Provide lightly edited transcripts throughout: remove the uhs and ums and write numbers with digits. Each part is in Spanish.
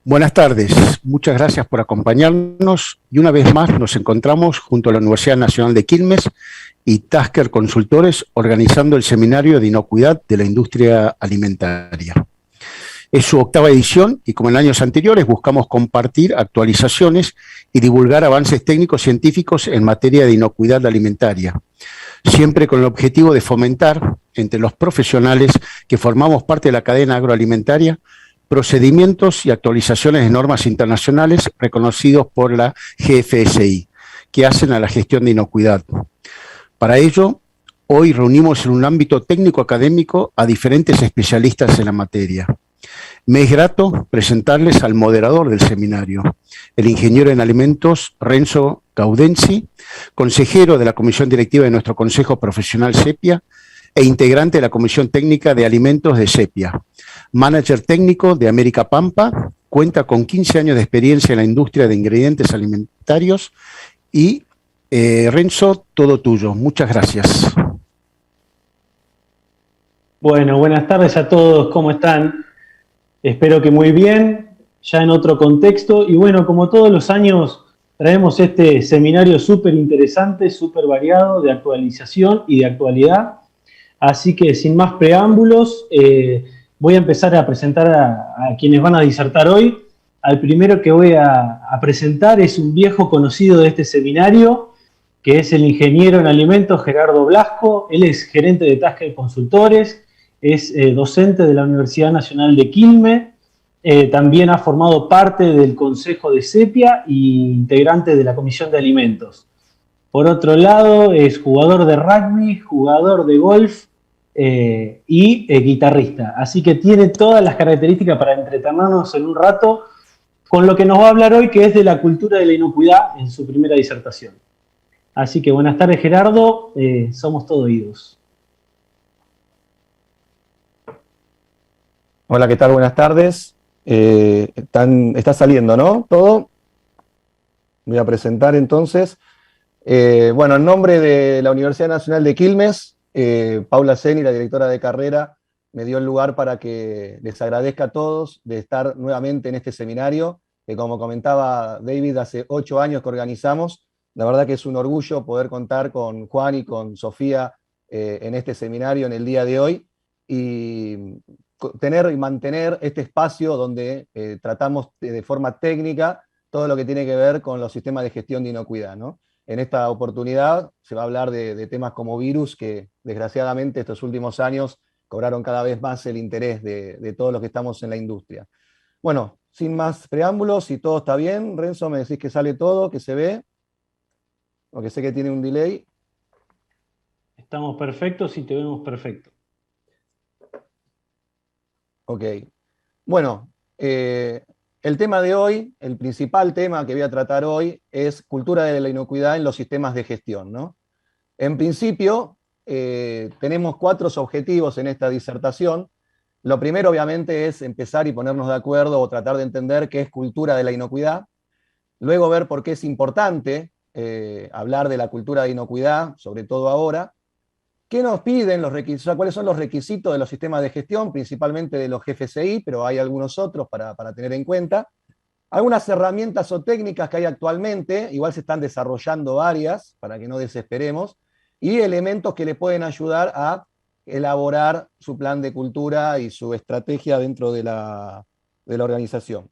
Buenas tardes, muchas gracias por acompañarnos y una vez más nos encontramos junto a la Universidad Nacional de Quilmes y Tasker Consultores organizando el Seminario de Inocuidad de la Industria Alimentaria. Es su octava edición y como en años anteriores buscamos compartir actualizaciones y divulgar avances técnicos científicos en materia de inocuidad alimentaria, siempre con el objetivo de fomentar entre los profesionales que formamos parte de la cadena agroalimentaria procedimientos y actualizaciones de normas internacionales reconocidos por la GFSI, que hacen a la gestión de inocuidad. Para ello, hoy reunimos en un ámbito técnico-académico a diferentes especialistas en la materia. Me es grato presentarles al moderador del seminario, el ingeniero en alimentos Renzo Gaudenzi, consejero de la comisión directiva de nuestro Consejo Profesional SEPIA e integrante de la Comisión Técnica de Alimentos de SEPIA. Manager técnico de América Pampa, cuenta con 15 años de experiencia en la industria de ingredientes alimentarios y Renzo, todo tuyo. Muchas gracias. Bueno, buenas tardes a todos, ¿cómo están? Espero que muy bien, ya en otro contexto. Y bueno, como todos los años, traemos este seminario súper interesante, súper variado, de actualización y de actualidad. Así que sin más preámbulos, voy a empezar a presentar a quienes van a disertar hoy. Al primero que voy a presentar es un viejo conocido de este seminario, que es el ingeniero en alimentos Gerardo Blasco. Él es gerente de Tasker Consultores, es docente de la Universidad Nacional de Quilmes, también ha formado parte del Consejo de SEPIA e integrante de la Comisión de Alimentos. Por otro lado, es jugador de rugby, jugador de golf y guitarrista. Así que tiene todas las características para entretenernos en un rato con lo que nos va a hablar hoy, que es de la cultura de la inocuidad en su primera disertación. Así que buenas tardes, Gerardo. Somos todo oídos. Hola, ¿qué tal? Buenas tardes. Está saliendo, ¿no? Todo. Voy a presentar entonces. Bueno, en nombre de la Universidad Nacional de Quilmes, Paula Zeni, la directora de carrera, me dio el lugar para que les agradezca a todos de estar nuevamente en este seminario, que como comentaba David, hace 8 años que organizamos. La verdad que es un orgullo poder contar con Juan y con Sofía en este seminario en el día de hoy, y tener y mantener este espacio donde tratamos de forma técnica todo lo que tiene que ver con los sistemas de gestión de inocuidad, ¿no? En esta oportunidad se va a hablar de temas como virus, que desgraciadamente estos últimos años cobraron cada vez más el interés de todos los que estamos en la industria. Bueno, sin más preámbulos, si todo está bien, Renzo, me decís que sale todo, que se ve, porque sé que tiene un delay. Estamos perfectos y te vemos perfecto. Ok. Bueno, el tema de hoy, el principal tema que voy a tratar hoy es cultura de la inocuidad en los sistemas de gestión, ¿no? En principio, tenemos 4 objetivos en esta disertación. Lo primero, obviamente, es empezar y ponernos de acuerdo o tratar de entender qué es cultura de la inocuidad. Luego ver por qué es importante hablar de la cultura de inocuidad, sobre todo ahora. ¿Qué nos piden los requisitos? O sea, ¿cuáles son los requisitos de los sistemas de gestión, principalmente de los GFSI, pero hay algunos otros para tener en cuenta? Algunas herramientas o técnicas que hay actualmente, igual se están desarrollando varias, para que no desesperemos, y elementos que le pueden ayudar a elaborar su plan de cultura y su estrategia dentro de la organización.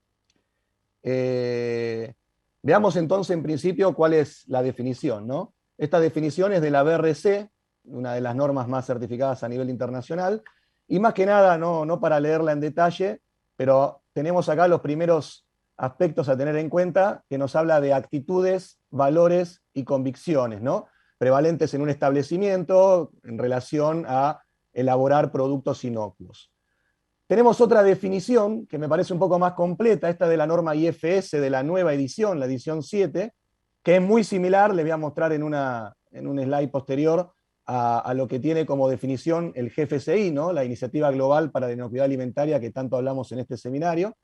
Veamos entonces en principio cuál es la definición, ¿no? Esta definición es de la BRC, una de las normas más certificadas a nivel internacional, y más que nada, no para leerla en detalle, pero tenemos acá los primeros aspectos a tener en cuenta, que nos habla de actitudes, valores y convicciones, ¿no? Prevalentes en un establecimiento en relación a elaborar productos inocuos. Tenemos otra definición que me parece un poco más completa, esta de la norma IFS de la nueva edición, la edición 7, que es muy similar, les voy a mostrar en un slide posterior, a lo que tiene como definición el GFSI, ¿no? La Iniciativa Global para la Inocuidad Alimentaria, que tanto hablamos en este seminario.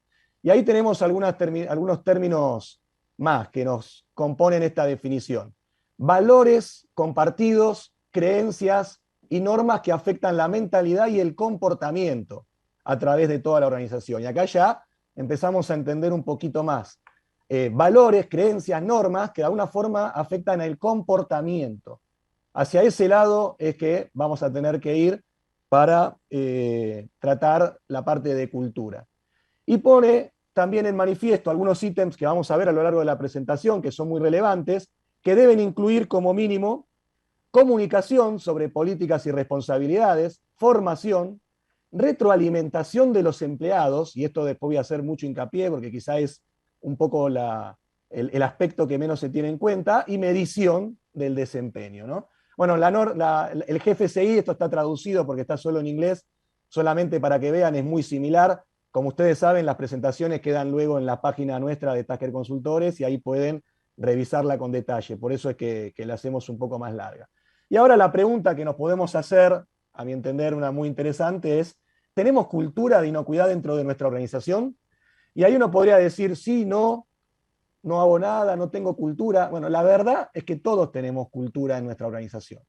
Y ahí tenemos algunos términos más que nos componen esta definición. Valores compartidos, creencias y normas que afectan la mentalidad y el comportamiento a través de toda la organización. Y acá ya empezamos a entender un poquito más valores, creencias, normas que de alguna forma afectan el comportamiento. Hacia ese lado es que vamos a tener que ir para tratar la parte de cultura. Y pone también en manifiesto algunos ítems que vamos a ver a lo largo de la presentación, que son muy relevantes, que deben incluir como mínimo comunicación sobre políticas y responsabilidades, formación, retroalimentación de los empleados, y esto después voy a hacer mucho hincapié porque quizá es un poco el aspecto que menos se tiene en cuenta, y medición del desempeño, ¿no? Bueno, el GFCI, esto está traducido porque está solo en inglés, solamente para que vean, es muy similar. Como ustedes saben, las presentaciones quedan luego en la página nuestra de Tasker Consultores y ahí pueden revisarla con detalle. Por eso es que la hacemos un poco más larga. Y ahora la pregunta que nos podemos hacer, a mi entender una muy interesante, es, ¿tenemos cultura de inocuidad dentro de nuestra organización? Y ahí uno podría decir, sí, no hago nada, no tengo cultura. Bueno, la verdad es que todos tenemos cultura en nuestra organización.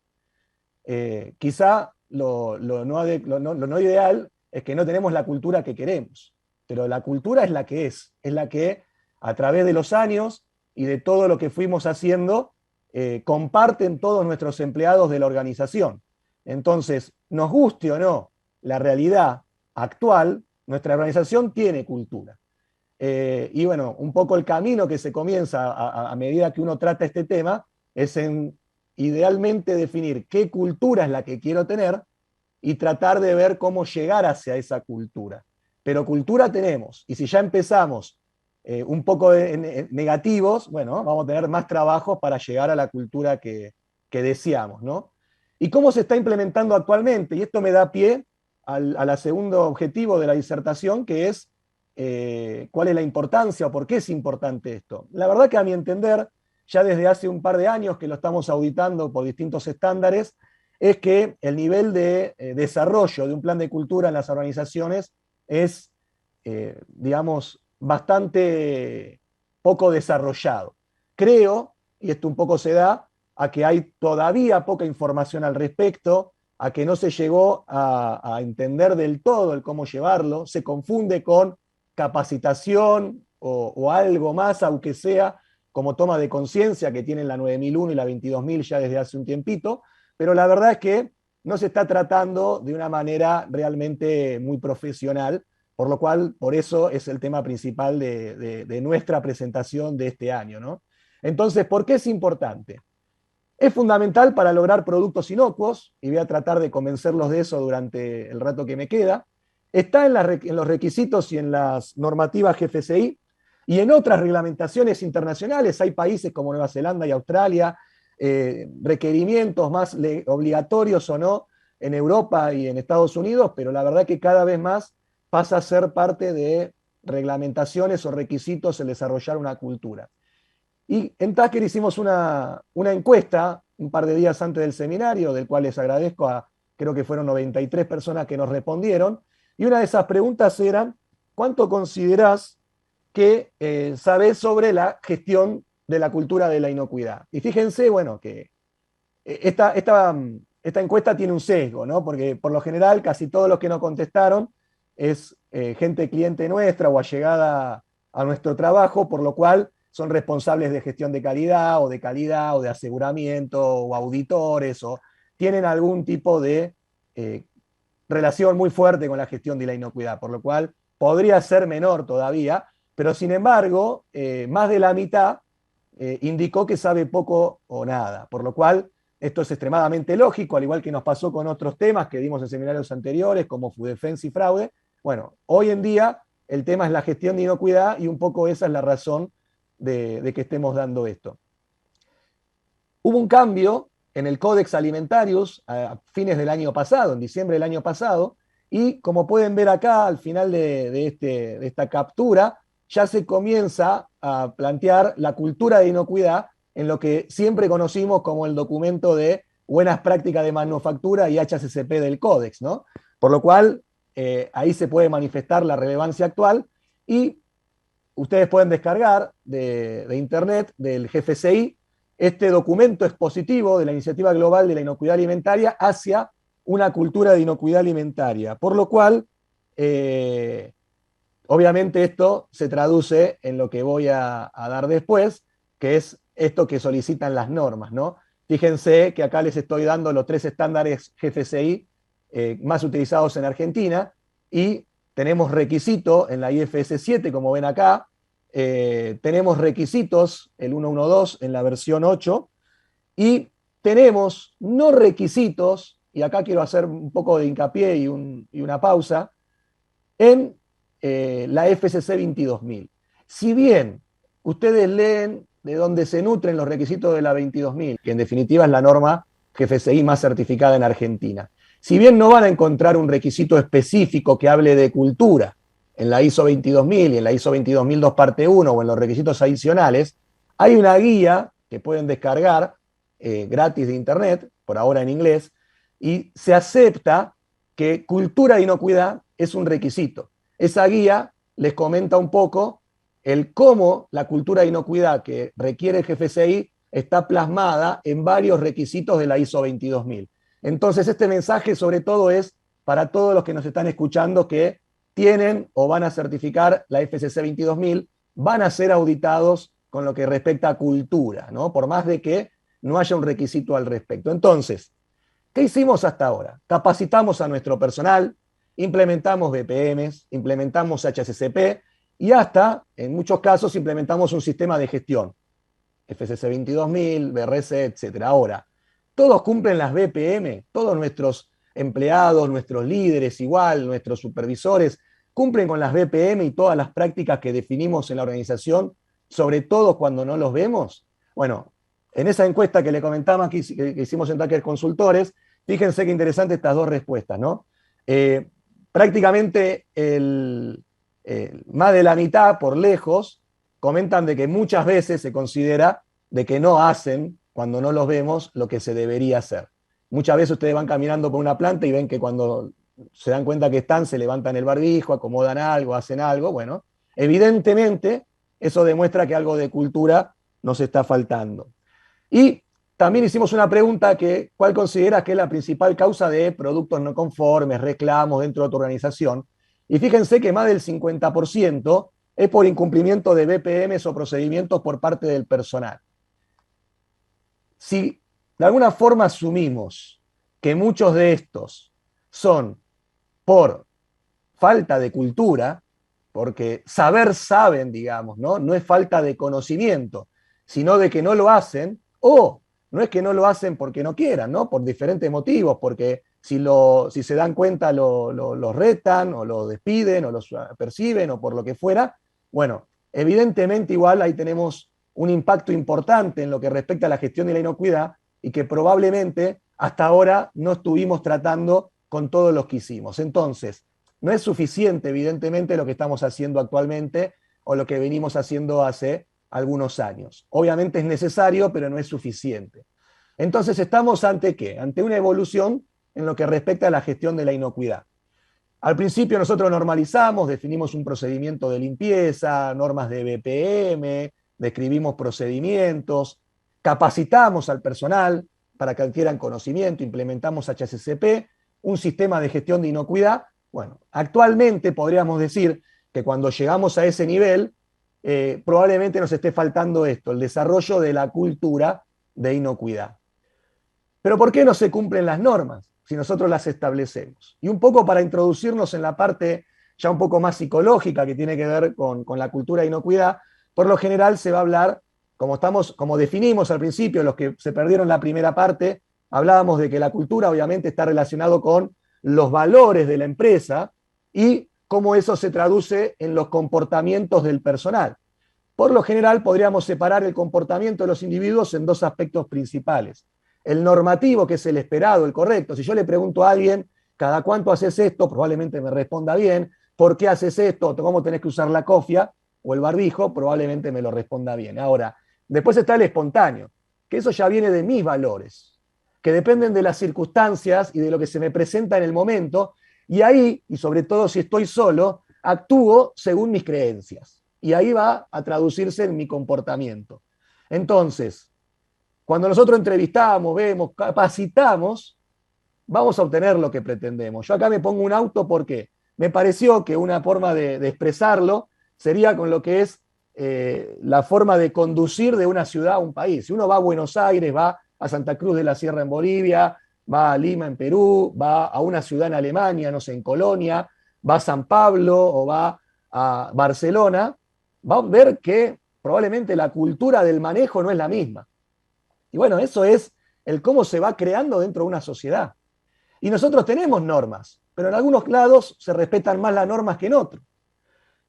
Quizá lo no ideal es que no tenemos la cultura que queremos, pero la cultura es la que a través de los años y de todo lo que fuimos haciendo, comparten todos nuestros empleados de la organización. Entonces, nos guste o no la realidad actual, nuestra organización tiene cultura. Y bueno, un poco el camino que se comienza a medida que uno trata este tema es en idealmente definir qué cultura es la que quiero tener y tratar de ver cómo llegar hacia esa cultura. Pero cultura tenemos, y si ya empezamos un poco negativos, bueno, vamos a tener más trabajos para llegar a la cultura que deseamos, ¿no? ¿Y cómo se está implementando actualmente? Y esto me da pie al segundo objetivo de la disertación, que es cuál es la importancia o por qué es importante esto. La verdad que a mi entender, ya desde hace un par de años que lo estamos auditando por distintos estándares, es que el nivel de desarrollo de un plan de cultura en las organizaciones es, digamos, bastante poco desarrollado. Creo, y esto un poco se da, a que hay todavía poca información al respecto, a que no se llegó a entender del todo el cómo llevarlo, se confunde con capacitación o algo más, aunque sea como toma de conciencia que tienen la 9001 y la 22000 ya desde hace un tiempito, pero la verdad es que no se está tratando de una manera realmente muy profesional, por lo cual, por eso es el tema principal de nuestra presentación de este año, ¿no? Entonces, ¿por qué es importante? Es fundamental para lograr productos inocuos, y voy a tratar de convencerlos de eso durante el rato que me queda. Está en los requisitos y en las normativas GFCI, y en otras reglamentaciones internacionales. Hay países como Nueva Zelanda y Australia, requerimientos más obligatorios o no en Europa y en Estados Unidos, pero la verdad que cada vez más pasa a ser parte de reglamentaciones o requisitos el desarrollar una cultura. Y en Tasker hicimos una encuesta un par de días antes del seminario, del cual les agradezco creo que fueron 93 personas que nos respondieron, y una de esas preguntas era, ¿cuánto considerás que sabés sobre la gestión de la cultura de la inocuidad? Y fíjense, bueno, que esta encuesta tiene un sesgo, ¿no? Porque por lo general casi todos los que nos contestaron es gente cliente nuestra o allegada a nuestro trabajo, por lo cual son responsables de gestión de calidad o de aseguramiento o auditores o tienen algún tipo de relación muy fuerte con la gestión de la inocuidad, por lo cual podría ser menor todavía, pero sin embargo, más de la mitad indicó que sabe poco o nada, por lo cual esto es extremadamente lógico, al igual que nos pasó con otros temas que dimos en seminarios anteriores, como FUDEFENS y fraude. Bueno, hoy en día el tema es la gestión de inocuidad y un poco esa es la razón de que estemos dando esto. Hubo un cambio en el Codex Alimentarius a fines del año pasado, en diciembre del año pasado, y como pueden ver acá al final de esta captura, ya se comienza a plantear la cultura de inocuidad en lo que siempre conocimos como el documento de buenas prácticas de manufactura y HACCP del Codex, ¿no? Por lo cual, ahí se puede manifestar la relevancia actual y ustedes pueden descargar de internet, del GFCI, este documento expositivo de la Iniciativa Global de la Inocuidad Alimentaria hacia una cultura de inocuidad alimentaria. Por lo cual, Obviamente esto se traduce en lo que voy a dar después, que es esto que solicitan las normas, ¿no? Fíjense que acá les estoy dando los 3 estándares GFCI más utilizados en Argentina y tenemos requisito en la IFS 7, como ven acá, tenemos requisitos, el 112 en la versión 8, y tenemos no requisitos, y acá quiero hacer un poco de hincapié y una pausa, en la FCC 22000. Si bien ustedes leen de dónde se nutren los requisitos de la 22000, que en definitiva es la norma GFCI más certificada en Argentina, si bien no van a encontrar un requisito específico que hable de cultura en la ISO 22000 y en la ISO 22002 parte 1 o en los requisitos adicionales, hay una guía que pueden descargar gratis de internet, por ahora en inglés, y se acepta que cultura e inocuidad es un requisito. Esa guía les comenta un poco el cómo la cultura de inocuidad que requiere el GFCI está plasmada en varios requisitos de la ISO 22000. Entonces, este mensaje sobre todo es para todos los que nos están escuchando que tienen o van a certificar la FCC 22000, van a ser auditados con lo que respecta a cultura, ¿no? Por más de que no haya un requisito al respecto. Entonces, ¿qué hicimos hasta ahora? Capacitamos a nuestro personal, implementamos BPMs, implementamos HACCP y hasta, en muchos casos, implementamos un sistema de gestión. FCC 22000, BRC, etc. Ahora, todos cumplen las BPM, todos nuestros empleados, nuestros líderes igual, nuestros supervisores, cumplen con las BPM y todas las prácticas que definimos en la organización, sobre todo cuando no los vemos. Bueno, en esa encuesta que le comentamos que hicimos en Tucker Consultores, fíjense qué interesante estas 2 respuestas, ¿no? Prácticamente más de la mitad, por lejos, comentan de que muchas veces se considera de que no hacen, cuando no los vemos, lo que se debería hacer. Muchas veces ustedes van caminando por una planta y ven que cuando se dan cuenta que están, se levantan el barbijo, acomodan algo, hacen algo. Bueno, evidentemente eso demuestra que algo de cultura nos está faltando. Y también hicimos una pregunta que, ¿cuál consideras que es la principal causa de productos no conformes, reclamos dentro de tu organización? Y fíjense que más del 50% es por incumplimiento de BPMs o procedimientos por parte del personal. Si de alguna forma asumimos que muchos de estos son por falta de cultura, porque saben, digamos, ¿no? No es falta de conocimiento, sino de que no lo hacen, o no es que no lo hacen porque no quieran, ¿no? Por diferentes motivos, porque si se dan cuenta los retan, o lo despiden, o los perciben, o por lo que fuera. Bueno, evidentemente igual ahí tenemos un impacto importante en lo que respecta a la gestión de la inocuidad y que probablemente hasta ahora no estuvimos tratando con todos los que hicimos. Entonces, no es suficiente, evidentemente, lo que estamos haciendo actualmente o lo que venimos haciendo hace algunos años. Obviamente es necesario, pero no es suficiente. Entonces, ¿estamos ante qué? Ante una evolución en lo que respecta a la gestión de la inocuidad. Al principio nosotros normalizamos, definimos un procedimiento de limpieza, normas de BPM, describimos procedimientos, capacitamos al personal para que adquieran conocimiento, implementamos HACCP, un sistema de gestión de inocuidad. Bueno, actualmente podríamos decir que cuando llegamos a ese nivel, probablemente nos esté faltando esto, el desarrollo de la cultura de inocuidad. Pero ¿por qué no se cumplen las normas si nosotros las establecemos? Y un poco para introducirnos en la parte ya un poco más psicológica que tiene que ver con la cultura de inocuidad, por lo general se va a hablar, como definimos al principio, los que se perdieron la primera parte, hablábamos de que la cultura obviamente está relacionado con los valores de la empresa y cómo eso se traduce en los comportamientos del personal. Por lo general podríamos separar el comportamiento de los individuos en 2 aspectos principales. El normativo, que es el esperado, el correcto. Si yo le pregunto a alguien, ¿cada cuánto haces esto? Probablemente me responda bien. ¿Por qué haces esto? ¿Cómo tenés que usar la cofia o el barbijo? Probablemente me lo responda bien. Ahora, después está el espontáneo, que eso ya viene de mis valores, que dependen de las circunstancias y de lo que se me presenta en el momento, y ahí, y sobre todo si estoy solo, actúo según mis creencias. Y ahí va a traducirse en mi comportamiento. Entonces, cuando nosotros entrevistamos, vemos, capacitamos, vamos a obtener lo que pretendemos. Yo acá me pongo un auto, ¿por qué? me pareció que una forma de expresarlo sería con lo que es la forma de conducir de una ciudad a un país. Si uno va a Buenos Aires, va a Santa Cruz de la Sierra en Bolivia, va a Lima en Perú, va a una ciudad en Alemania, no sé, en Colonia, va a San Pablo o va a Barcelona, va a ver que probablemente la cultura del manejo no es la misma. Y bueno, eso es el cómo se va creando dentro de una sociedad. Y nosotros tenemos normas, pero en algunos lados se respetan más las normas que en otros.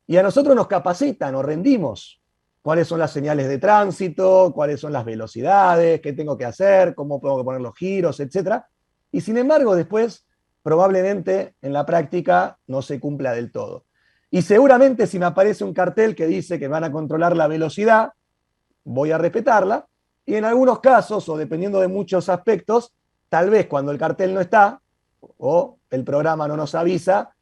Y a nosotros nos capacitan, nos rendimos. Cuáles son las señales de tránsito, cuáles son las velocidades, qué tengo que hacer, cómo tengo que poner los giros, etc. Y sin embargo, después, probablemente en la práctica no se cumpla del todo. Y seguramente si me aparece un cartel que dice que van a controlar la velocidad, voy a respetarla. Y en algunos casos, o dependiendo de muchos aspectos, tal vez cuando el cartel no está, o el programa no nos avisa,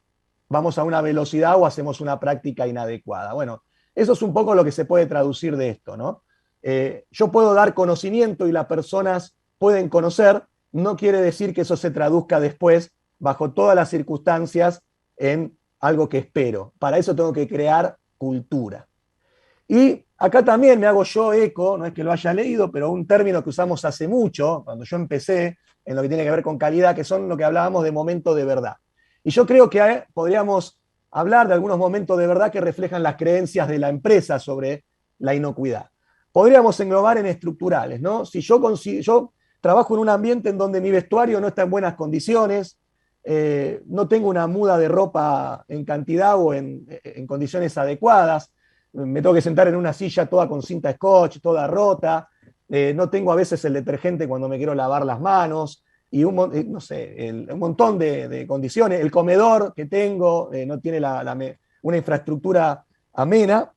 vamos a una velocidad o hacemos una práctica inadecuada. Bueno, eso es un poco lo que se puede traducir de esto, ¿no? Yo puedo dar conocimiento y las personas pueden conocer, no quiere decir que eso se traduzca después, bajo todas las circunstancias, en algo que espero. Para eso tengo que crear cultura. Y acá también me hago yo eco, no es que lo haya leído, pero un término que usamos hace mucho, cuando yo empecé, en lo que tiene que ver con calidad, que son lo que hablábamos de momento de verdad. Y yo creo que podríamos hablar de algunos momentos de verdad que reflejan las creencias de la empresa sobre la inocuidad. Podríamos englobar en estructurales, ¿no? Si yo trabajo en un ambiente en donde mi vestuario no está en buenas condiciones, no tengo una muda de ropa en cantidad o en condiciones adecuadas, me tengo que sentar en una silla toda con cinta scotch, toda rota, no tengo a veces el detergente cuando me quiero lavar las manos, y no sé, un montón de condiciones. El comedor que tengo no tiene una infraestructura amena.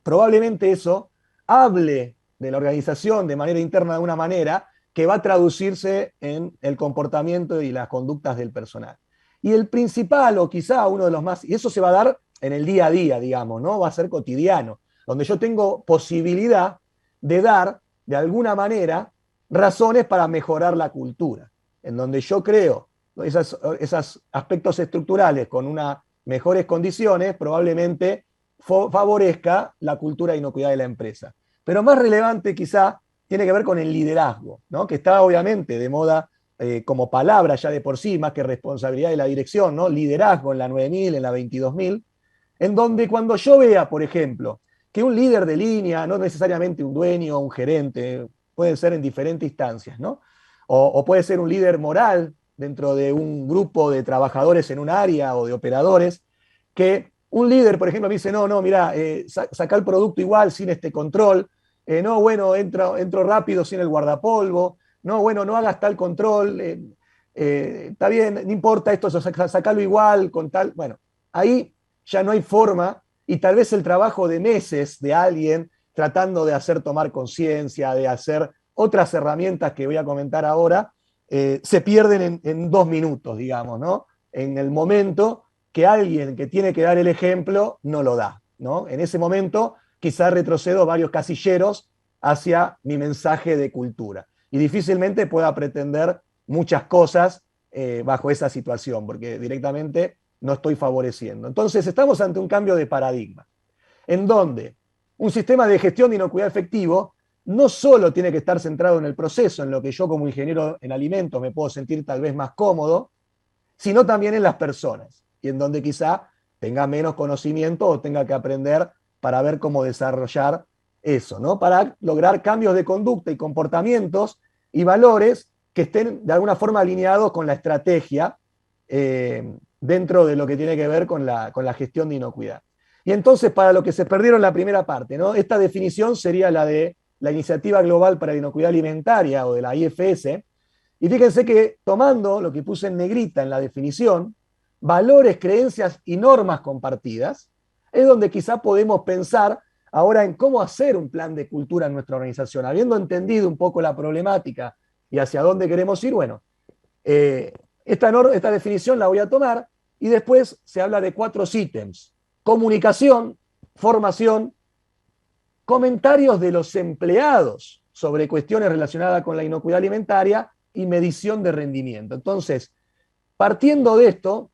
Probablemente eso hable de la organización de manera interna de una manera que va a traducirse en el comportamiento y las conductas del personal. Y el principal, o quizá uno de los más, y eso se va a dar en el día a día, digamos, ¿no? Va a ser cotidiano, donde yo tengo posibilidad de dar, de alguna manera, razones para mejorar la cultura, en donde yo creo esos aspectos estructurales con unas mejores condiciones, probablemente favorezca la cultura de inocuidad de la empresa. Pero más relevante quizá tiene que ver con el liderazgo, ¿no? Que está obviamente de moda como palabra ya de por sí, más que responsabilidad de la dirección, ¿no? Liderazgo en la 9000, en la 22000, en donde cuando yo vea, por ejemplo, que un líder de línea, no necesariamente un dueño o un gerente, pueden ser en diferentes instancias, ¿no? O puede ser un líder moral dentro de un grupo de trabajadores en un área o de operadores, que un líder, por ejemplo, me dice, no, mira, saca el producto igual sin este control, no, bueno, entro rápido sin el guardapolvo, no, bueno, no hagas tal control, está bien, no importa esto, sacalo igual, con tal, bueno, ahí ya no hay forma, y tal vez el trabajo de meses de alguien tratando de hacer tomar conciencia, de hacer otras herramientas que voy a comentar ahora, se pierden en 2 minutos, digamos, ¿no? En el momento que alguien que tiene que dar el ejemplo no lo da, ¿no? En ese momento quizás retrocedo varios casilleros hacia mi mensaje de cultura. Y difícilmente pueda pretender muchas cosas bajo esa situación, porque directamente no estoy favoreciendo. Entonces estamos ante un cambio de paradigma, en donde un sistema de gestión de inocuidad efectivo no solo tiene que estar centrado en el proceso, en lo que yo como ingeniero en alimentos me puedo sentir tal vez más cómodo, sino también en las personas, y en donde quizá tenga menos conocimiento o tenga que aprender para ver cómo desarrollar eso, ¿no? Para lograr cambios de conducta y comportamientos y valores que estén de alguna forma alineados con la estrategia dentro de lo que tiene que ver con la gestión de inocuidad. Y entonces, para lo que se perdieron la primera parte, ¿no? Esta definición sería la de la Iniciativa Global para la Inocuidad Alimentaria, o de la IFS, y fíjense que tomando lo que puse en negrita en la definición, valores, creencias y normas compartidas, es donde quizá podemos pensar ahora en cómo hacer un plan de cultura en nuestra organización. Habiendo entendido un poco la problemática y hacia dónde queremos ir, bueno, esta definición la voy a tomar, y después se habla de 4 ítems: comunicación, formación, comentarios de los empleados sobre cuestiones relacionadas con la inocuidad alimentaria y medición de rendimiento. Entonces, partiendo de esto,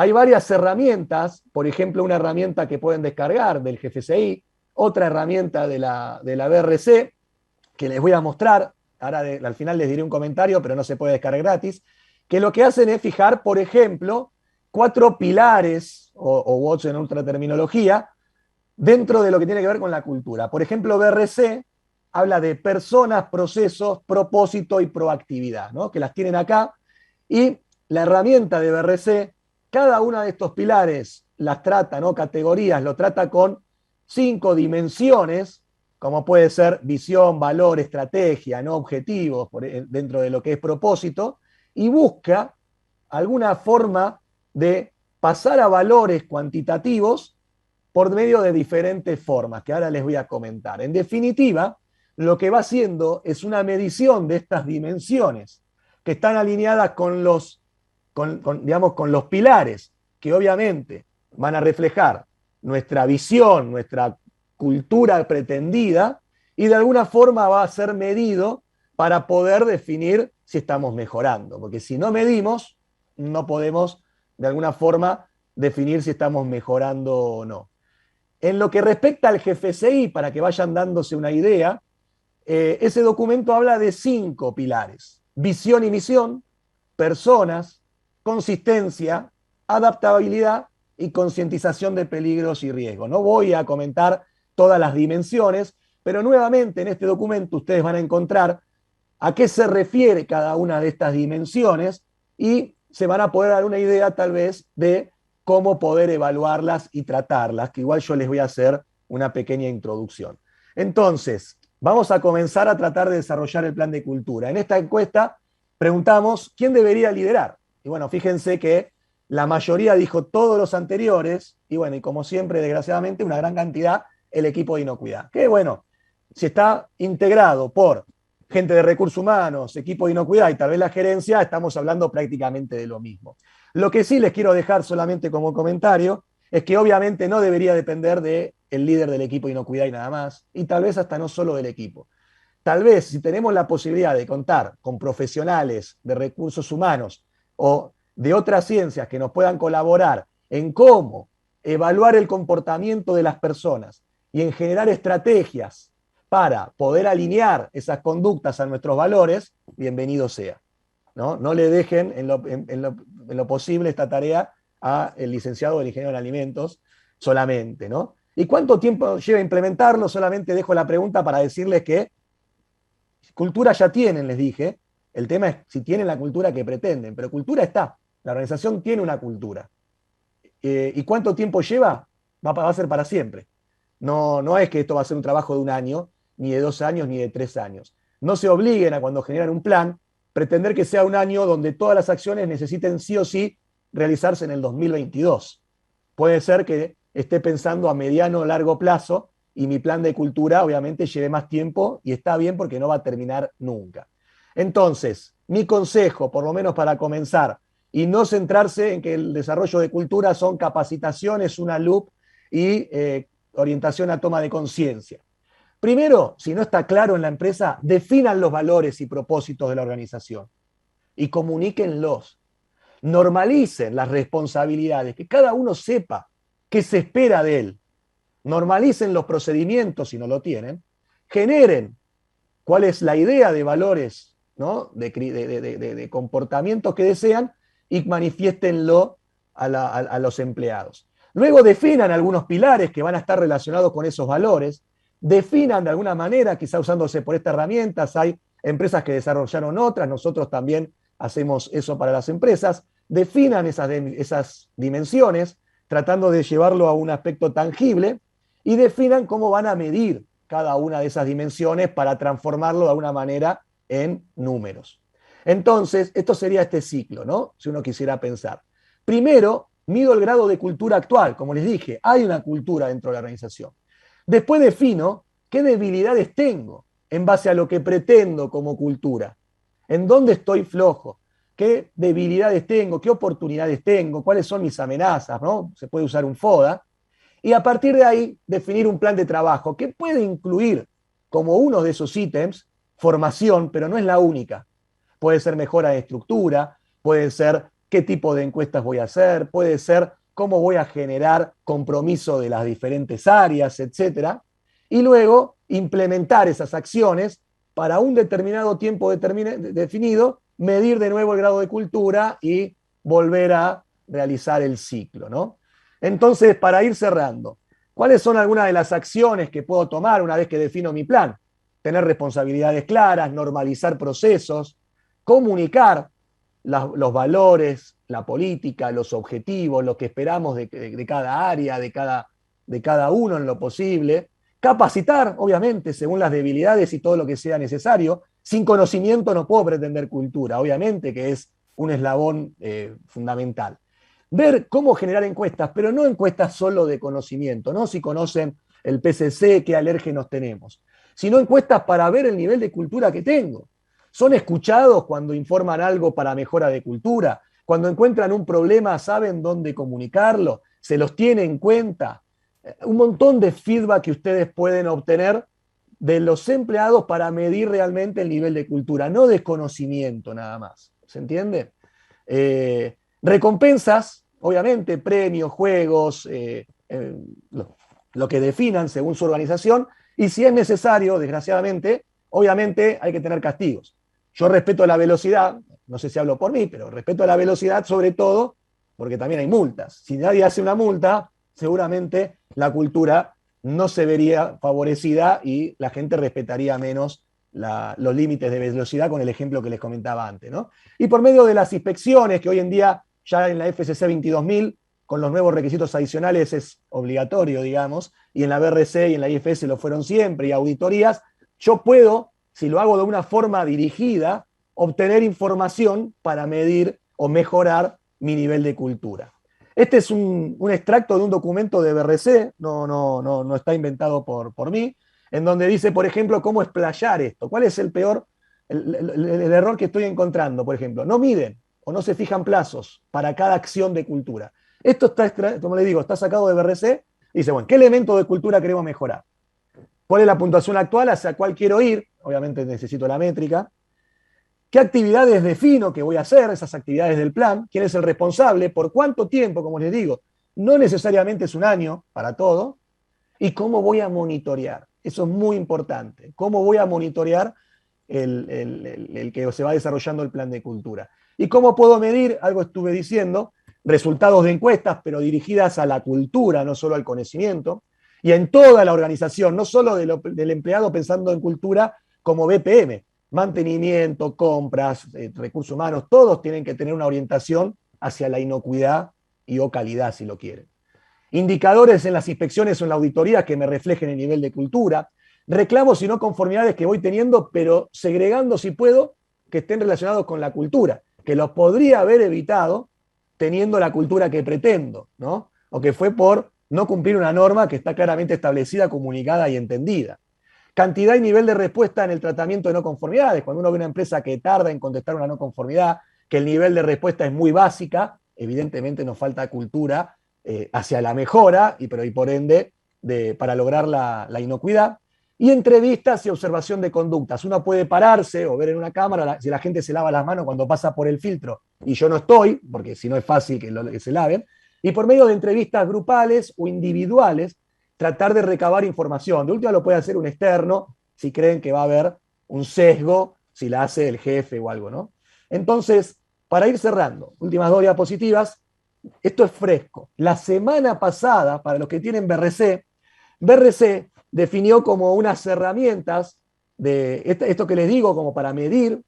Hay varias herramientas, por ejemplo, una herramienta que pueden descargar del GFCI, otra herramienta de la BRC, que les voy a mostrar, ahora al final les diré un comentario, pero no se puede descargar gratis, que lo que hacen es fijar, por ejemplo, 4 pilares, o WOTS en ultraterminología, dentro de lo que tiene que ver con la cultura. Por ejemplo, BRC habla de personas, procesos, propósito y proactividad, ¿no? Que las tienen acá, y la herramienta de BRC, cada una de estos pilares las trata, ¿no? Categorías, lo trata con 5 dimensiones, como puede ser visión, valor, estrategia, ¿no? Objetivos, dentro de lo que es propósito, y busca alguna forma de pasar a valores cuantitativos por medio de diferentes formas, que ahora les voy a comentar. En definitiva, lo que va haciendo es una medición de estas dimensiones, que están alineadas con los pilares, que obviamente van a reflejar nuestra visión, nuestra cultura pretendida, y de alguna forma va a ser medido para poder definir si estamos mejorando, porque si no medimos, no podemos de alguna forma definir si estamos mejorando o no. En lo que respecta al GFCI, para que vayan dándose una idea, ese documento habla de 5 pilares: visión y misión, personas, consistencia, adaptabilidad y concientización de peligros y riesgos. No voy a comentar todas las dimensiones, pero nuevamente en este documento ustedes van a encontrar a qué se refiere cada una de estas dimensiones y se van a poder dar una idea tal vez de cómo poder evaluarlas y tratarlas, que igual yo les voy a hacer una pequeña introducción. Entonces, vamos a comenzar a tratar de desarrollar el plan de cultura. En esta encuesta preguntamos quién debería liderar. Y bueno, fíjense que la mayoría dijo todos los anteriores, y bueno, y como siempre, desgraciadamente, una gran cantidad, el equipo de inocuidad. Que bueno, si está integrado por gente de recursos humanos, equipo de inocuidad y tal vez la gerencia, estamos hablando prácticamente de lo mismo. Lo que sí les quiero dejar solamente como comentario es que obviamente no debería depender del líder del equipo de inocuidad y nada más, y tal vez hasta no solo del equipo. Tal vez si tenemos la posibilidad de contar con profesionales de recursos humanos o de otras ciencias que nos puedan colaborar en cómo evaluar el comportamiento de las personas y en generar estrategias para poder alinear esas conductas a nuestros valores, bienvenido sea. No le dejen en lo posible esta tarea al licenciado o el ingeniero en alimentos solamente, ¿no? ¿Y cuánto tiempo lleva implementarlo? Solamente dejo la pregunta para decirles que cultura ya tienen, les dije. El tema es si tienen la cultura que pretenden, pero cultura está. La organización tiene una cultura. ¿Y cuánto tiempo lleva? Va a ser para siempre. No es que esto va a ser un trabajo de 1 año, ni de 2 años, ni de 3 años. No se obliguen a, cuando generan un plan, pretender que sea 1 año donde todas las acciones necesiten sí o sí realizarse en el 2022. Puede ser que esté pensando a mediano o largo plazo y mi plan de cultura obviamente lleve más tiempo, y está bien porque no va a terminar nunca. Entonces, mi consejo, por lo menos para comenzar, y no centrarse en que el desarrollo de cultura son capacitaciones, una loop y orientación a toma de conciencia. Primero, si no está claro en la empresa, definan los valores y propósitos de la organización y comuníquenlos. Normalicen las responsabilidades, que cada uno sepa qué se espera de él. Normalicen los procedimientos si no lo tienen. Generen cuál es la idea de valores, ¿no? de comportamientos que desean, y manifiéstenlo a los empleados. Luego definan algunos pilares que van a estar relacionados con esos valores. Definan de alguna manera, quizá usándose por estas herramientas, hay empresas que desarrollaron otras, nosotros también hacemos eso para las empresas. Definan esas dimensiones, tratando de llevarlo a un aspecto tangible, y definan cómo van a medir cada una de esas dimensiones para transformarlo de alguna manera en números. Entonces, esto sería este ciclo, ¿no? Si uno quisiera pensar. Primero, mido el grado de cultura actual. Como les dije, hay una cultura dentro de la organización. Después defino qué debilidades tengo en base a lo que pretendo como cultura. ¿En dónde estoy flojo? ¿Qué debilidades tengo? ¿Qué oportunidades tengo? ¿Cuáles son mis amenazas? ¿No? Se puede usar un FODA. Y a partir de ahí, definir un plan de trabajo que puede incluir como uno de esos ítems formación, pero no es la única. Puede ser mejora de estructura, puede ser qué tipo de encuestas voy a hacer, puede ser cómo voy a generar compromiso de las diferentes áreas, etcétera, y luego implementar esas acciones para un determinado tiempo definido, medir de nuevo el grado de cultura y volver a realizar el ciclo, ¿no? Entonces, para ir cerrando, ¿cuáles son algunas de las acciones que puedo tomar una vez que defino mi plan? Tener responsabilidades claras, normalizar procesos, comunicar los valores, la política, los objetivos, lo que esperamos de cada área, de cada uno en lo posible. Capacitar, obviamente, según las debilidades y todo lo que sea necesario. Sin conocimiento no puedo pretender cultura, obviamente que es un eslabón fundamental. Ver cómo generar encuestas, pero no encuestas solo de conocimiento, ¿no? Si conocen el PCC, qué alérgenos tenemos, sino encuestas para ver el nivel de cultura que tengo. ¿Son escuchados cuando informan algo para mejora de cultura? Cuando encuentran un problema, ¿saben dónde comunicarlo? ¿Se los tiene en cuenta? Un montón de feedback que ustedes pueden obtener de los empleados para medir realmente el nivel de cultura, no de conocimiento nada más. ¿Se entiende? Recompensas, obviamente, premios, juegos, lo que definan según su organización, y si es necesario, desgraciadamente, obviamente hay que tener castigos. Yo respeto la velocidad, no sé si hablo por mí, pero respeto la velocidad sobre todo porque también hay multas. Si nadie hace una multa, seguramente la cultura no se vería favorecida y la gente respetaría menos los límites de velocidad con el ejemplo que les comentaba antes, ¿no? Y por medio de las inspecciones, que hoy en día ya en la FCC 22000, con los nuevos requisitos adicionales es obligatorio, digamos, y en la BRC y en la IFS lo fueron siempre, y auditorías, yo puedo, si lo hago de una forma dirigida, obtener información para medir o mejorar mi nivel de cultura. Este es un extracto de un documento de BRC, no está inventado por mí, en donde dice, por ejemplo, cómo explayar esto. ¿Cuál es el error que estoy encontrando? Por ejemplo, no miden o no se fijan plazos para cada acción de cultura. Esto está, como les digo, está sacado de BRC. Dice, bueno, ¿qué elemento de cultura queremos mejorar? ¿Cuál es la puntuación actual hacia cuál quiero ir? Obviamente necesito la métrica. ¿Qué actividades defino que voy a hacer? Esas actividades del plan. ¿Quién es el responsable? ¿Por cuánto tiempo? Como les digo, no necesariamente es un año para todo. ¿Y cómo voy a monitorear? Eso es muy importante. ¿Cómo voy a monitorear el que se va desarrollando el plan de cultura? ¿Y cómo puedo medir? Algo estuve diciendo, resultados de encuestas, pero dirigidas a la cultura, no solo al conocimiento, y en toda la organización, no solo del empleado pensando en cultura como BPM, mantenimiento, compras, recursos humanos, todos tienen que tener una orientación hacia la inocuidad y o calidad, si lo quieren. Indicadores en las inspecciones o en la auditoría que me reflejen el nivel de cultura, reclamos y no conformidades que voy teniendo, pero segregando, si puedo, que estén relacionados con la cultura, que los podría haber evitado teniendo la cultura que pretendo, ¿no? O que fue por no cumplir una norma que está claramente establecida, comunicada y entendida. Cantidad y nivel de respuesta en el tratamiento de no conformidades. Cuando uno ve una empresa que tarda en contestar una no conformidad, que el nivel de respuesta es muy básica, evidentemente nos falta cultura hacia la mejora y por ende para lograr la inocuidad. Y entrevistas y observación de conductas. Uno puede pararse o ver en una cámara si la gente se lava las manos cuando pasa por el filtro y yo no estoy, porque si no es fácil que se laven, y por medio de entrevistas grupales o individuales, tratar de recabar información. De última lo puede hacer un externo si creen que va a haber un sesgo, si la hace el jefe o algo, ¿no? Entonces, para ir cerrando, últimas 2 diapositivas, esto es fresco. La semana pasada, para los que tienen BRC definió como unas herramientas de esto que les digo, como para medir,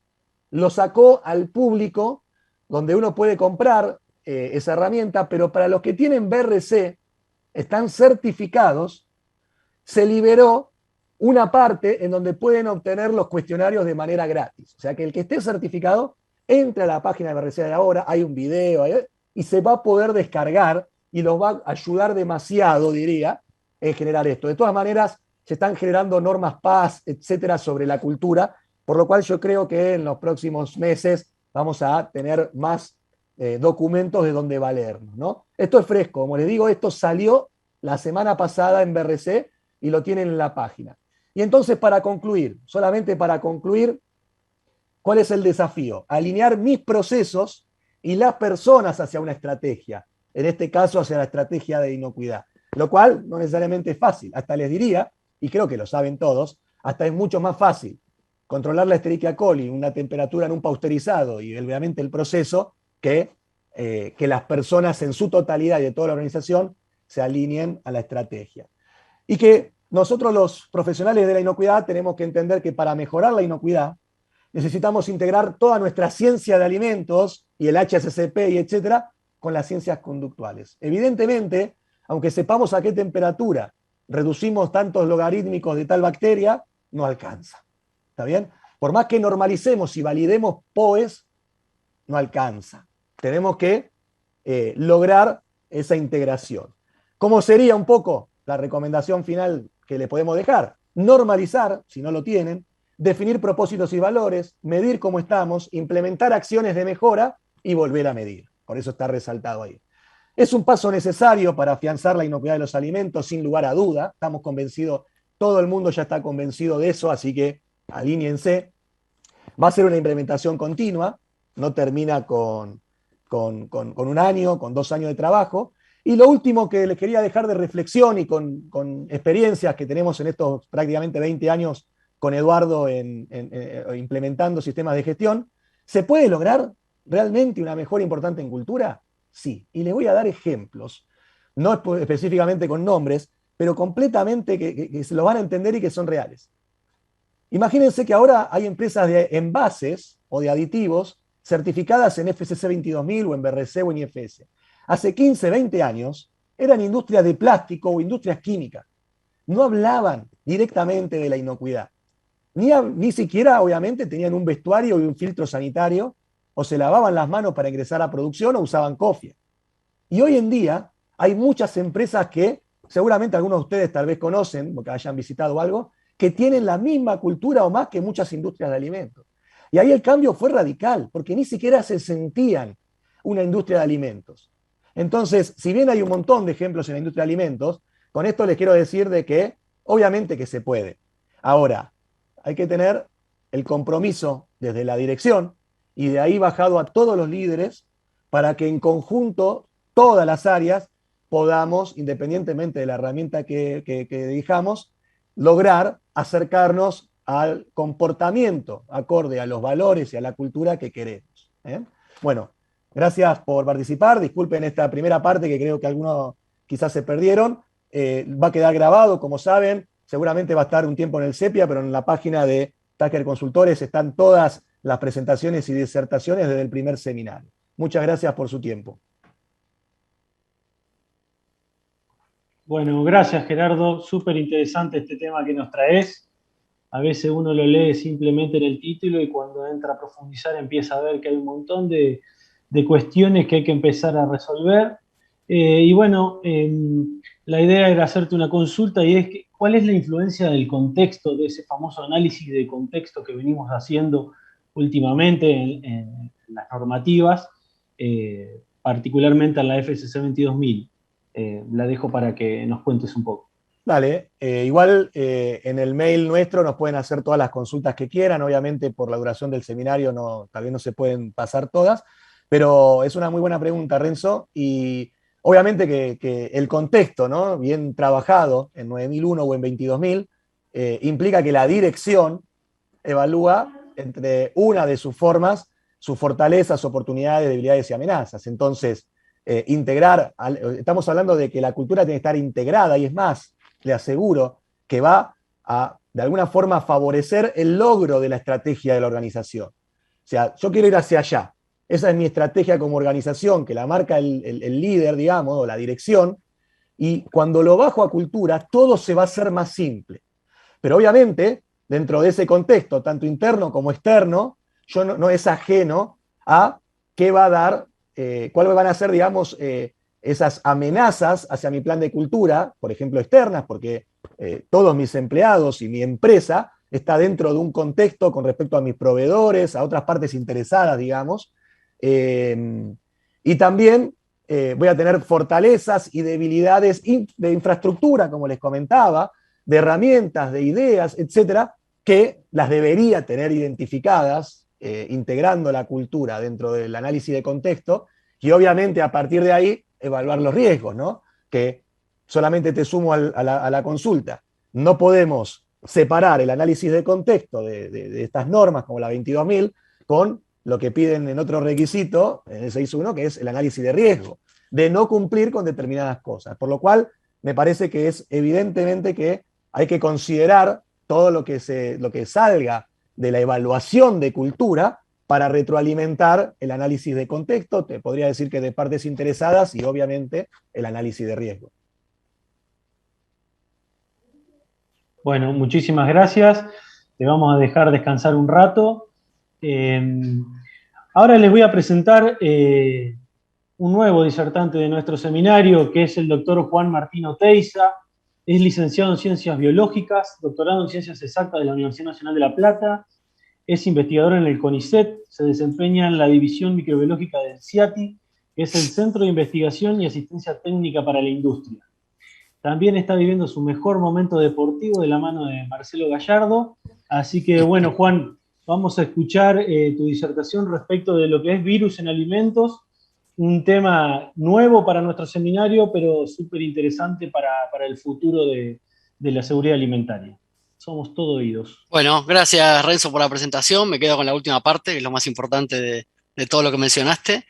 lo sacó al público, donde uno puede comprar esa herramienta, pero para los que tienen BRC, están certificados, se liberó una parte en donde pueden obtener los cuestionarios de manera gratis. O sea que el que esté certificado, entre a la página de BRC de ahora, hay un video y se va a poder descargar y los va a ayudar demasiado, diría, en generar esto. De todas maneras, se están generando normas PAS, etcétera, sobre la cultura, por lo cual yo creo que en los próximos meses vamos a tener más documentos de donde valernos, ¿no? Esto es fresco, como les digo, esto salió la semana pasada en BRC y lo tienen en la página. Y entonces, para concluir, solamente para concluir, ¿cuál es el desafío? Alinear mis procesos y las personas hacia una estrategia, en este caso hacia la estrategia de inocuidad, lo cual no necesariamente es fácil, hasta les diría, y creo que lo saben todos, hasta es mucho más fácil controlar la Escherichia coli, una temperatura en un pausterizado y obviamente el proceso, que las personas en su totalidad y de toda la organización se alineen a la estrategia. Y que nosotros los profesionales de la inocuidad tenemos que entender que para mejorar la inocuidad necesitamos integrar toda nuestra ciencia de alimentos y el HACCP y etcétera con las ciencias conductuales. Evidentemente, aunque sepamos a qué temperatura reducimos tantos logarítmicos de tal bacteria, no alcanza. ¿Está bien? Por más que normalicemos y validemos POEs, no alcanza. Tenemos que lograr esa integración. ¿Cómo sería un poco la recomendación final que le podemos dejar? Normalizar, si no lo tienen, definir propósitos y valores, medir cómo estamos, implementar acciones de mejora y volver a medir. Por eso está resaltado ahí. Es un paso necesario para afianzar la inocuidad de los alimentos, sin lugar a duda. Estamos convencidos, todo el mundo ya está convencido de eso, así que alíñense. Va a ser una implementación continua, no termina con un año, con 2 años de trabajo. Y lo último que les quería dejar de reflexión y con experiencias que tenemos en estos prácticamente 20 años con Eduardo implementando sistemas de gestión, ¿se puede lograr realmente una mejora importante en cultura? Sí. Y les voy a dar ejemplos, no específicamente con nombres, pero completamente que se lo van a entender y que son reales. Imagínense que ahora hay empresas de envases o de aditivos certificadas en FSC 22000 o en BRC o en IFS. Hace 15, 20 años eran industrias de plástico o industrias químicas. No hablaban directamente de la inocuidad. Ni siquiera, obviamente, tenían un vestuario y un filtro sanitario, o se lavaban las manos para ingresar a producción o usaban cofia. Y hoy en día hay muchas empresas que, seguramente algunos de ustedes tal vez conocen, porque hayan visitado algo, que tienen la misma cultura o más que muchas industrias de alimentos. Y ahí el cambio fue radical, porque ni siquiera se sentían una industria de alimentos. Entonces, si bien hay un montón de ejemplos en la industria de alimentos, con esto les quiero decir de que obviamente que se puede. Ahora, hay que tener el compromiso desde la dirección y de ahí bajado a todos los líderes para que en conjunto todas las áreas podamos, independientemente de la herramienta que elijamos, lograr acercarnos al comportamiento acorde a los valores y a la cultura que queremos. Bueno, gracias por participar. Disculpen esta primera parte que creo que algunos quizás se perdieron. Va a quedar grabado, como saben. Seguramente va a estar un tiempo en el Sepia, pero en la página de Tasker Consultores están todas las presentaciones y disertaciones desde el primer seminario. Muchas gracias por su tiempo. Bueno, gracias Gerardo. Súper interesante este tema que nos traes. A veces uno lo lee simplemente en el título y cuando entra a profundizar empieza a ver que hay un montón de cuestiones que hay que empezar a resolver. Y bueno, la idea era hacerte una consulta y es que, ¿cuál es la influencia del contexto, de ese famoso análisis de contexto que venimos haciendo últimamente en las normativas, particularmente en la FSC 22000? La dejo para que nos cuentes un poco. Dale, igual en el mail nuestro nos pueden hacer todas las consultas que quieran, obviamente por la duración del seminario tal vez no se pueden pasar todas, pero es una muy buena pregunta, Renzo, y obviamente que el contexto, ¿no? Bien trabajado en 9001 o en 22000, implica que la dirección evalúa entre una de sus formas, sus fortalezas, oportunidades, debilidades y amenazas. Entonces, estamos hablando de que la cultura tiene que estar integrada, y es más, le aseguro que va a, de alguna forma, favorecer el logro de la estrategia de la organización. O sea, yo quiero ir hacia allá. Esa es mi estrategia como organización, que la marca el líder, digamos, o la dirección, y cuando lo bajo a cultura, todo se va a hacer más simple. Pero obviamente, dentro de ese contexto, tanto interno como externo, yo no es ajeno a qué va a dar, cuáles van a ser, digamos, esas amenazas hacia mi plan de cultura, por ejemplo, externas, porque todos mis empleados y mi empresa está dentro de un contexto con respecto a mis proveedores, a otras partes interesadas, digamos, y también voy a tener fortalezas y debilidades de infraestructura, como les comentaba, de herramientas, de ideas, etcétera, que las debería tener identificadas integrando la cultura dentro del análisis de contexto, y obviamente a partir de ahí evaluar los riesgos, ¿no? Que solamente te sumo a la consulta. No podemos separar el análisis de contexto de estas normas, como la 22.000, con lo que piden en otro requisito, en el 6.1, que es el análisis de riesgo, de no cumplir con determinadas cosas. Por lo cual, me parece que es evidentemente que hay que considerar todo lo que salga de la evaluación de cultura para retroalimentar el análisis de contexto, te podría decir que de partes interesadas y obviamente el análisis de riesgo. Bueno, muchísimas gracias. Te vamos a dejar descansar un rato. Ahora les voy a presentar un nuevo disertante de nuestro seminario, que es el doctor Juan Martín Oteiza. Es licenciado en Ciencias Biológicas, doctorado en Ciencias Exactas de la Universidad Nacional de La Plata, es investigador en el CONICET, se desempeña en la División Microbiológica del CIATI, que es el Centro de Investigación y Asistencia Técnica para la Industria. También está viviendo su mejor momento deportivo de la mano de Marcelo Gallardo. Así que, bueno, Juan, vamos a escuchar tu disertación respecto de lo que es virus en alimentos, un tema nuevo para nuestro seminario, pero súper interesante para el futuro de la seguridad alimentaria. Somos todo oídos. Bueno, gracias Renzo por la presentación. Me quedo con la última parte, que es lo más importante de todo lo que mencionaste.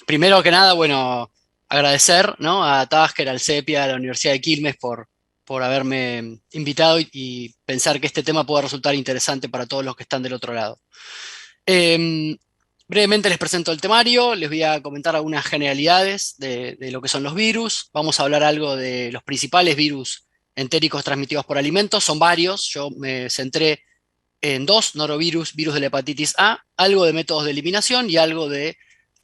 Primero que nada, bueno, agradecer, ¿no?, a Tasker, al CEPIA, a la Universidad de Quilmes por haberme invitado y pensar que este tema pueda resultar interesante para todos los que están del otro lado. Brevemente les presento el temario, les voy a comentar algunas generalidades de lo que son los virus. Vamos a hablar algo de los principales virus entéricos transmitidos por alimentos. Son varios, yo me centré en dos: norovirus, virus de la hepatitis A, algo de métodos de eliminación y algo de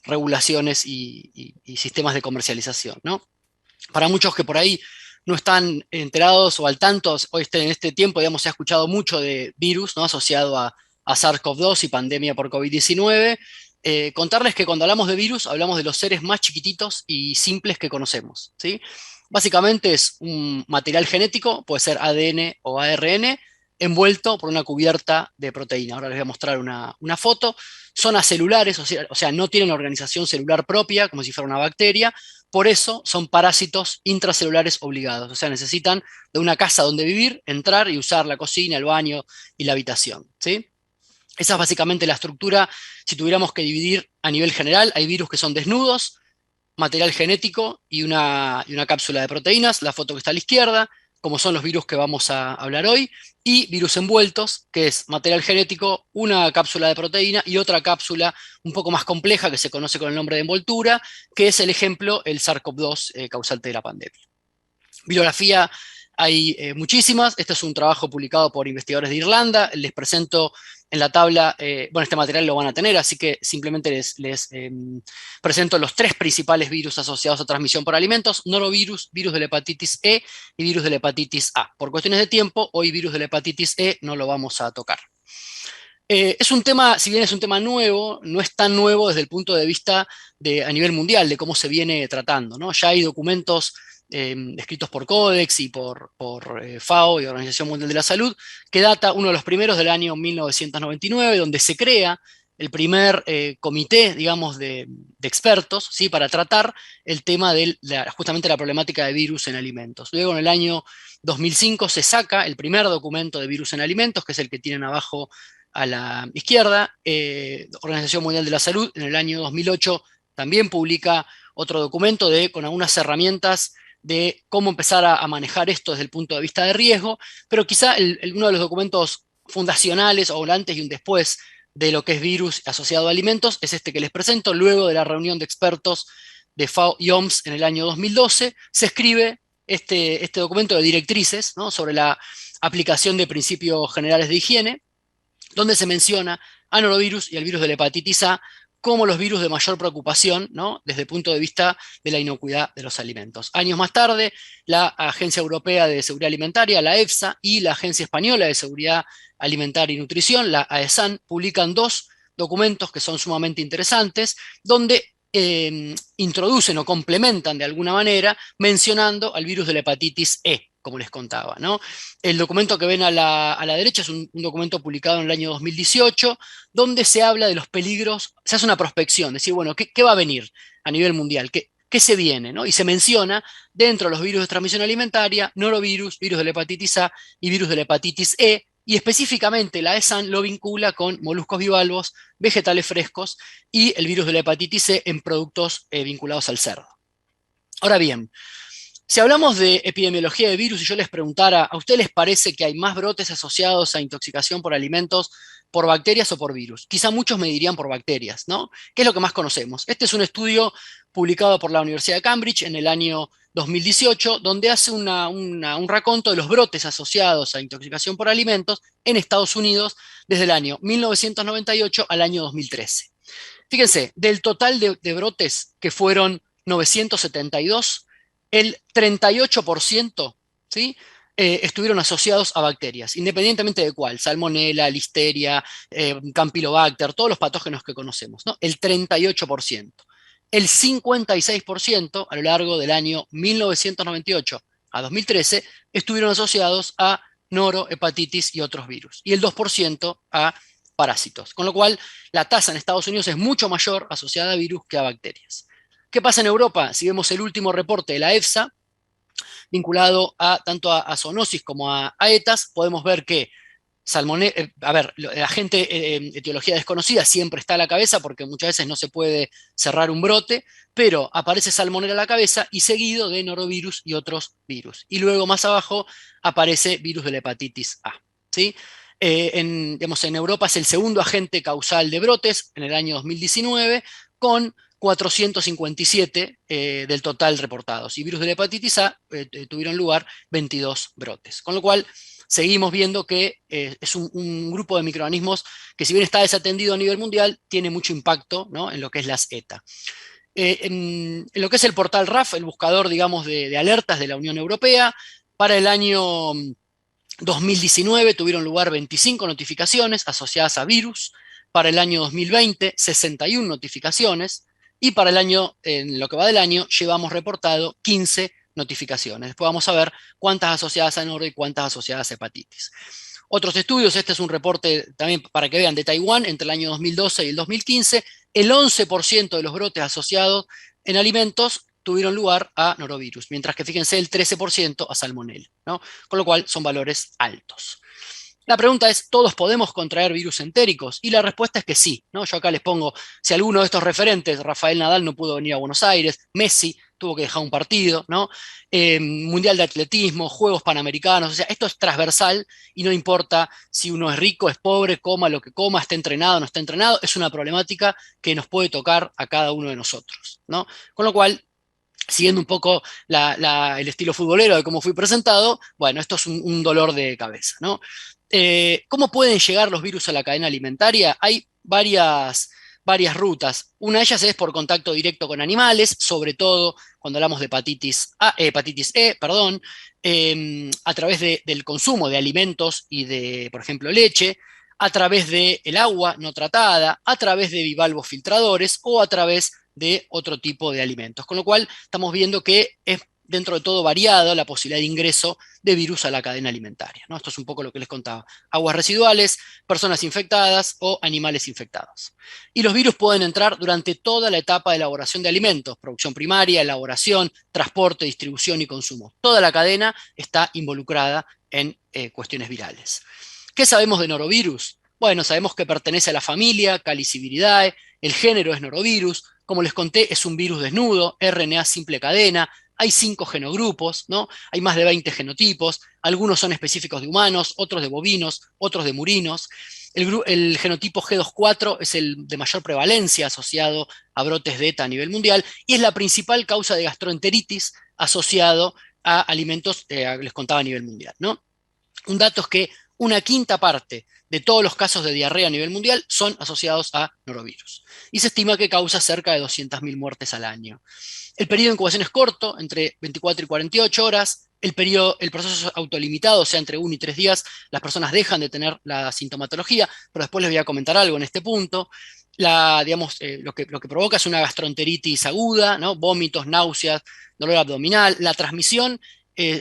regulaciones y sistemas de comercialización, ¿no? Para muchos que por ahí no están enterados o al tanto, hoy en este tiempo, digamos, se ha escuchado mucho de virus, ¿no?, asociado a SARS-CoV-2 y pandemia por COVID-19. Contarles que cuando hablamos de virus, hablamos de los seres más chiquititos y simples que conocemos, ¿sí? Básicamente es un material genético, puede ser ADN o ARN, envuelto por una cubierta de proteína. Ahora les voy a mostrar una foto. Son acelulares, o sea, no tienen organización celular propia, como si fuera una bacteria. Por eso son parásitos intracelulares obligados. O sea, necesitan de una casa donde vivir, entrar y usar la cocina, el baño y la habitación, ¿sí? Esa es básicamente la estructura. Si tuviéramos que dividir a nivel general, hay virus que son desnudos, material genético y una cápsula de proteínas, la foto que está a la izquierda, como son los virus que vamos a hablar hoy, y virus envueltos, que es material genético, una cápsula de proteína y otra cápsula un poco más compleja que se conoce con el nombre de envoltura, que es el ejemplo, el SARS-CoV-2 causante de la pandemia. Bibliografía hay muchísimas. Este es un trabajo publicado por investigadores de Irlanda. Les presento en la tabla, bueno, este material lo van a tener, así que simplemente les presento los tres principales virus asociados a transmisión por alimentos: norovirus, virus de la hepatitis E y virus de la hepatitis A. Por cuestiones de tiempo, hoy virus de la hepatitis E no lo vamos a tocar. Es un tema, si bien es un tema nuevo, no es tan nuevo desde el punto de vista a nivel mundial, de cómo se viene tratando, ¿no? Ya hay documentos escritos por Codex y por FAO y Organización Mundial de la Salud, que data uno de los primeros del año 1999, donde se crea el primer comité, digamos, de expertos, ¿sí?, para tratar el tema de justamente la problemática de virus en alimentos. Luego, en el año 2005, se saca el primer documento de virus en alimentos, que es el que tienen abajo a la izquierda. Organización Mundial de la Salud, en el año 2008, también publica otro documento con algunas herramientas de cómo empezar a manejar esto desde el punto de vista de riesgo, pero quizá uno de los documentos fundacionales, o un antes y un después de lo que es virus asociado a alimentos, es este que les presento. Luego de la reunión de expertos de FAO y OMS en el año 2012, se escribe este documento de directrices, ¿no?, sobre la aplicación de principios generales de higiene, donde se menciona a norovirus y al virus de la hepatitis A como los virus de mayor preocupación, ¿no?, desde el punto de vista de la inocuidad de los alimentos. Años más tarde, la Agencia Europea de Seguridad Alimentaria, la EFSA, y la Agencia Española de Seguridad Alimentaria y Nutrición, la AESAN, publican dos documentos que son sumamente interesantes, donde introducen o complementan de alguna manera mencionando al virus de la hepatitis E, como les contaba, ¿no? El documento que ven a la derecha es un documento publicado en el año 2018, donde se habla de los peligros, se hace una prospección, decir, bueno, ¿qué va a venir a nivel mundial? ¿Qué se viene? ¿No? Y se menciona dentro de los virus de transmisión alimentaria, norovirus, virus de la hepatitis A y virus de la hepatitis E, y específicamente la ESAN lo vincula con moluscos bivalvos, vegetales frescos y el virus de la hepatitis C en productos vinculados al cerdo. Ahora bien, si hablamos de epidemiología de virus y yo les preguntara, ¿a ustedes les parece que hay más brotes asociados a intoxicación por alimentos por bacterias o por virus? Quizá muchos me dirían por bacterias, ¿no? ¿Qué es lo que más conocemos? Este es un estudio publicado por la Universidad de Cambridge en el año 2018, donde hace un raconto de los brotes asociados a intoxicación por alimentos en Estados Unidos desde el año 1998 al año 2013. Fíjense, del total de brotes que fueron 972, el 38%, ¿sí? Estuvieron asociados a bacterias, independientemente de cuál, salmonella, listeria, campylobacter, todos los patógenos que conocemos, ¿no? El 38%. El 56% a lo largo del año 1998 a 2013 estuvieron asociados a norohepatitis y otros virus, y el 2% a parásitos, con lo cual la tasa en Estados Unidos es mucho mayor asociada a virus que a bacterias. ¿Qué pasa en Europa? Si vemos el último reporte de la EFSA, vinculado tanto a zoonosis como a ETAs, podemos ver que la gente etiología desconocida siempre está a la cabeza porque muchas veces no se puede cerrar un brote, pero aparece salmonella a la cabeza y seguido de norovirus y otros virus. Y luego más abajo aparece virus de la hepatitis A, ¿sí? En Europa es el segundo agente causal de brotes en el año 2019, con 457 del total reportados. Y virus de la hepatitis A tuvieron lugar 22 brotes. Con lo cual, seguimos viendo que es un grupo de microorganismos que, si bien está desatendido a nivel mundial, tiene mucho impacto, ¿no?, en lo que es las ETA. En lo que es el portal RAF, el buscador, digamos, de alertas de la Unión Europea, para el año 2019 tuvieron lugar 25 notificaciones asociadas a virus. Para el año 2020, 61 notificaciones. Y para el año, en lo que va del año, llevamos reportado 15 notificaciones. Después vamos a ver cuántas asociadas a noro y cuántas asociadas a hepatitis. Otros estudios, este es un reporte también para que vean de Taiwán, entre el año 2012 y el 2015, el 11% de los brotes asociados en alimentos tuvieron lugar a norovirus, mientras que fíjense el 13% a salmonella, ¿no? Con lo cual son valores altos. La pregunta es, ¿todos podemos contraer virus entéricos? Y la respuesta es que sí, ¿no? Yo acá les pongo, si alguno de estos referentes, Rafael Nadal no pudo venir a Buenos Aires, Messi tuvo que dejar un partido, ¿no? Mundial de atletismo, Juegos Panamericanos, o sea, esto es transversal y no importa si uno es rico, es pobre, coma lo que coma, esté entrenado, no esté entrenado, es una problemática que nos puede tocar a cada uno de nosotros, ¿no? Con lo cual, siguiendo un poco el estilo futbolero de cómo fui presentado, bueno, esto es un dolor de cabeza, ¿no? ¿Cómo pueden llegar los virus a la cadena alimentaria? Hay varias rutas. Una de ellas es por contacto directo con animales, sobre todo cuando hablamos de hepatitis E, a través del consumo de alimentos y de, por ejemplo, leche, a través del agua no tratada, a través de bivalvos filtradores o a través de otro tipo de alimentos. Con lo cual estamos viendo que es dentro de todo variado la posibilidad de ingreso de virus a la cadena alimentaria, ¿no? Esto es un poco lo que les contaba. Aguas residuales, personas infectadas o animales infectados. Y los virus pueden entrar durante toda la etapa de elaboración de alimentos, producción primaria, elaboración, transporte, distribución y consumo. Toda la cadena está involucrada en cuestiones virales. ¿Qué sabemos de norovirus? Bueno, sabemos que pertenece a la familia Caliciviridae, el género es norovirus, como les conté, es un virus desnudo, RNA simple cadena, hay 5 genogrupos, ¿no? Hay más de 20 genotipos, algunos son específicos de humanos, otros de bovinos, otros de murinos. El genotipo G24 es el de mayor prevalencia asociado a brotes de ETA a nivel mundial y es la principal causa de gastroenteritis asociado a alimentos, les contaba, a nivel mundial, ¿no? Un dato es que 1/5 parte de todos los casos de diarrea a nivel mundial son asociados a norovirus. Y se estima que causa cerca de 200.000 muertes al año. El periodo de incubación es corto, entre 24 y 48 horas. El proceso es autolimitado, o sea, entre 1 y 3 días las personas dejan de tener la sintomatología, pero después les voy a comentar algo en este punto. Lo que provoca es una gastroenteritis aguda, ¿no? Vómitos, náuseas, dolor abdominal. La transmisión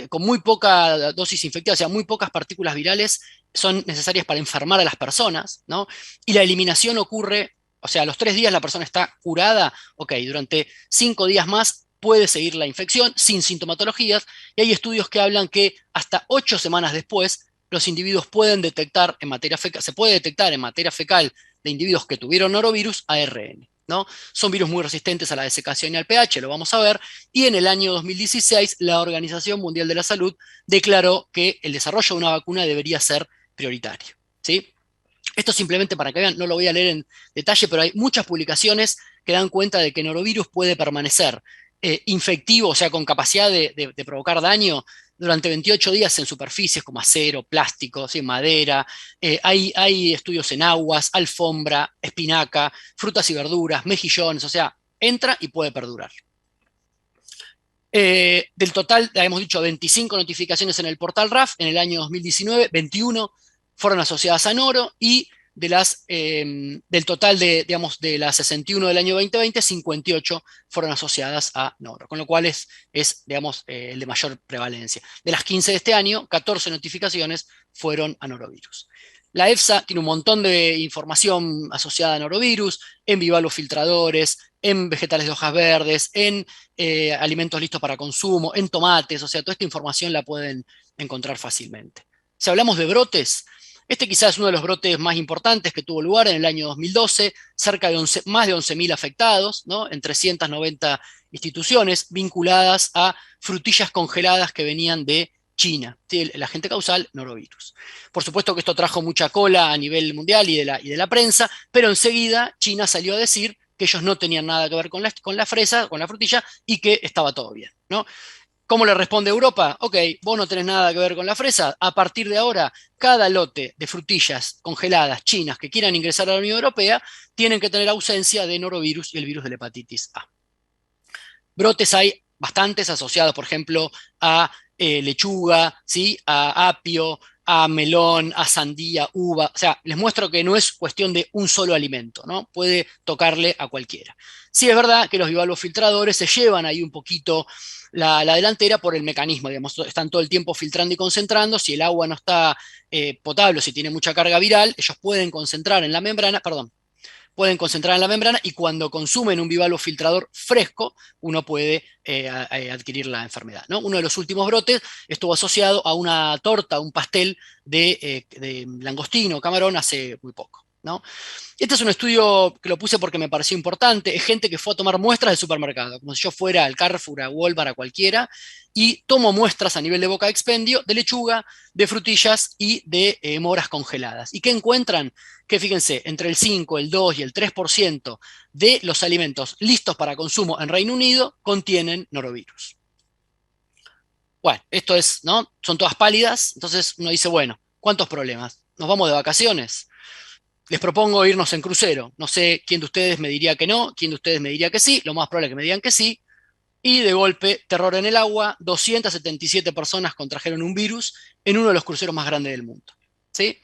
con muy poca dosis infectiva, o sea, muy pocas partículas virales son necesarias para enfermar a las personas, ¿no? Y la eliminación ocurre, o sea, a los 3 días la persona está curada, ok, durante 5 días más puede seguir la infección sin sintomatologías, y hay estudios que hablan que hasta 8 semanas después los individuos pueden detectar en materia fecal, se puede detectar en materia fecal de individuos que tuvieron norovirus ARN, ¿no? Son virus muy resistentes a la desecación y al pH, lo vamos a ver, y en el año 2016 la Organización Mundial de la Salud declaró que el desarrollo de una vacuna debería ser prioritario, ¿sí? Esto simplemente para que vean, no lo voy a leer en detalle, pero hay muchas publicaciones que dan cuenta de que norovirus puede permanecer infectivo, o sea, con capacidad de provocar daño durante 28 días en superficies como acero, plástico, ¿sí? Madera. Hay estudios en aguas, alfombra, espinaca, frutas y verduras, mejillones, o sea, entra y puede perdurar. Del total, ya hemos dicho, 25 notificaciones en el portal RAF en el año 2019, 21 fueron asociadas a noro, y del total digamos, de las 61 del año 2020, 58 fueron asociadas a noro, con lo cual es digamos, el de mayor prevalencia. De las 15 de este año, 14 notificaciones fueron a norovirus. La EFSA tiene un montón de información asociada a norovirus, en bivalvofiltradores, en vegetales de hojas verdes, en alimentos listos para consumo, en tomates, o sea, toda esta información la pueden encontrar fácilmente. Si hablamos de brotes, este quizás es uno de los brotes más importantes que tuvo lugar en el año 2012, más de 11.000 afectados, ¿no? En 390 instituciones vinculadas a frutillas congeladas que venían de China, ¿sí? El agente causal, norovirus. Por supuesto que esto trajo mucha cola a nivel mundial y de la prensa, pero enseguida China salió a decir que ellos no tenían nada que ver con la fresa, con la frutilla, y que estaba todo bien, ¿no? ¿Cómo le responde Europa? Ok, vos no tenés nada que ver con la fresa. A partir de ahora, cada lote de frutillas congeladas chinas que quieran ingresar a la Unión Europea tienen que tener ausencia de norovirus y el virus de la hepatitis A. Brotes hay bastantes asociados, por ejemplo, a lechuga, ¿sí? A apio, a melón, a sandía, uva. O sea, les muestro que no es cuestión de un solo alimento, ¿no? Puede tocarle a cualquiera. Sí es verdad que los bivalvofiltradores se llevan ahí un poquito la delantera por el mecanismo, digamos, están todo el tiempo filtrando y concentrando. Si el agua no está potable, si tiene mucha carga viral, ellos pueden concentrar en la membrana, y cuando consumen un bivalvofiltrador fresco, uno puede adquirir la enfermedad, ¿no? Uno de los últimos brotes estuvo asociado a una torta, un pastel de langostino, camarón, hace muy poco, ¿no? Este es un estudio que lo puse porque me pareció importante. Es gente que fue a tomar muestras del supermercado, como si yo fuera al Carrefour, a Walmart, a cualquiera, y tomo muestras a nivel de boca de expendio de lechuga, de frutillas y de moras congeladas. ¿Y qué encuentran? Que fíjense, entre el 5, el 2 y el 3% de los alimentos listos para consumo en Reino Unido contienen norovirus. Bueno, esto es, ¿no? Son todas pálidas, entonces uno dice, bueno, ¿cuántos problemas? ¿Nos vamos de vacaciones? Les propongo irnos en crucero. No sé quién de ustedes me diría que no, quién de ustedes me diría que sí, lo más probable es que me digan que sí. Y de golpe, terror en el agua, 277 personas contrajeron un virus en uno de los cruceros más grandes del mundo, ¿sí?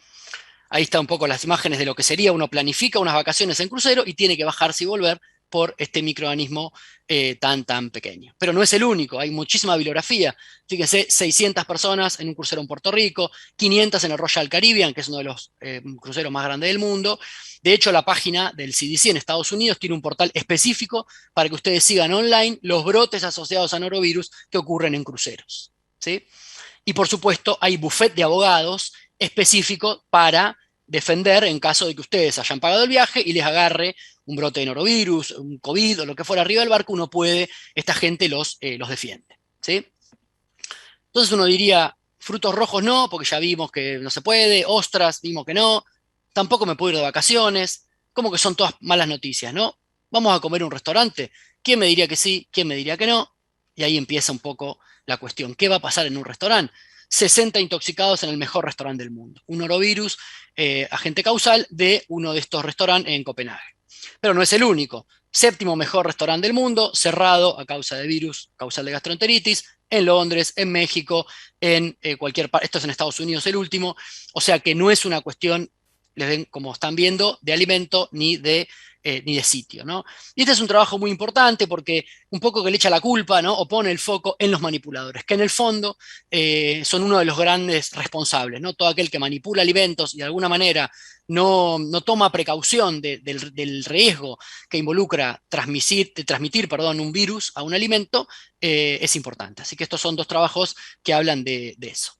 Ahí están un poco las imágenes de lo que sería, uno planifica unas vacaciones en crucero y tiene que bajarse y volver por este microorganismo tan pequeño. Pero no es el único, hay muchísima bibliografía. Fíjense, 600 personas en un crucero en Puerto Rico, 500 en el Royal Caribbean, que es uno de los cruceros más grandes del mundo. De hecho, la página del CDC en Estados Unidos tiene un portal específico para que ustedes sigan online los brotes asociados a norovirus que ocurren en cruceros, ¿sí? Y por supuesto, hay buffet de abogados específico para defender en caso de que ustedes hayan pagado el viaje y les agarre un brote de norovirus, un COVID o lo que fuera arriba del barco, esta gente los defiende, ¿sí? Entonces uno diría, frutos rojos no, porque ya vimos que no se puede, ostras, vimos que no, tampoco me puedo ir de vacaciones, como que son todas malas noticias, ¿no? Vamos a comer en un restaurante, ¿quién me diría que sí, quién me diría que no? Y ahí empieza un poco la cuestión, ¿qué va a pasar en un restaurante? 60 intoxicados en el mejor restaurante del mundo. Un norovirus, agente causal de uno de estos restaurantes en Copenhague. Pero no es el único. 7º mejor restaurante del mundo, cerrado a causa de virus causal de gastroenteritis, en Londres, en México, en cualquier parte. Esto es en Estados Unidos el último. O sea que no es una cuestión, les ven como están viendo, de alimento ni de ni de sitio, ¿no? Y este es un trabajo muy importante porque un poco que le echa la culpa, ¿no? O pone el foco en los manipuladores, que en el fondo son uno de los grandes responsables, ¿no? Todo aquel que manipula alimentos y de alguna manera no toma precaución del riesgo que involucra transmitir un virus a un alimento, es importante. Así que estos son dos trabajos que hablan de eso.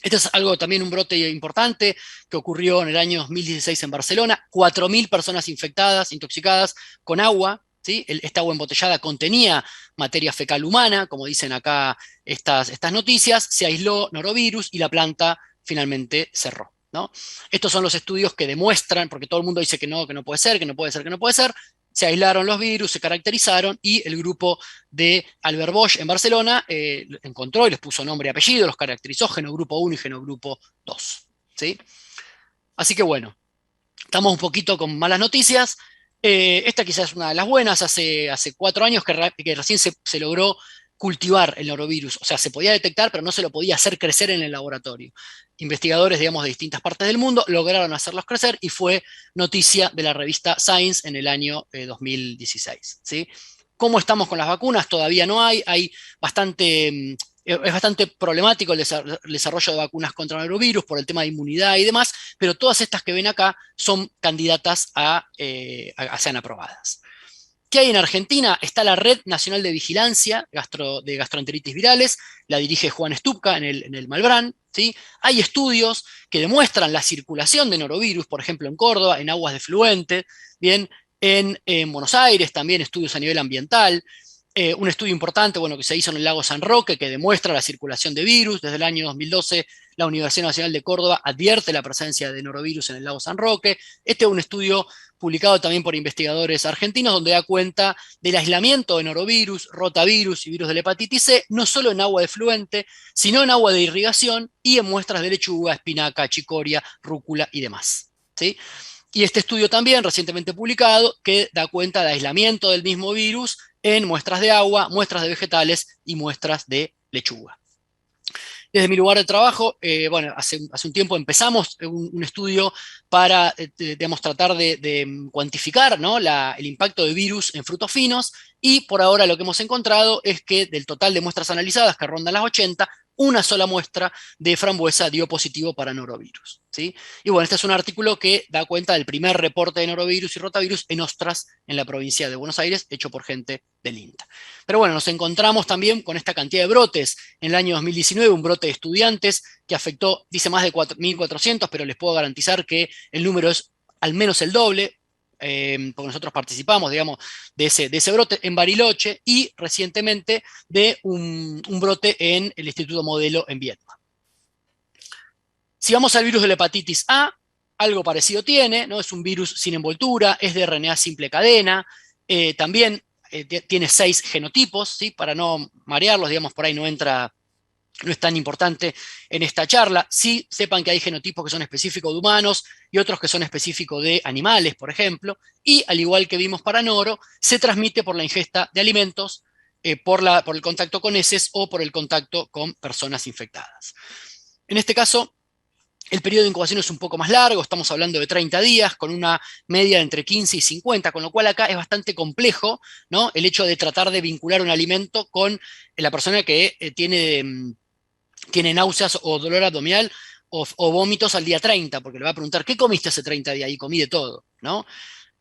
Esto es algo también, un brote importante que ocurrió en el año 2016 en Barcelona. 4.000 personas infectadas, intoxicadas con agua. ¿Sí? Esta agua embotellada contenía materia fecal humana, como dicen acá estas noticias. Se aisló norovirus y la planta finalmente cerró, ¿no? Estos son los estudios que demuestran, porque todo el mundo dice que no puede ser, que no puede ser, que no puede ser. Se aislaron los virus, se caracterizaron y el grupo de Albert Bosch en Barcelona encontró y les puso nombre y apellido, los caracterizó genogrupo 1 y genogrupo 2. ¿Sí? Así que bueno, estamos un poquito con malas noticias. Esta quizás es una de las buenas. Hace 4 años que recién se logró cultivar el norovirus. O sea, se podía detectar, pero no se lo podía hacer crecer en el laboratorio. Investigadores, digamos, de distintas partes del mundo lograron hacerlos crecer y fue noticia de la revista Science en el año 2016. ¿Sí? ¿Cómo estamos con las vacunas? Todavía no hay. Es bastante problemático el desarrollo de vacunas contra el norovirus por el tema de inmunidad y demás, pero todas estas que ven acá son candidatas a sean aprobadas. ¿Qué hay en Argentina? Está la Red Nacional de Vigilancia de Gastroenteritis Virales, la dirige Juan Stupka en el Malbrán. ¿Sí? Hay estudios que demuestran la circulación de norovirus, por ejemplo en Córdoba, en aguas de fluente, bien, en Buenos Aires también estudios a nivel ambiental. Un estudio importante, bueno, que se hizo en el lago San Roque, que demuestra la circulación de virus. Desde el año 2012, la Universidad Nacional de Córdoba advierte la presencia de norovirus en el lago San Roque. Este es un estudio publicado también por investigadores argentinos, donde da cuenta del aislamiento de norovirus, rotavirus y virus de la hepatitis C, no solo en agua de fluente, sino en agua de irrigación y en muestras de lechuga, espinaca, chicoria, rúcula y demás. ¿Sí? Y este estudio también, recientemente publicado, que da cuenta del aislamiento del mismo virus en muestras de agua, muestras de vegetales y muestras de lechuga. Desde mi lugar de trabajo, bueno, hace un tiempo empezamos un estudio para, digamos, tratar de cuantificar, ¿no? el impacto de virus en frutos finos, y por ahora lo que hemos encontrado es que del total de muestras analizadas, que rondan las 80, una sola muestra de frambuesa dio positivo para norovirus. ¿Sí? Y bueno, este es un artículo que da cuenta del primer reporte de norovirus y rotavirus en ostras en la provincia de Buenos Aires, hecho por gente del INTA. Pero bueno, nos encontramos también con esta cantidad de brotes. En el año 2019, un brote de estudiantes que afectó, dice, más de 1.400, pero les puedo garantizar que el número es al menos el doble, porque nosotros participamos, digamos, de ese brote en Bariloche, y recientemente de un brote en el Instituto Modelo en Viedma. Si vamos al virus de la hepatitis A, algo parecido tiene, ¿no? Es un virus sin envoltura, es de RNA simple cadena, también tiene 6 genotipos, ¿sí? Para no marearlos, digamos, por ahí no es tan importante en esta charla. Sí, sepan que hay genotipos que son específicos de humanos y otros que son específicos de animales, por ejemplo, y al igual que vimos para noro, se transmite por la ingesta de alimentos, por el contacto con heces o por el contacto con personas infectadas. En este caso, el periodo de incubación es un poco más largo, estamos hablando de 30 días, con una media entre 15 y 50, con lo cual acá es bastante complejo, ¿no? El hecho de tratar de vincular un alimento con la persona que tiene náuseas o dolor abdominal o vómitos al día 30, porque le va a preguntar, ¿qué comiste hace 30 días? Y comí de todo, ¿no?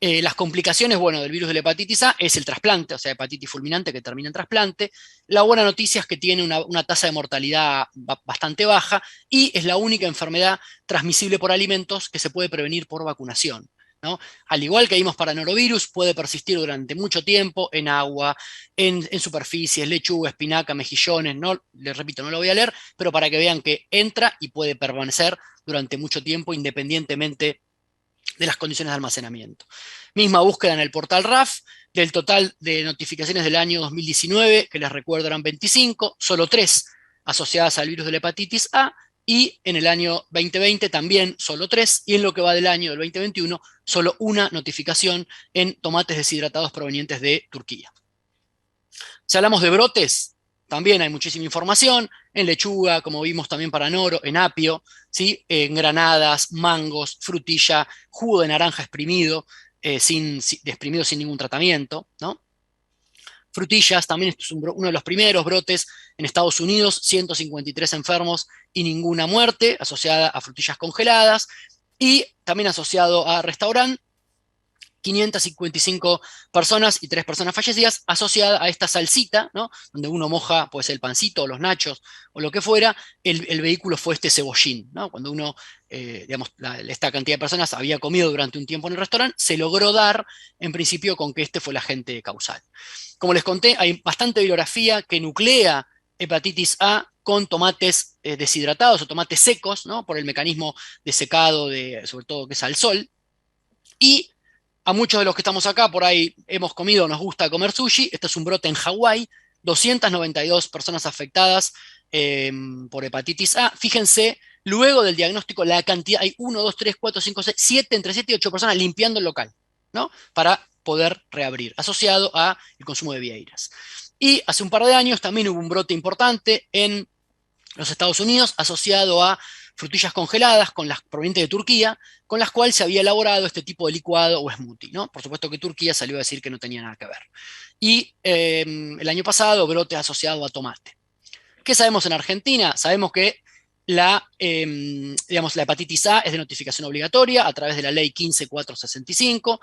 Las complicaciones, bueno, del virus de la hepatitis A es el trasplante, o sea, hepatitis fulminante que termina en trasplante. La buena noticia es que tiene una tasa de mortalidad bastante baja y es la única enfermedad transmisible por alimentos que se puede prevenir por vacunación, ¿no? Al igual que vimos para norovirus, puede persistir durante mucho tiempo en agua, en superficies, lechuga, espinaca, mejillones, no, les repito, no lo voy a leer, pero para que vean que entra y puede permanecer durante mucho tiempo independientemente de las condiciones de almacenamiento. Misma búsqueda en el portal RAF, del total de notificaciones del año 2019, que les recuerdo eran 25, solo 3 asociadas al virus de la hepatitis A, y en el año 2020 también solo 3, y en lo que va del año del 2021, solo una notificación en tomates deshidratados provenientes de Turquía. Si hablamos de brotes, también hay muchísima información, en lechuga, como vimos también para noro, en apio, ¿sí? En granadas, mangos, frutilla, jugo de naranja exprimido, exprimido sin ningún tratamiento, ¿no? Frutillas, también esto es uno de los primeros brotes en Estados Unidos, 153 enfermos y ninguna muerte asociada a frutillas congeladas. Y también asociado a restaurante, 555 personas y 3 personas fallecidas asociada a esta salsita, ¿no? Donde uno moja, pues el pancito o los nachos o lo que fuera, el vehículo fue este cebollín, ¿no? Cuando uno, digamos, esta cantidad de personas había comido durante un tiempo en el restaurante, se logró dar en principio con que este fue el agente causal. Como les conté, hay bastante bibliografía que nuclea hepatitis A con tomates deshidratados o tomates secos, ¿no? Por el mecanismo de secado, sobre todo que es al sol. Y a muchos de los que estamos acá, por ahí hemos comido, nos gusta comer sushi. Este es un brote en Hawái, 292 personas afectadas por hepatitis A. Fíjense, luego del diagnóstico, la cantidad, hay 1, 2, 3, 4, 5, 6, 7, entre 7 y 8 personas limpiando el local, ¿no? Para poder reabrir, asociado al consumo de vieiras. Y hace un par de años también hubo un brote importante en los Estados Unidos asociado a frutillas congeladas provenientes de Turquía, con las cuales se había elaborado este tipo de licuado o smoothie, ¿no? Por supuesto que Turquía salió a decir que no tenía nada que ver. Y el año pasado, brote asociado a tomate. ¿Qué sabemos en Argentina? Sabemos que digamos, la hepatitis A es de notificación obligatoria a través de la ley 15465,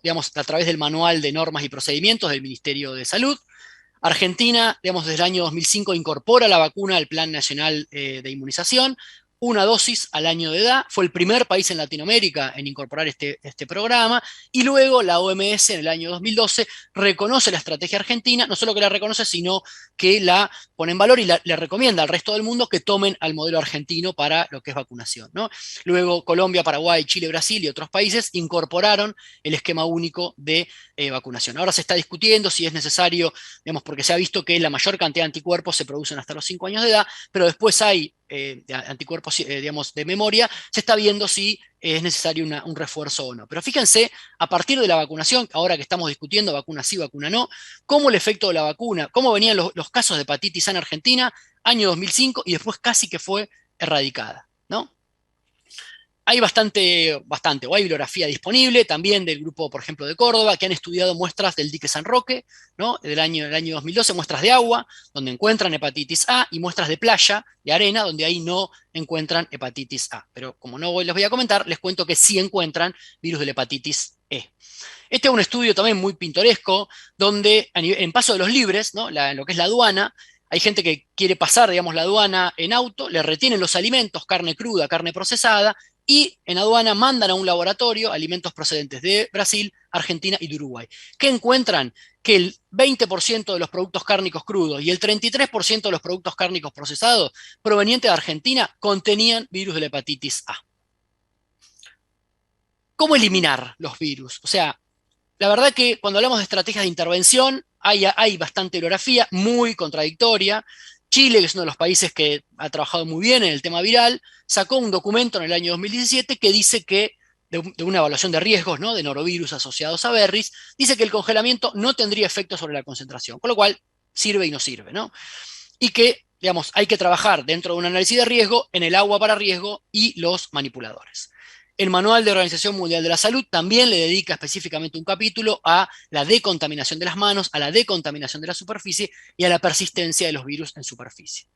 digamos, a través del manual de normas y procedimientos del Ministerio de Salud. Argentina, digamos, desde el año 2005 incorpora la vacuna al Plan Nacional de Inmunización, una dosis al año de edad. Fue el primer país en Latinoamérica en incorporar este programa. Y luego la OMS en el año 2012 reconoce la estrategia argentina, no solo que la reconoce, sino que la pone en valor y le recomienda al resto del mundo que tomen al modelo argentino para lo que es vacunación, ¿no? Luego Colombia, Paraguay, Chile, Brasil y otros países incorporaron el esquema único de vacunación. Ahora se está discutiendo si es necesario, digamos, porque se ha visto que la mayor cantidad de anticuerpos se producen hasta los 5 años de edad, pero después hay anticuerpos, digamos, de memoria, se está viendo si es necesario un refuerzo o no. Pero fíjense, a partir de la vacunación, ahora que estamos discutiendo vacuna sí, vacuna no, cómo el efecto de la vacuna, cómo venían los casos de hepatitis A en Argentina, año 2005, y después casi que fue erradicada, ¿no? Hay o hay bibliografía disponible, también del grupo, por ejemplo, de Córdoba, que han estudiado muestras del dique San Roque, ¿no? Del año 2012, muestras de agua, donde encuentran hepatitis A, y muestras de playa, de arena, donde ahí no encuentran hepatitis A. Pero como no les voy a comentar, les cuento que sí encuentran virus de la hepatitis E. Este es un estudio también muy pintoresco, donde en Paso de los Libres, ¿no? En lo que es la aduana, hay gente que quiere pasar, digamos, la aduana en auto, le retienen los alimentos, carne cruda, carne procesada, y en aduana mandan a un laboratorio alimentos procedentes de Brasil, Argentina y de Uruguay. ¿Qué encuentran? Que el 20% de los productos cárnicos crudos y el 33% de los productos cárnicos procesados provenientes de Argentina contenían virus de la hepatitis A. ¿Cómo eliminar los virus? O sea, la verdad que cuando hablamos de estrategias de intervención, hay bastante bibliografía, muy contradictoria. Chile, que es uno de los países que ha trabajado muy bien en el tema viral, sacó un documento en el año 2017 que dice que, de una evaluación de riesgos, ¿no? De norovirus asociados a berries, dice que el congelamiento no tendría efecto sobre la concentración, con lo cual sirve y no sirve, ¿no? Y que, digamos, hay que trabajar dentro de un análisis de riesgo en el agua para riesgo y los manipuladores. El Manual de Organización Mundial de la Salud también le dedica específicamente un capítulo a la decontaminación de las manos, a la decontaminación de la superficie y a la persistencia de los virus en superficie.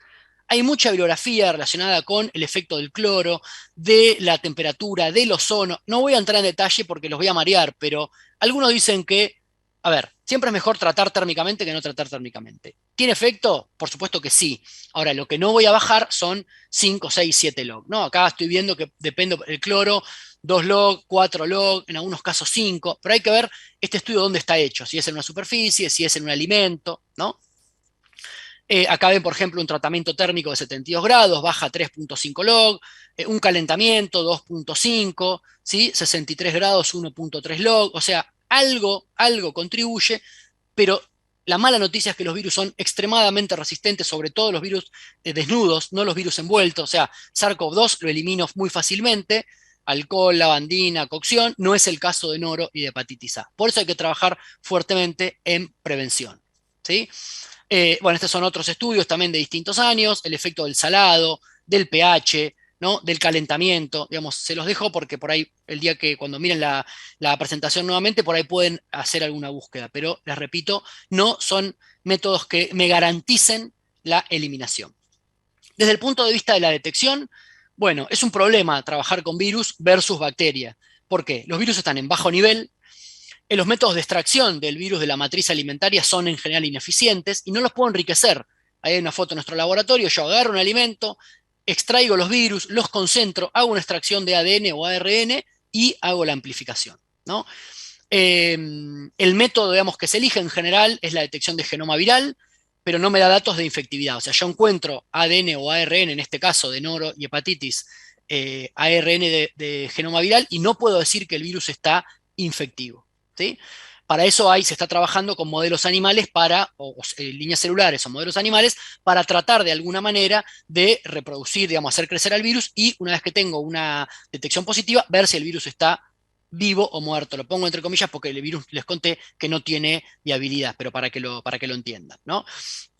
Hay mucha bibliografía relacionada con el efecto del cloro, de la temperatura, del ozono. No voy a entrar en detalle porque los voy a marear, pero algunos dicen que, a ver, siempre es mejor tratar térmicamente que no tratar térmicamente. ¿Tiene efecto? Por supuesto que sí. Ahora, lo que no voy a bajar son 5, 6, 7 log. ¿No? Acá estoy viendo que depende del cloro, 2 log, 4 log, en algunos casos 5, pero hay que ver este estudio dónde está hecho, si es en una superficie, si es en un alimento, ¿no? Acá ven, por ejemplo, un tratamiento térmico de 72 grados, baja 3.5 log, un calentamiento 2.5, ¿sí? 63 grados 1.3 log, o sea, algo contribuye, pero la mala noticia es que los virus son extremadamente resistentes, sobre todo los virus desnudos, no los virus envueltos, o sea, SARS-CoV-2 lo elimino muy fácilmente, alcohol, lavandina, cocción, no es el caso de noro y de hepatitis A. Por eso hay que trabajar fuertemente en prevención, ¿sí? Bueno, estos son otros estudios también de distintos años, el efecto del salado, del pH, ¿no? Del calentamiento, digamos, se los dejo porque por ahí el día que cuando miren la presentación nuevamente, por ahí pueden hacer alguna búsqueda, pero les repito, no son métodos que me garanticen la eliminación. Desde el punto de vista de la detección, bueno, es un problema trabajar con virus versus bacteria. ¿Por qué? Los virus están en bajo nivel, los métodos de extracción del virus de la matriz alimentaria son en general ineficientes y no los puedo enriquecer. Ahí hay una foto en nuestro laboratorio, yo agarro un alimento, extraigo los virus, los concentro, hago una extracción de ADN o ARN y hago la amplificación, ¿no? El método, digamos, que se elige en general es la detección de genoma viral, pero no me da datos de infectividad. O sea, yo encuentro ADN o ARN, en este caso de noro y hepatitis, ARN de genoma viral, y no puedo decir que el virus está infectivo, ¿sí? Para eso se está trabajando con modelos animales líneas celulares o modelos animales para tratar de alguna manera de reproducir, digamos, hacer crecer al virus y una vez que tengo una detección positiva, ver si el virus está vivo o muerto. Lo pongo entre comillas porque el virus les conté que no tiene viabilidad, pero para que lo entiendan, ¿no?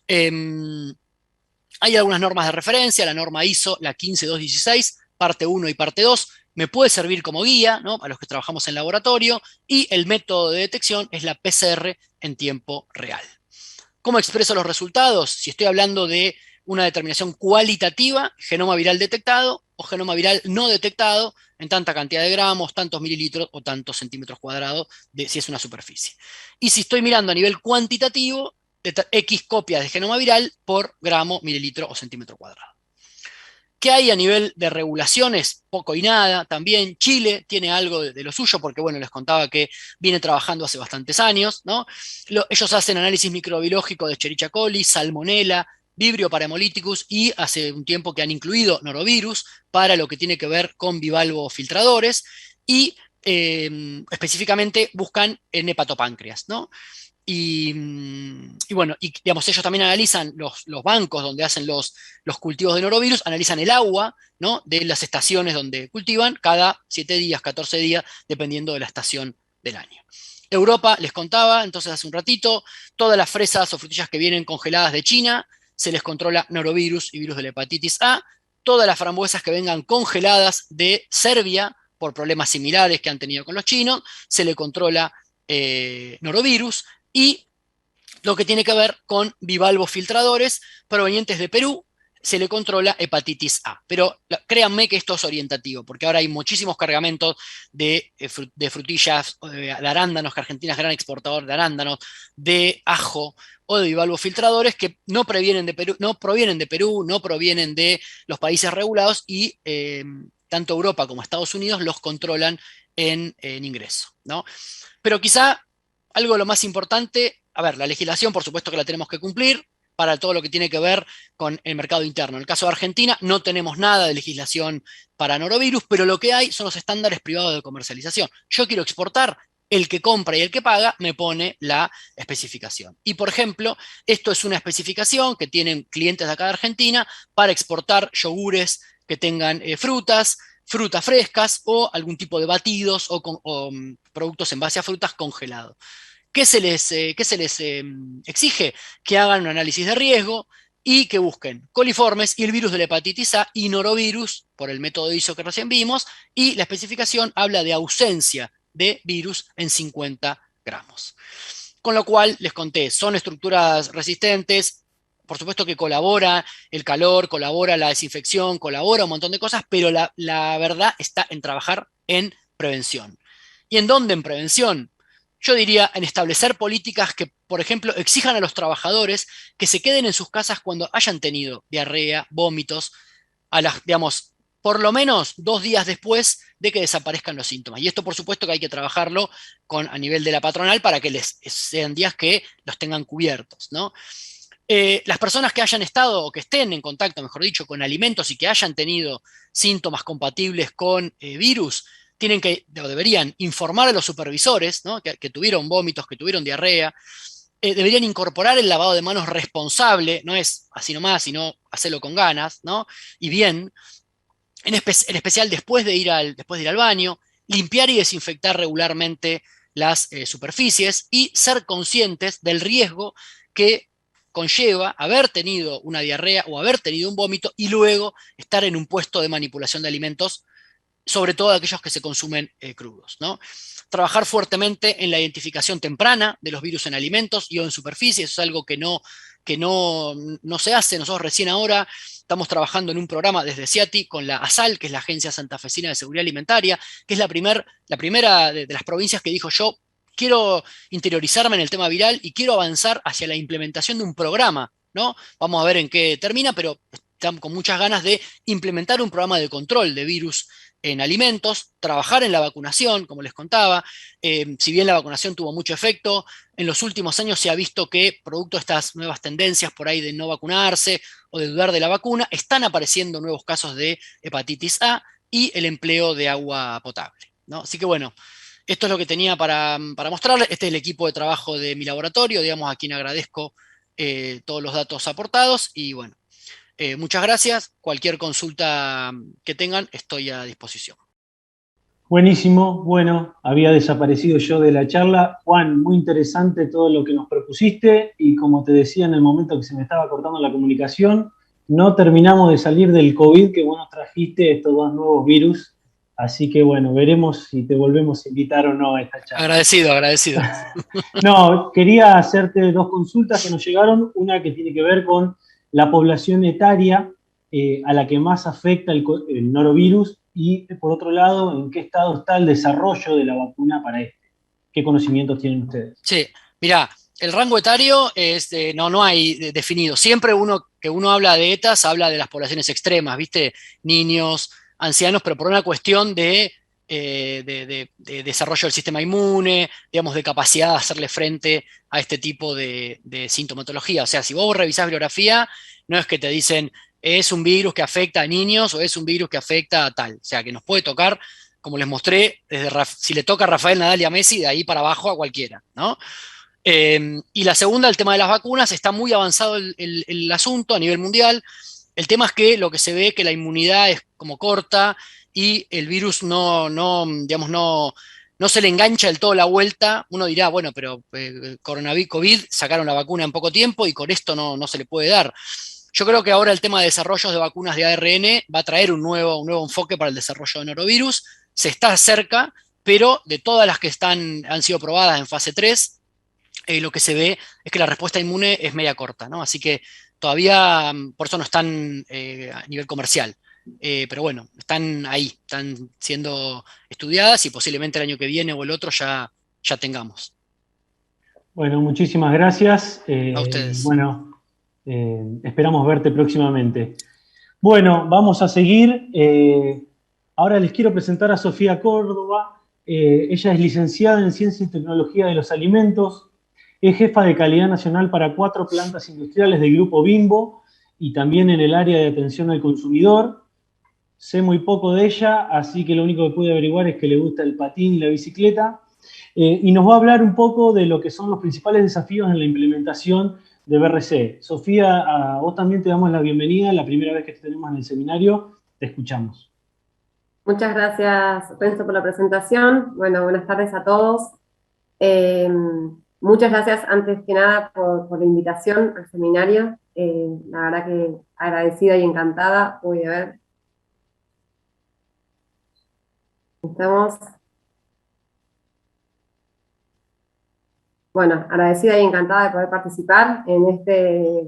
Hay algunas normas de referencia, la norma ISO, la 15216, parte 1 y parte 2, me puede servir como guía, ¿no? A los que trabajamos en laboratorio, y el método de detección es la PCR en tiempo real. ¿Cómo expreso los resultados? Si estoy hablando de una determinación cualitativa, genoma viral detectado o genoma viral no detectado en tanta cantidad de gramos, tantos mililitros o tantos centímetros cuadrados, si es una superficie. Y si estoy mirando a nivel cuantitativo, X copias de genoma viral por gramo, mililitro o centímetro cuadrado. ¿Qué hay a nivel de regulaciones? Poco y nada. También Chile tiene algo de lo suyo, porque bueno, les contaba que viene trabajando hace bastantes años, ¿no? Ellos hacen análisis microbiológico de Escherichia coli, Salmonella, Vibrio parahemolyticus y hace un tiempo que han incluido norovirus para lo que tiene que ver con bivalvo filtradores y específicamente buscan en hepatopáncreas, ¿no? Y bueno, y digamos, ellos también analizan los bancos donde hacen los cultivos de norovirus, analizan el agua, ¿no? De las estaciones donde cultivan cada 7 días, 14 días, dependiendo de la estación del año. Europa, les contaba entonces hace un ratito, todas las fresas o frutillas que vienen congeladas de China, se les controla norovirus y virus de la hepatitis A. Todas las frambuesas que vengan congeladas de Serbia, por problemas similares que han tenido con los chinos, se le controla norovirus. Y lo que tiene que ver con bivalvos filtradores provenientes de Perú, se le controla hepatitis A. Pero créanme que esto es orientativo, porque ahora hay muchísimos cargamentos de frutillas, de arándanos, que Argentina es gran exportador de arándanos, de ajo o de bivalvos filtradores que no provienen de Perú, no provienen de los países regulados y tanto Europa como Estados Unidos los controlan en ingreso, ¿no? Pero quizá algo de lo más importante, a ver, la legislación por supuesto que la tenemos que cumplir para todo lo que tiene que ver con el mercado interno. En el caso de Argentina no tenemos nada de legislación para norovirus, pero lo que hay son los estándares privados de comercialización. Yo quiero exportar, el que compra y el que paga me pone la especificación. Y por ejemplo, esto es una especificación que tienen clientes de acá de Argentina para exportar yogures que tengan frutas frescas o algún tipo de batidos o productos en base a frutas congelados. ¿Qué se les exige? Que hagan un análisis de riesgo y que busquen coliformes y el virus de la hepatitis A y norovirus por el método ISO que recién vimos, y la especificación habla de ausencia de virus en 50 gramos. Con lo cual, les conté, son estructuras resistentes. Por supuesto que colabora el calor, colabora la desinfección, colabora un montón de cosas, pero la verdad está en trabajar en prevención. ¿Y en dónde en prevención? Yo diría en establecer políticas que, por ejemplo, exijan a los trabajadores que se queden en sus casas cuando hayan tenido diarrea, vómitos, digamos, por lo menos 2 días después de que desaparezcan los síntomas. Y esto, por supuesto, que hay que trabajarlo a nivel de la patronal para que sean días que los tengan cubiertos, ¿no? Las personas que hayan estado o que estén en contacto, mejor dicho, con alimentos y que hayan tenido síntomas compatibles con virus, deberían informar a los supervisores, ¿no? que tuvieron vómitos, que tuvieron diarrea. Deberían incorporar el lavado de manos responsable, no es así nomás, sino hacerlo con ganas, ¿no? Y bien, en especial después de ir al baño, limpiar y desinfectar regularmente las superficies y ser conscientes del riesgo que conlleva haber tenido una diarrea o haber tenido un vómito y luego estar en un puesto de manipulación de alimentos, sobre todo aquellos que se consumen crudos, ¿no? Trabajar fuertemente en la identificación temprana de los virus en alimentos y o en superficie, eso es algo que no se hace. Nosotros recién ahora estamos trabajando en un programa desde CIATI con la ASAL, que es la Agencia Santafesina de Seguridad Alimentaria, que es la primera de las provincias que dijo: yo quiero interiorizarme en el tema viral y quiero avanzar hacia la implementación de un programa, ¿no? Vamos a ver en qué termina, pero están con muchas ganas de implementar un programa de control de virus en alimentos, trabajar en la vacunación, como les contaba. Si bien la vacunación tuvo mucho efecto, en los últimos años se ha visto que, producto de estas nuevas tendencias por ahí de no vacunarse o de dudar de la vacuna, están apareciendo nuevos casos de hepatitis A y el empleo de agua potable, ¿no? Así que bueno, esto es lo que tenía para mostrarles. Este es el equipo de trabajo de mi laboratorio, digamos, a quien agradezco todos los datos aportados y bueno. Muchas gracias. Cualquier consulta que tengan, estoy a disposición. Buenísimo. Bueno, había desaparecido yo de la charla. Juan, muy interesante todo lo que nos propusiste y como te decía en el momento que se me estaba cortando la comunicación, no terminamos de salir del COVID que vos nos trajiste estos dos nuevos virus. Así que bueno, veremos si te volvemos a invitar o no a esta charla. Agradecido, agradecido. No, quería hacerte dos consultas que nos llegaron. Una que tiene que ver con la población etaria a la que más afecta el norovirus y, por otro lado, en qué estado está el desarrollo de la vacuna para este. ¿Qué conocimientos tienen ustedes? Sí, mirá, el rango etario no hay definido. Siempre que uno habla de ETAs, habla de las poblaciones extremas, ¿viste? Niños, ancianos, pero por una cuestión de desarrollo del sistema inmune, digamos, de capacidad de hacerle frente a este tipo de sintomatología. O sea, si vos revisás bibliografía, no es que te dicen es un virus que afecta a niños o es un virus que afecta a tal. O sea, que nos puede tocar, como les mostré, si le toca a Rafael Nadal y a Messi, de ahí para abajo a cualquiera, ¿no? Y la segunda, el tema de las vacunas, está muy avanzado el asunto a nivel mundial. El tema es que lo que se ve es que la inmunidad es como corta y el virus digamos, no se le engancha del todo la vuelta. Uno dirá, bueno, pero coronavirus, COVID, sacaron la vacuna en poco tiempo y con esto no se le puede dar. Yo creo que ahora el tema de desarrollos de vacunas de ARN va a traer un nuevo enfoque para el desarrollo de norovirus. Se está cerca, pero de todas las que han sido probadas en fase 3, lo que se ve es que la respuesta inmune es media corta, ¿no? Así que todavía, por eso no están a nivel comercial. Pero bueno, están ahí, están siendo estudiadas y posiblemente el año que viene o el otro ya tengamos. Bueno, muchísimas gracias. A ustedes. Bueno, esperamos verte próximamente. Bueno, vamos a seguir. Ahora les quiero presentar a Sofía Córdoba. Ella es licenciada en Ciencia y Tecnología de los Alimentos, es jefa de calidad nacional para 4 plantas industriales del Grupo Bimbo y también en el área de atención al consumidor. Sé muy poco de ella, así que lo único que pude averiguar es que le gusta el patín y la bicicleta. Y nos va a hablar un poco de lo que son los principales desafíos en la implementación de BRC. Sofía, a vos también te damos la bienvenida, la primera vez que te tenemos en el seminario, te escuchamos. Muchas gracias, Renzo, por la presentación. Bueno, buenas tardes a todos. Muchas gracias, antes que nada, por la invitación al seminario. La verdad que agradecida y encantada. Voy a ver. Estamos. Bueno, agradecida y encantada de poder participar en este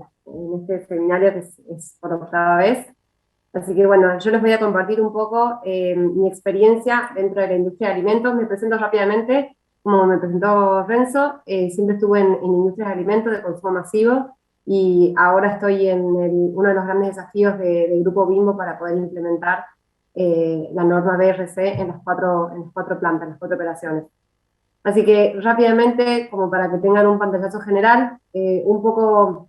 seminario que es por 8ª vez. Así que bueno, yo les voy a compartir un poco mi experiencia dentro de la industria de alimentos. Me presento rápidamente, como me presentó Renzo, siempre estuve en industrias de alimentos de consumo masivo y ahora estoy en uno de los grandes desafíos del Grupo Bimbo para poder implementar la norma BRC en las 4 plantas, en las 4 operaciones. Así que rápidamente, como para que tengan un pantallazo general, un poco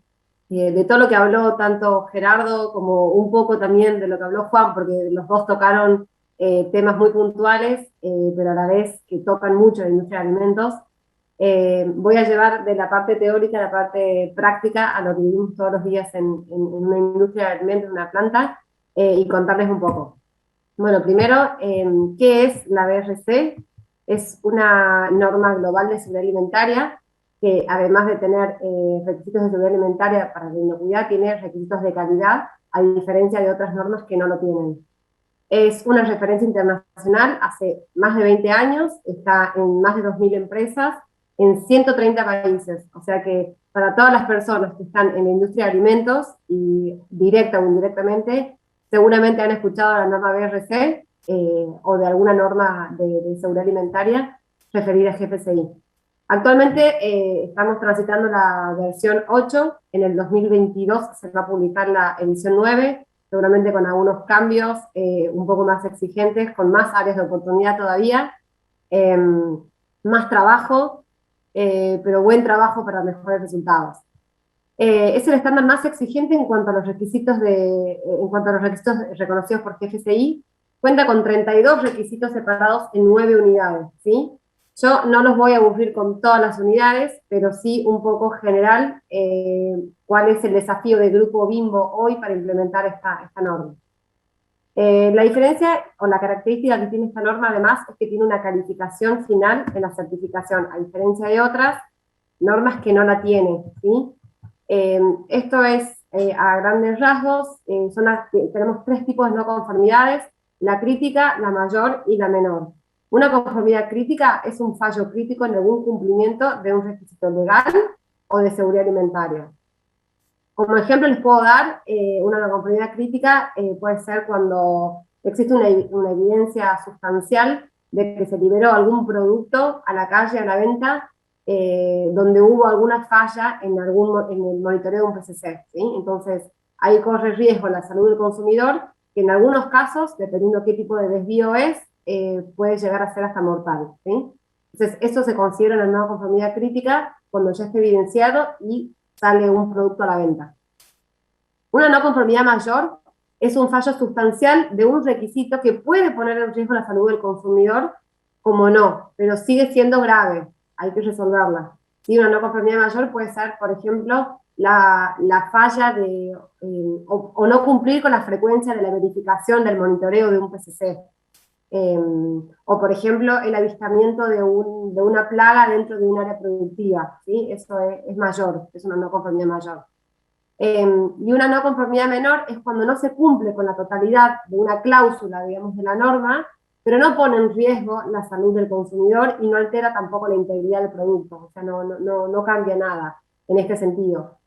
de todo lo que habló tanto Gerardo como un poco también de lo que habló Juan, porque los dos tocaron temas muy puntuales, pero a la vez que tocan mucho la industria de alimentos. Voy a llevar de la parte teórica a la parte práctica a lo que vivimos todos los días en una industria de alimentos, en una planta, y contarles un poco. Bueno, primero, ¿qué es la BRC? Es una norma global de seguridad alimentaria que además de tener requisitos de seguridad alimentaria para la inocuidad, tiene requisitos de calidad, a diferencia de otras normas que no lo tienen. Es una referencia internacional, hace más de 20 años, está en más de 2.000 empresas, en 130 países, o sea que para todas las personas que están en la industria de alimentos, y directa o indirectamente, seguramente han escuchado la norma BRC o de alguna norma de seguridad alimentaria referida a GFCI. Actualmente estamos transitando la versión 8, en el 2022 se va a publicar la edición 9, seguramente con algunos cambios un poco más exigentes, con más áreas de oportunidad todavía, más trabajo, pero buen trabajo para mejores resultados. Es el estándar más exigente en cuanto a los requisitos, reconocidos por GFCI. Cuenta con 32 requisitos separados en 9 unidades, ¿sí? Yo no los voy a aburrir con todas las unidades, pero sí un poco general cuál es el desafío del Grupo Bimbo hoy para implementar esta norma. La diferencia o la característica que tiene esta norma además es que tiene una calificación final en la certificación, a diferencia de otras normas que no la tienen, ¿sí? Esto es a grandes rasgos, tenemos 3 tipos de no conformidades: la crítica, la mayor y la menor. Una conformidad crítica es un fallo crítico en algún cumplimiento de un requisito legal o de seguridad alimentaria. Como ejemplo les puedo dar una no conformidad crítica, puede ser cuando existe una evidencia sustancial de que se liberó algún producto a la calle, a la venta, donde hubo alguna falla en el monitoreo de un PCC, ¿sí? Entonces, ahí corre riesgo la salud del consumidor, que en algunos casos, dependiendo qué tipo de desvío es, puede llegar a ser hasta mortal, ¿sí? Entonces, eso se considera una no conformidad crítica cuando ya esté evidenciado y sale un producto a la venta. Una no conformidad mayor es un fallo sustancial de un requisito que puede poner en riesgo la salud del consumidor, como no, pero sigue siendo grave, hay que resolverla. ¿Sí? Una no conformidad mayor puede ser, por ejemplo, la falla de, o no cumplir con la frecuencia de la verificación del monitoreo de un PCC. O, por ejemplo, el avistamiento de una plaga dentro de un área productiva, ¿sí? Eso es mayor, es una no conformidad mayor. Y una no conformidad menor es cuando no se cumple con la totalidad de una cláusula, digamos, de la norma, pero no pone en riesgo la salud del consumidor y no altera tampoco la integridad del producto, o sea, no cambia nada en este sentido.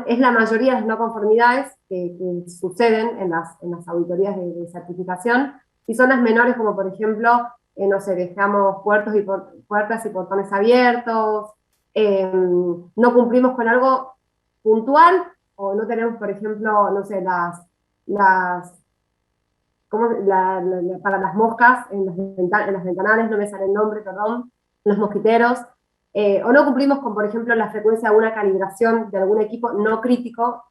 Es la mayoría de las no conformidades que suceden en las auditorías de certificación, y son las menores, como por ejemplo, no sé, dejamos puertas y portones abiertos, no cumplimos con algo puntual, o no tenemos, por ejemplo, no sé, para las moscas en las ventanales, no me sale el nombre, perdón, los mosquiteros, o no cumplimos con, por ejemplo, la frecuencia de una calibración de algún equipo no crítico,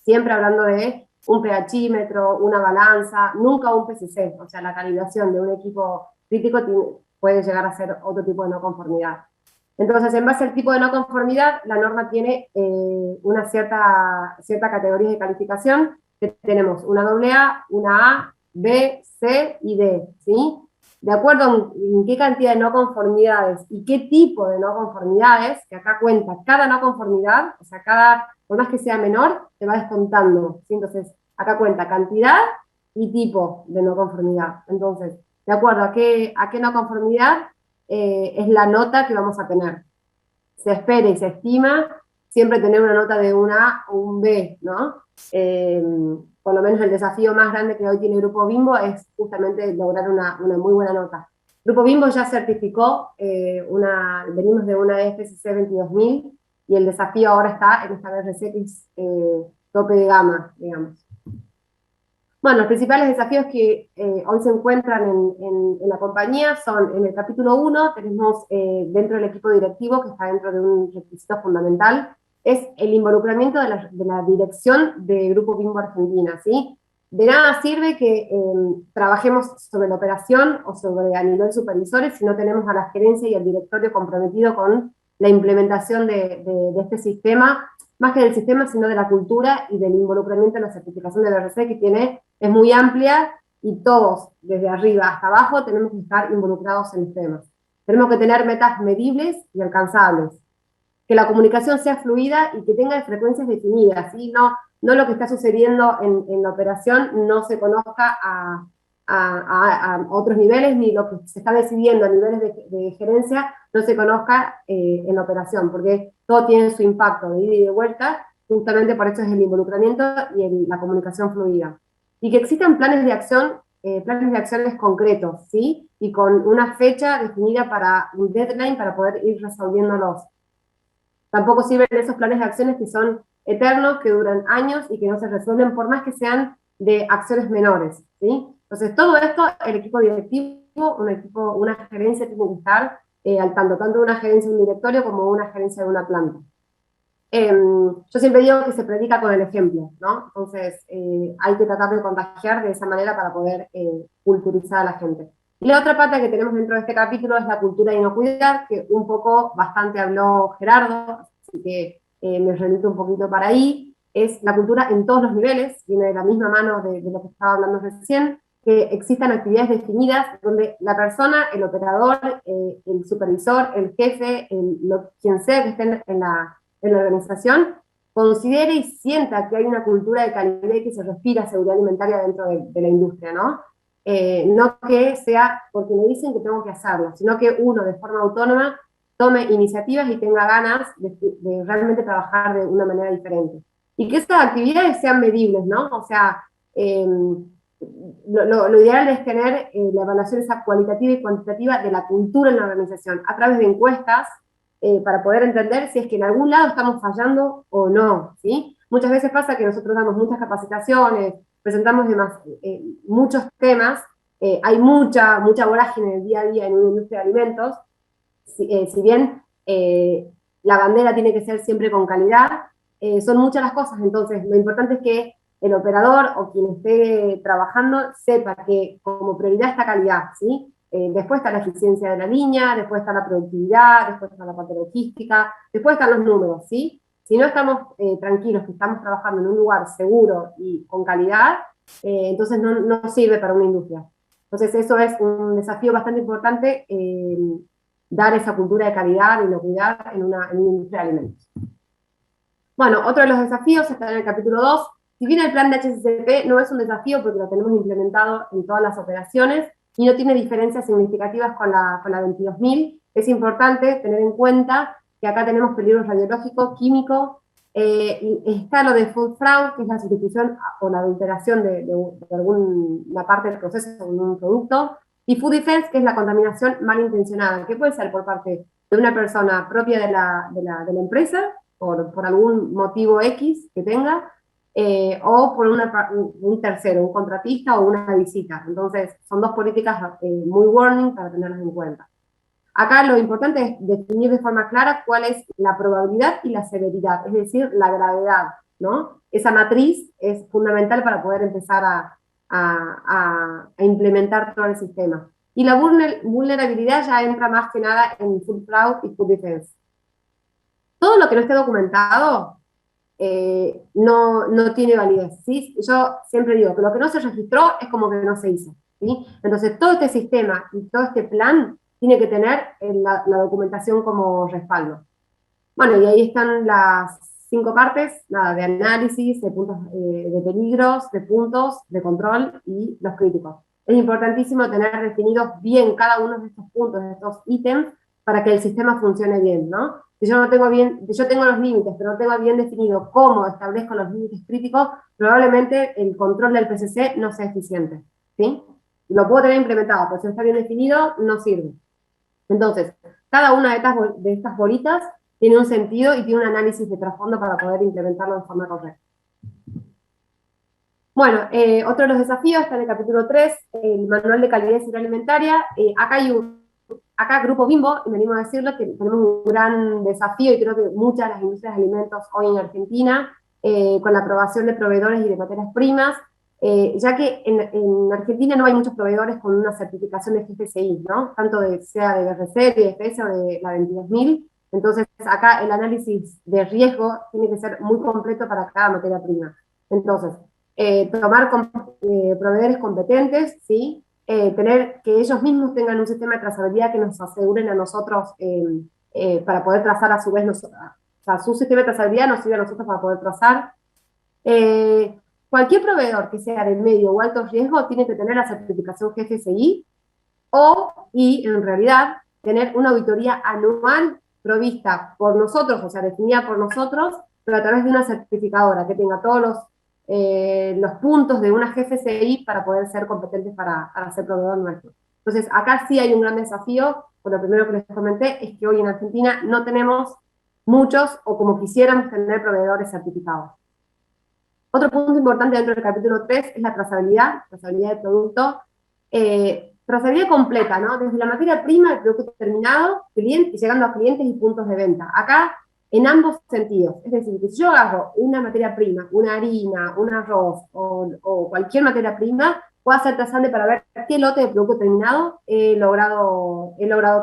siempre hablando de un pHímetro, una balanza, nunca un PCC, o sea, la calibración de un equipo crítico puede llegar a ser otro tipo de no conformidad. Entonces, en base al tipo de no conformidad, la norma tiene una cierta categoría de calificación, que tenemos una AA, una A, B, C y D, ¿sí? De acuerdo en qué cantidad de no conformidades y qué tipo de no conformidades, que acá cuenta cada no conformidad, o sea, por más que sea menor, te va descontando, ¿sí? Entonces, acá cuenta cantidad y tipo de no conformidad. Entonces, de acuerdo a qué no conformidad, es la nota que vamos a tener. Se espera y se estima siempre tener una nota de una A o un B, ¿no? Por lo menos el desafío más grande que hoy tiene Grupo Bimbo es justamente lograr una muy buena nota. Grupo Bimbo ya certificó, venimos de una FSC 22000, y el desafío ahora está en esta BRC, que es tope de gama, digamos. Bueno, los principales desafíos que hoy se encuentran en la compañía son: en el capítulo 1 tenemos dentro del equipo directivo, que está dentro de un requisito fundamental, es el involucramiento de la dirección de Grupo Bimbo Argentina, ¿sí? De nada sirve que trabajemos sobre la operación o sobre a nivel supervisores si no tenemos a la gerencia y al directorio comprometido con la implementación de este sistema, más que del sistema, sino de la cultura y del involucramiento en la certificación de BRC, que es muy amplia, y todos, desde arriba hasta abajo, tenemos que estar involucrados en los temas. Tenemos que tener metas medibles y alcanzables. que la comunicación sea fluida y que tenga frecuencias definidas, ¿sí? No lo que está sucediendo en la operación no se conozca a otros niveles, ni lo que se está decidiendo a niveles de gerencia no se conozca en la operación, porque todo tiene su impacto de ida y de vuelta, justamente por eso es el involucramiento y la comunicación fluida. Y que existan planes de acciones concretos, ¿sí? Y con una fecha definida para un deadline para poder ir resolviéndolos. Tampoco sirven esos planes de acciones que son eternos, que duran años y que no se resuelven por más que sean de acciones menores, ¿sí? Entonces, todo esto, el equipo directivo, una gerencia tiene que estar al tanto, tanto de una gerencia de un directorio como de una gerencia de una planta. Yo siempre digo que se predica con el ejemplo, ¿no? Entonces, hay que tratar de contagiar de esa manera para poder culturizar a la gente. Y la otra pata que tenemos dentro de este capítulo es la cultura de inocuidad, que un poco bastante habló Gerardo, así que me remito un poquito para ahí. Es la cultura en todos los niveles, viene de la misma mano de lo que estaba hablando recién, que existan actividades definidas donde la persona, el operador, el supervisor, el jefe, quien sea que esté en la organización, considere y sienta que hay una cultura de calidad y que se respira seguridad alimentaria dentro de la industria, ¿no? No que sea porque me dicen que tengo que hacerlo, sino que uno de forma autónoma tome iniciativas y tenga ganas de realmente trabajar de una manera diferente. Y que esas actividades sean medibles, ¿no? O sea, lo ideal es tener la evaluación esa cualitativa y cuantitativa de la cultura en la organización a través de encuestas para poder entender si es que en algún lado estamos fallando o no, ¿sí? Muchas veces pasa que nosotros damos muchas capacitaciones, presentamos muchos temas, hay mucha vorágine en el día a día en una industria de alimentos, si bien la bandera tiene que ser siempre con calidad, son muchas las cosas, entonces lo importante es que el operador o quien esté trabajando sepa que como prioridad está calidad, ¿sí? Después está la eficiencia de la línea, después está la productividad, después está la parte logística, después están los números, ¿sí? Si no estamos tranquilos que estamos trabajando en un lugar seguro y con calidad, entonces no sirve para una industria. Entonces eso es un desafío bastante importante, dar esa cultura de calidad y inocuidad en una industria de alimentos. Bueno, otro de los desafíos está en el capítulo 2. Si bien el plan de HACCP no es un desafío porque lo tenemos implementado en todas las operaciones y no tiene diferencias significativas con la 22.000, es importante tener en cuenta que acá tenemos peligros radiológicos, químicos, está lo de food fraud, que es la sustitución o la adulteración de alguna parte del proceso de un producto, y food defense, que es la contaminación malintencionada, que puede ser por parte de una persona propia de la empresa, por algún motivo X que tenga, o por un tercero, un contratista o una visita. Entonces, son dos políticas muy warning para tenerlas en cuenta. Acá lo importante es definir de forma clara cuál es la probabilidad y la severidad, es decir, la gravedad, ¿no? Esa matriz es fundamental para poder empezar a implementar todo el sistema. Y la vulnerabilidad ya entra más que nada en food fraud y food defense. Todo lo que no esté documentado no tiene validez, ¿sí? Yo siempre digo que lo que no se registró es como que no se hizo, ¿sí? Entonces todo este sistema y todo este plan tiene que tener la documentación como respaldo. Bueno, y ahí están las 5 partes, nada, de análisis, de puntos de peligros, de puntos, de control y los críticos. Es importantísimo tener definidos bien cada uno de estos puntos, de estos ítems, para que el sistema funcione bien, ¿no? Si yo tengo los límites, pero no tengo bien definido cómo establezco los límites críticos, probablemente el control del PCC no sea eficiente, ¿sí? Lo puedo tener implementado, pero si no está bien definido, no sirve. Entonces, cada una de estas bolitas tiene un sentido y tiene un análisis de trasfondo para poder implementarlo de forma correcta. Bueno, otro de los desafíos está en el capítulo 3, el manual de calidad y seguridad alimentaria. Acá Grupo Bimbo, y me animo a decirlo, que tenemos un gran desafío, y creo que muchas de las industrias de alimentos hoy en Argentina, con la aprobación de proveedores y de materias primas, ya que en Argentina no hay muchos proveedores con una certificación de GFCI, ¿no? Tanto sea de BRC, de IFS o de la 22.000. Entonces, acá el análisis de riesgo tiene que ser muy completo para cada materia prima. Entonces, tomar proveedores competentes, ¿sí? Tener que ellos mismos tengan un sistema de trazabilidad que nos aseguren a nosotros para poder trazar a su vez sea, su sistema de trazabilidad nos sirve a nosotros para poder trazar. Cualquier proveedor que sea del medio o alto riesgo tiene que tener la certificación GFSI y en realidad tener una auditoría anual provista por nosotros, o sea, definida por nosotros, pero a través de una certificadora que tenga todos los puntos de una GFSI para poder ser competentes para ser proveedor nuestro. Entonces, acá sí hay un gran desafío, por lo primero que les comenté, es que hoy en Argentina no tenemos muchos, o como quisiéramos tener, proveedores certificados. Otro punto importante dentro del capítulo 3 es la trazabilidad del producto. Trazabilidad completa, ¿no? Desde la materia prima, el producto terminado, cliente, llegando a clientes y puntos de venta. Acá, en ambos sentidos. Es decir, que si yo agarro una materia prima, una harina, un arroz o cualquier materia prima, puedo hacer trazable para ver qué lote de producto terminado he logrado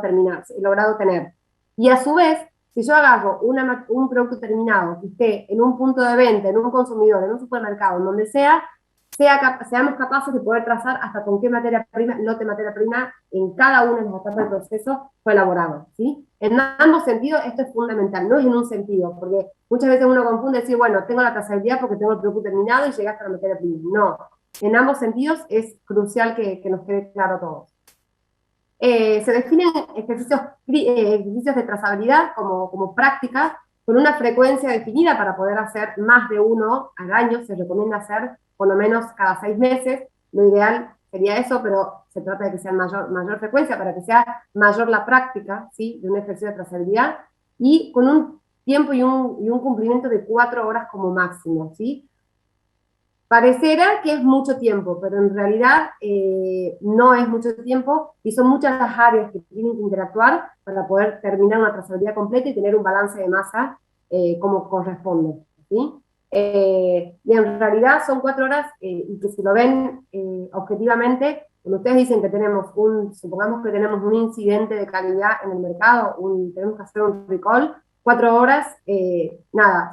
tener. Y a su vez, si yo agarro un producto terminado que esté en un punto de venta, en un consumidor, en un supermercado, en donde seamos capaces de poder trazar hasta con qué lote de materia prima en cada una de las etapas del proceso fue elaborado, ¿sí? En ambos sentidos esto es fundamental, no es en un sentido, porque muchas veces uno confunde decir, bueno, tengo la trazabilidad porque tengo el producto terminado y llegué hasta la materia prima. No, en ambos sentidos es crucial que nos quede claro a todos. Se definen ejercicios de trazabilidad como prácticas con una frecuencia definida para poder hacer más de uno al año. Se recomienda hacer por lo menos cada 6 meses. Lo ideal sería eso, pero se trata de que sea mayor frecuencia para que sea mayor la práctica, ¿sí?, de un ejercicio de trazabilidad, y con un tiempo y un cumplimiento de 4 horas como máximo, ¿sí? Pareciera que es mucho tiempo, pero en realidad no es mucho tiempo y son muchas las áreas que tienen que interactuar para poder terminar una trazabilidad completa y tener un balance de masa como corresponde, ¿sí? Y en realidad son 4 horas y que si lo ven objetivamente, cuando ustedes dicen que supongamos que tenemos un incidente de calidad en el mercado, tenemos que hacer un recall, 4 horas, nada,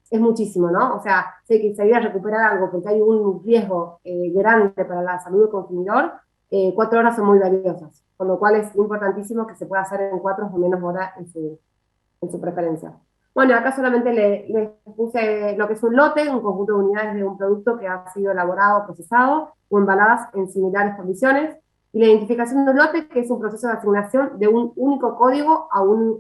es muchísimo, ¿no? O sea, sé que se iba a recuperar algo porque hay un riesgo grande para la salud del consumidor, 4 horas son muy valiosas, con lo cual es importantísimo que se pueda hacer en 4 o menos horas en su preferencia. Bueno, acá solamente les puse lo que es un lote, un conjunto de unidades de un producto que ha sido elaborado, procesado o embaladas en similares condiciones, y la identificación de un lote, que es un proceso de asignación de un único código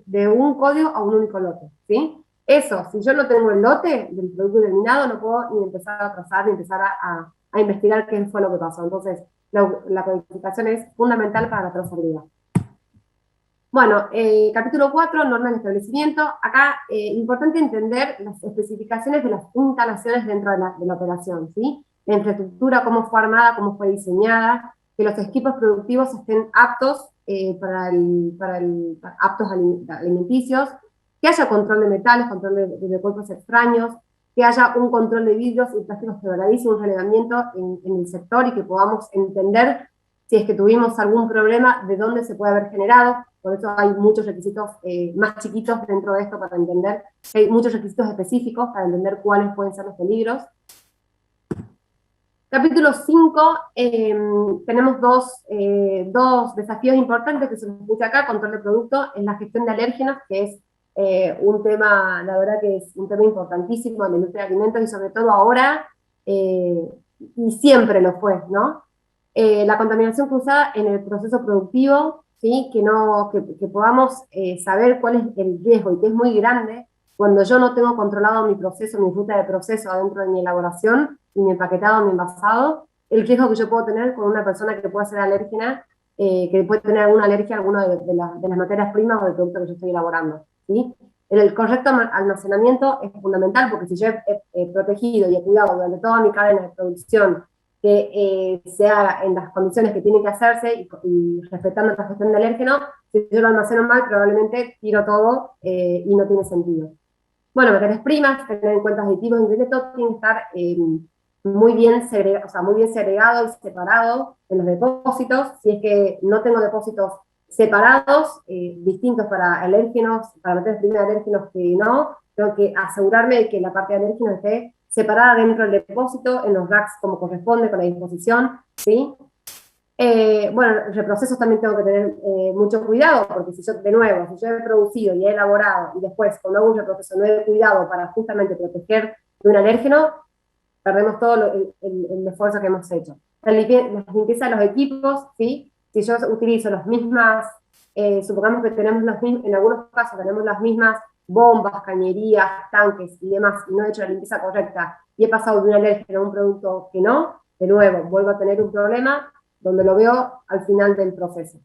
de un código a un único lote, ¿sí? Eso, si yo no tengo el lote del producto terminado, no puedo ni empezar a trazar, ni empezar a investigar qué fue lo que pasó. Entonces, la codificación es fundamental para la trazabilidad. Bueno, capítulo 4, normas de establecimiento. Acá, importante entender las especificaciones de las instalaciones dentro de la operación, ¿sí? La infraestructura, cómo fue armada, cómo fue diseñada, que los equipos productivos estén aptos aptos alimenticios, que haya control de metales, control de cuerpos extraños, que haya un control de vidrios y plásticos quebradizos, un relevamiento en el sector y que podamos entender si es que tuvimos algún problema, de dónde se puede haber generado. Por eso hay muchos requisitos más chiquitos dentro de esto para entender, hay muchos requisitos específicos para entender cuáles pueden ser los peligros. Capítulo 5, tenemos dos desafíos importantes que se nos puse acá: control de producto en la gestión de alérgenos, que es un tema, la verdad que es un tema importantísimo en la industria de alimentos y sobre todo ahora, y siempre lo fue, ¿no? La contaminación cruzada en el proceso productivo, ¿sí? Que podamos saber cuál es el riesgo, y que es muy grande cuando yo no tengo controlado mi proceso, mi ruta de proceso adentro de mi elaboración, y mi empaquetado, mi envasado, el riesgo que yo puedo tener con una persona que pueda ser alérgena, que puede tener alguna alergia a alguna de las materias primas o del producto que yo estoy elaborando, ¿sí? El correcto almacenamiento es fundamental, porque si yo he protegido y he cuidado durante toda mi cadena de producción que se haga en las condiciones que tiene que hacerse y respetando la gestión de alérgeno, si yo lo almaceno mal, probablemente tiro todo y no tiene sentido. Bueno, materias primas, tener en cuenta aditivos, ingredientes, todo tiene que estar muy bien segregado y separado en los depósitos. Si es que no tengo depósitos separados, distintos para alérgenos, para materias primas de alérgenos que no, tengo que asegurarme de que la parte de alérgenos esté separada dentro del depósito, en los racks como corresponde, con la disposición, ¿sí? Bueno, reprocesos también tengo que tener mucho cuidado, porque si yo, de nuevo, si yo he producido y he elaborado, y después cuando hago un reproceso no he cuidado para justamente proteger de un alérgeno, perdemos todo el esfuerzo que hemos hecho. La limpieza de los equipos, ¿sí? Si yo utilizo las mismas, supongamos que tenemos los mismos, en algunos casos tenemos las mismas bombas, cañerías, tanques y demás, y no he hecho la limpieza correcta, y he pasado de un alérgeno a un producto que no, de nuevo, vuelvo a tener un problema donde lo veo al final del proceso.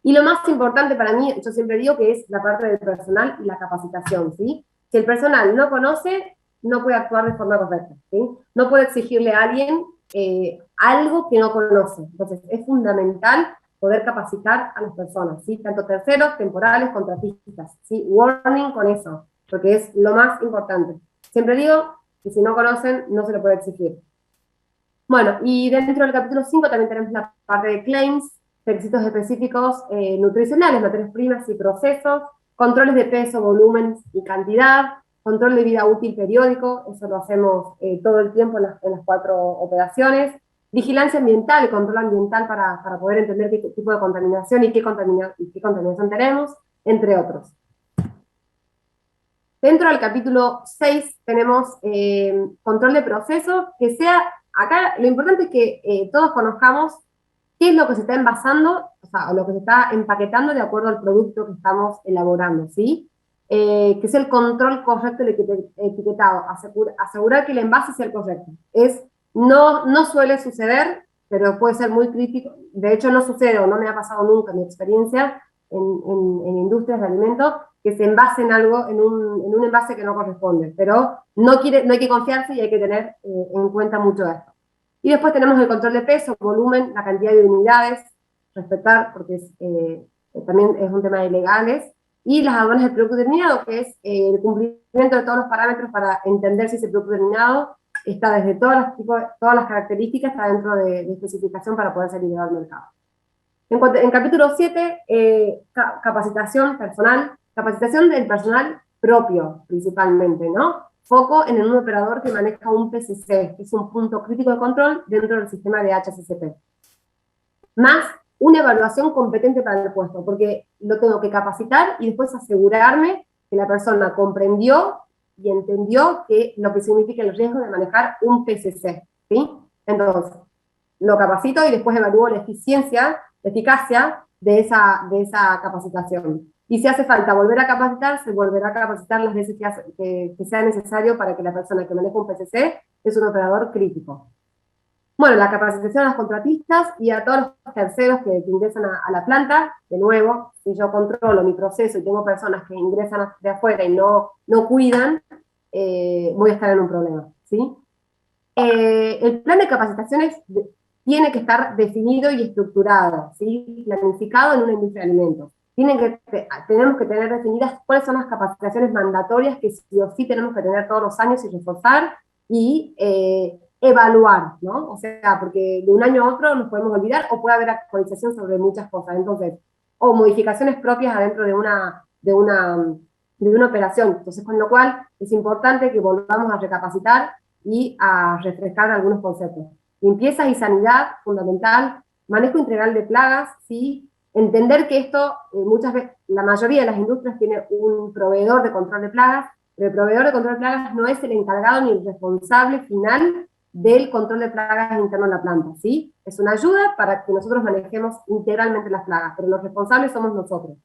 Y lo más importante para mí, yo siempre digo que es la parte del personal y la capacitación, ¿sí? Si el personal no conoce, no puede actuar de forma correcta, ¿sí? No puede exigirle a alguien algo que no conoce. Entonces, es fundamental poder capacitar a las personas, ¿sí? Tanto terceros, temporales, contratistas, ¿sí? Warning con eso, porque es lo más importante. Siempre digo que si no conocen, no se le puede exigir. Bueno, y dentro del capítulo 5 también tenemos la parte de claims, requisitos específicos nutricionales, materias primas y procesos, controles de peso, volumen y cantidad, control de vida útil periódico, eso lo hacemos todo el tiempo en las 4 operaciones, vigilancia ambiental y control ambiental para poder entender qué tipo de contaminación y qué contaminación tenemos, entre otros. Dentro del capítulo 6 tenemos control de procesos, que sea, acá lo importante es que todos conozcamos qué es lo que se está envasando, o sea, o lo que se está empaquetando de acuerdo al producto que estamos elaborando, ¿sí? Que es el control correcto del etiquetado, asegurar que el envase sea el correcto. No suele suceder, pero puede ser muy crítico, de hecho no sucede, o no me ha pasado nunca en mi experiencia en industrias de alimentos, que se envasen algo en un envase que no corresponde, pero no hay que confiarse y hay que tener en cuenta mucho esto. Y después tenemos el control de peso, volumen, la cantidad de unidades, respetar, porque también es un tema de legales, y las aduanas del producto terminado, que es el cumplimiento de todos los parámetros para entender si ese producto terminado está desde todas las características, está dentro de especificación para poder ser liberado al mercado. En capítulo 7, capacitación personal, capacitación del personal propio, principalmente, ¿no? Foco en un operador que maneja un PCC, que es un punto crítico de control dentro del sistema de HACCP. Más una evaluación competente para el puesto, porque lo tengo que capacitar y después asegurarme que la persona comprendió y entendió lo que significa el riesgo de manejar un PCC, ¿sí? Entonces, lo capacito y después evalúo la eficacia de esa capacitación. Y si hace falta volver a capacitar, se volverá a capacitar las veces que sea necesario para que la persona que maneja un PCC es un operador crítico. Bueno, la capacitación a los contratistas y a todos los terceros que ingresan a la planta. De nuevo, si yo controlo mi proceso y tengo personas que ingresan de afuera y no cuidan, voy a estar en un problema, ¿sí? El plan de capacitaciones tiene que estar definido y estructurado, ¿sí? Planificado en una industria de alimentos. Tenemos que tener definidas cuáles son las capacitaciones mandatorias que sí o sí tenemos que tener todos los años y reforzar y evaluar, ¿no? O sea, porque de un año a otro nos podemos olvidar o puede haber actualización sobre muchas cosas. Entonces, o modificaciones propias adentro de una operación. Entonces, con lo cual es importante que volvamos a recapacitar y a refrescar algunos conceptos. Limpieza y sanidad, fundamental. Manejo integral de plagas, ¿sí? Entender que esto, muchas veces, la mayoría de las industrias tiene un proveedor de control de plagas, pero el proveedor de control de plagas no es el encargado ni el responsable final del control de plagas interno en la planta, ¿sí? Es una ayuda para que nosotros manejemos integralmente las plagas, pero los responsables somos nosotros.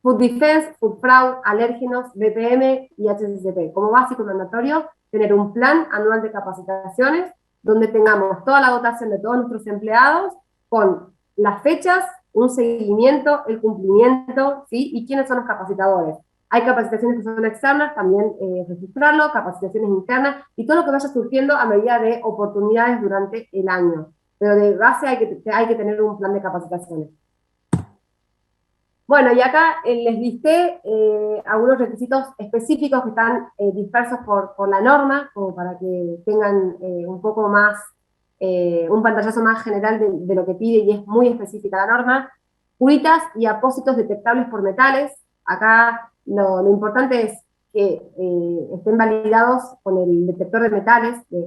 Food Defense, Food Fraud, alérgenos, BPM y HACCP. Como básico y mandatorio, tener un plan anual de capacitaciones donde tengamos toda la dotación de todos nuestros empleados con las fechas, un seguimiento, el cumplimiento, ¿sí? Y quiénes son los capacitadores. Hay capacitaciones que son externas, también registrarlo, capacitaciones internas y todo lo que vaya surgiendo a medida de oportunidades durante el año. Pero de base hay que tener un plan de capacitaciones. Bueno, y acá les listé algunos requisitos específicos que están dispersos por la norma, como para que tengan un poco más, un pantallazo más general de lo que pide y es muy específica la norma. Curitas y apósitos detectables por metales. Acá lo importante es que estén validados con el detector de metales, que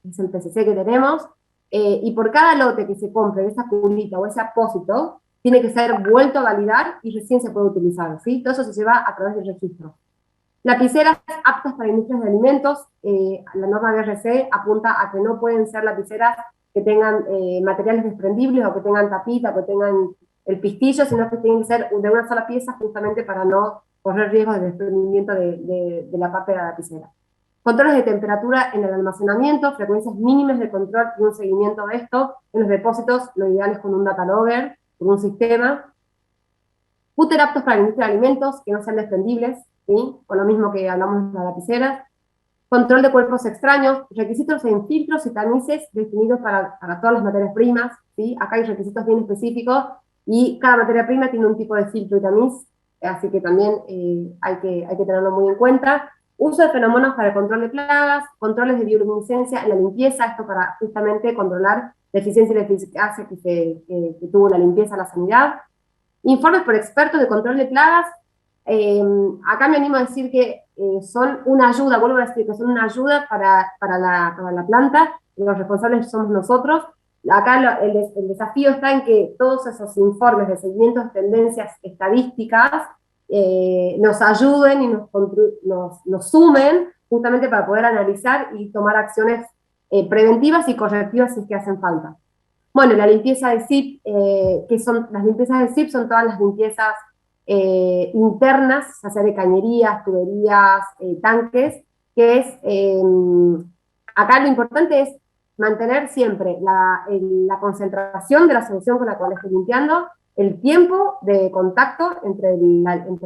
es el PCC que tenemos. y por cada lote que se compre de esa curita o ese apósito, tiene que ser vuelto a validar y recién se puede utilizar, ¿sí? Todo eso se lleva a través del registro. Lapiceras aptas para industrias de alimentos, la norma BRC apunta a que no pueden ser lapiceras que tengan materiales desprendibles o que tengan tapita, o que tengan el pistillo, sino que tienen que ser de una sola pieza justamente para no correr riesgos de desprendimiento de la parte de la lapicera. Controles de temperatura en el almacenamiento, frecuencias mínimas de control y un seguimiento de esto. En los depósitos, lo ideal es con un data logger, con un sistema. Footer aptos para la industria de alimentos, que no sean desprendibles, ¿sí? Con lo mismo que hablamos de las lapiceras. Control de cuerpos extraños, requisitos en filtros y tamices definidos para todas las materias primas, ¿sí? Acá hay requisitos bien específicos y cada materia prima tiene un tipo de filtro y tamiz, así que también hay que tenerlo muy en cuenta. Uso de fenómenos para el control de plagas, controles de bioluminiscencia en la limpieza, esto para justamente controlar la eficiencia y la eficacia que tuvo la limpieza en la sanidad. Informes por expertos de control de plagas, acá me animo a decir que son una ayuda, vuelvo a decir que son una ayuda para la planta, y los responsables somos nosotros. Acá el desafío está en que todos esos informes de seguimiento de tendencias estadísticas nos ayuden y nos sumen justamente para poder analizar y tomar acciones preventivas y correctivas si es que hacen falta. Bueno, la limpieza de SIP, las limpiezas de SIP son todas las limpiezas internas, ya sea de cañerías, tuberías, tanques, que es, acá lo importante es mantener siempre la concentración de la solución con la cual estoy limpiando, el tiempo de contacto entre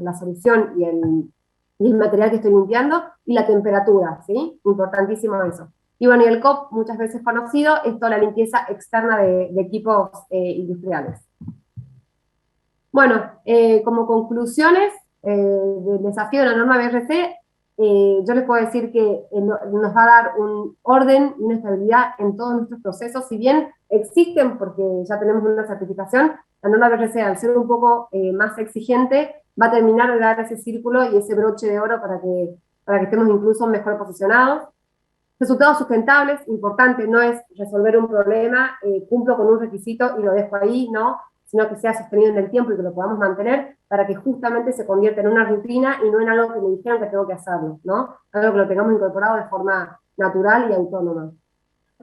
la solución y el material que estoy limpiando, y la temperatura, ¿sí? Importantísimo eso. Y bueno, y el COP, muchas veces conocido, es toda la limpieza externa de equipos industriales. Bueno, como conclusiones del desafío de la norma BRC, yo les puedo decir que nos va a dar un orden y una estabilidad en todos nuestros procesos. Si bien existen, porque ya tenemos una certificación, la norma BRC, al ser un poco más exigente, va a terminar de dar ese círculo y ese broche de oro para que estemos incluso mejor posicionados. Resultados sustentables, importante, no es resolver un problema, cumplo con un requisito y lo dejo ahí, no, sino que sea sostenido en el tiempo y que lo podamos mantener para que justamente se convierta en una rutina y no en algo que me dijeron que tengo que hacerlo, ¿no? Algo que lo tengamos incorporado de forma natural y autónoma.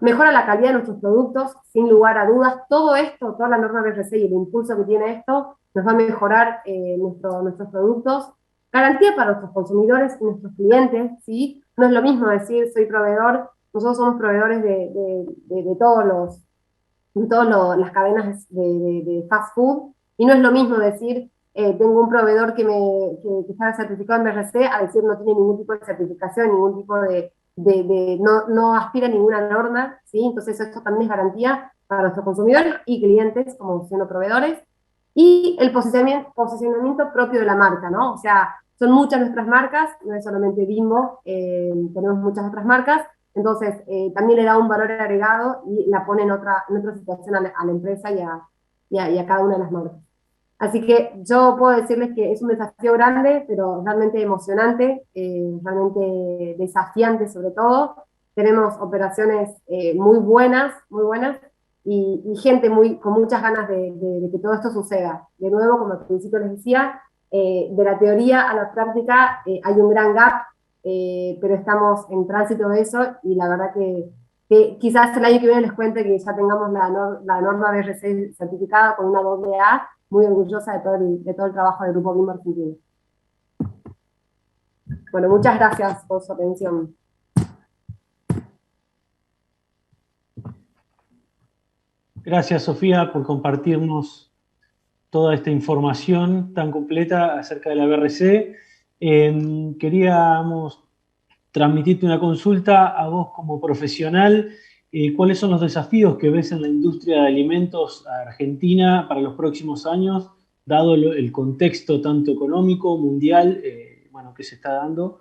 Mejora la calidad de nuestros productos, sin lugar a dudas. Todo esto, toda la norma BRC y el impulso que tiene esto, nos va a mejorar nuestros productos. Garantía para nuestros consumidores y nuestros clientes, ¿sí? No es lo mismo decir soy proveedor, nosotros somos proveedores de todas las cadenas de fast food, y no es lo mismo decir tengo un proveedor que está certificado en BRC a decir no tiene ningún tipo de certificación, ningún tipo no aspira a ninguna norma, ¿sí? Entonces esto también es garantía para nuestros consumidores y clientes, como siendo proveedores. Y el posicionamiento propio de la marca, ¿no? O sea, son muchas nuestras marcas, no es solamente Bimbo, tenemos muchas otras marcas, entonces también le da un valor agregado y la pone en otra situación a la empresa y a cada una de las marcas. Así que yo puedo decirles que es un desafío grande, pero realmente emocionante, realmente desafiante sobre todo. Tenemos operaciones muy buenas, y gente con muchas ganas de que todo esto suceda. De nuevo, como al principio les decía, de la teoría a la práctica hay un gran gap, pero estamos en tránsito de eso, y la verdad que quizás el año que viene les cuente que ya tengamos la norma BRC certificada con una AA, muy orgullosa de todo el trabajo del Grupo Bimbo Argentina. Bueno, muchas gracias por su atención. Gracias, Sofía, por compartirnos toda esta información tan completa acerca de la BRC. Queríamos transmitirte una consulta a vos como profesional. ¿Cuáles son los desafíos que ves en la industria de alimentos argentina para los próximos años, dado el contexto tanto económico, mundial, que se está dando,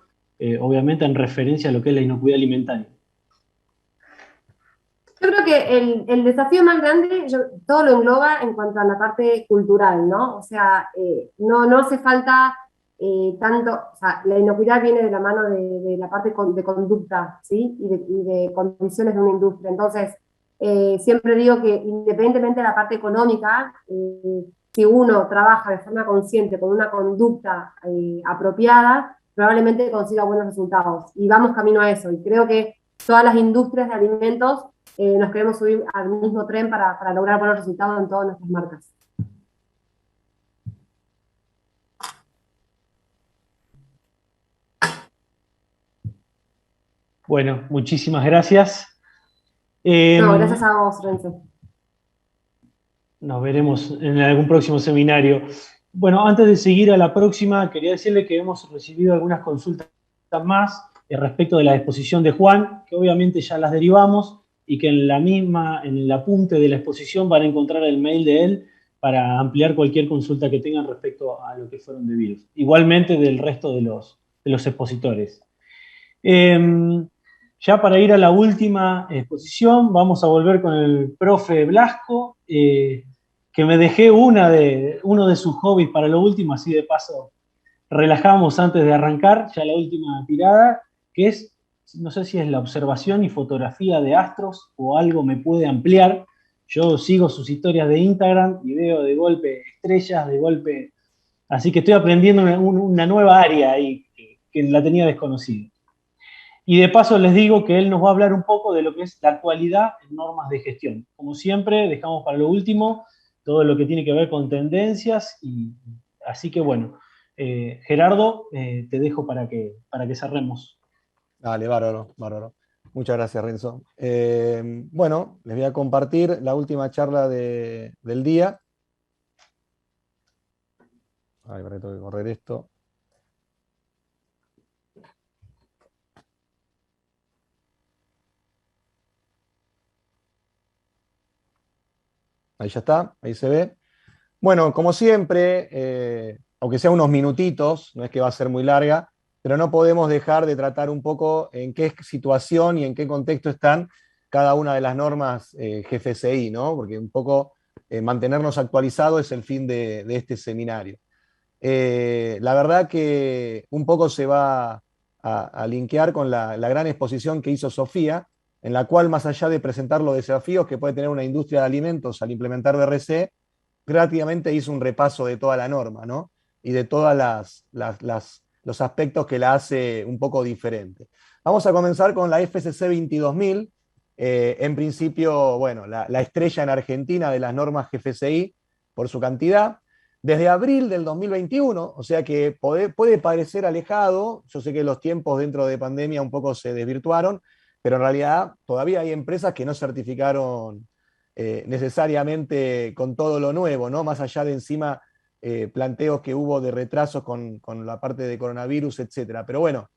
obviamente en referencia a lo que es la inocuidad alimentaria? Yo creo que el desafío más grande, todo lo engloba en cuanto a la parte cultural, ¿no? O sea, no hace falta tanto, o sea, la inocuidad viene de la mano de la parte de conducta, ¿sí? Y de condiciones de una industria. Entonces, Siempre digo que independientemente de la parte económica, si uno trabaja de forma consciente con una conducta apropiada, probablemente consiga buenos resultados. Y vamos camino a eso. Y creo que todas las industrias de alimentos nos queremos subir al mismo tren para lograr buenos resultados en todas nuestras marcas. Bueno, muchísimas gracias. No, gracias a vos, Renzo. Nos veremos en algún próximo seminario. Bueno, antes de seguir a la próxima, quería decirle que hemos recibido algunas consultas más respecto de la exposición de Juan, que obviamente ya las derivamos, y que en el apunte de la exposición van a encontrar el mail de él para ampliar cualquier consulta que tengan respecto a lo que fueron de virus. Igualmente del resto de los expositores. Ya para ir a la última exposición, vamos a volver con el profe Blasco, que me dejé uno de sus hobbies para lo último, así de paso relajamos antes de arrancar, ya la última tirada, que es, no sé si es la observación y fotografía de astros o algo me puede ampliar. Yo sigo sus historias de Instagram y veo de golpe estrellas, de golpe... Así que estoy aprendiendo una nueva área ahí que la tenía desconocida. Y de paso les digo que él nos va a hablar un poco de lo que es la actualidad en normas de gestión. Como siempre, dejamos para lo último todo lo que tiene que ver con tendencias. Así que bueno, Gerardo, te dejo para que cerremos. Dale, bárbaro, bárbaro. Muchas gracias, Renzo. Bueno, les voy a compartir la última charla del día. Ay, tengo que correr esto. Ahí ya está, ahí se ve. Bueno, como siempre, aunque sea unos minutitos, no es que va a ser muy larga, pero no podemos dejar de tratar un poco en qué situación y en qué contexto están cada una de las normas GFCI, ¿no? Porque un poco mantenernos actualizados es el fin de este seminario. La verdad que un poco se va a linkear con la gran exposición que hizo Sofía, en la cual, más allá de presentar los desafíos que puede tener una industria de alimentos al implementar BRC, prácticamente hizo un repaso de toda la norma, ¿no? Y de todos los aspectos que la hace un poco diferente. Vamos a comenzar con la FCC 22000. En principio, bueno, la estrella en Argentina de las normas GFCI por su cantidad. Desde abril del 2021, o sea que puede parecer alejado, yo sé que los tiempos dentro de pandemia un poco se desvirtuaron, pero en realidad todavía hay empresas que no certificaron necesariamente con todo lo nuevo, ¿no? Más allá de encima planteos que hubo de retrasos con la parte de coronavirus, etc. Pero bueno,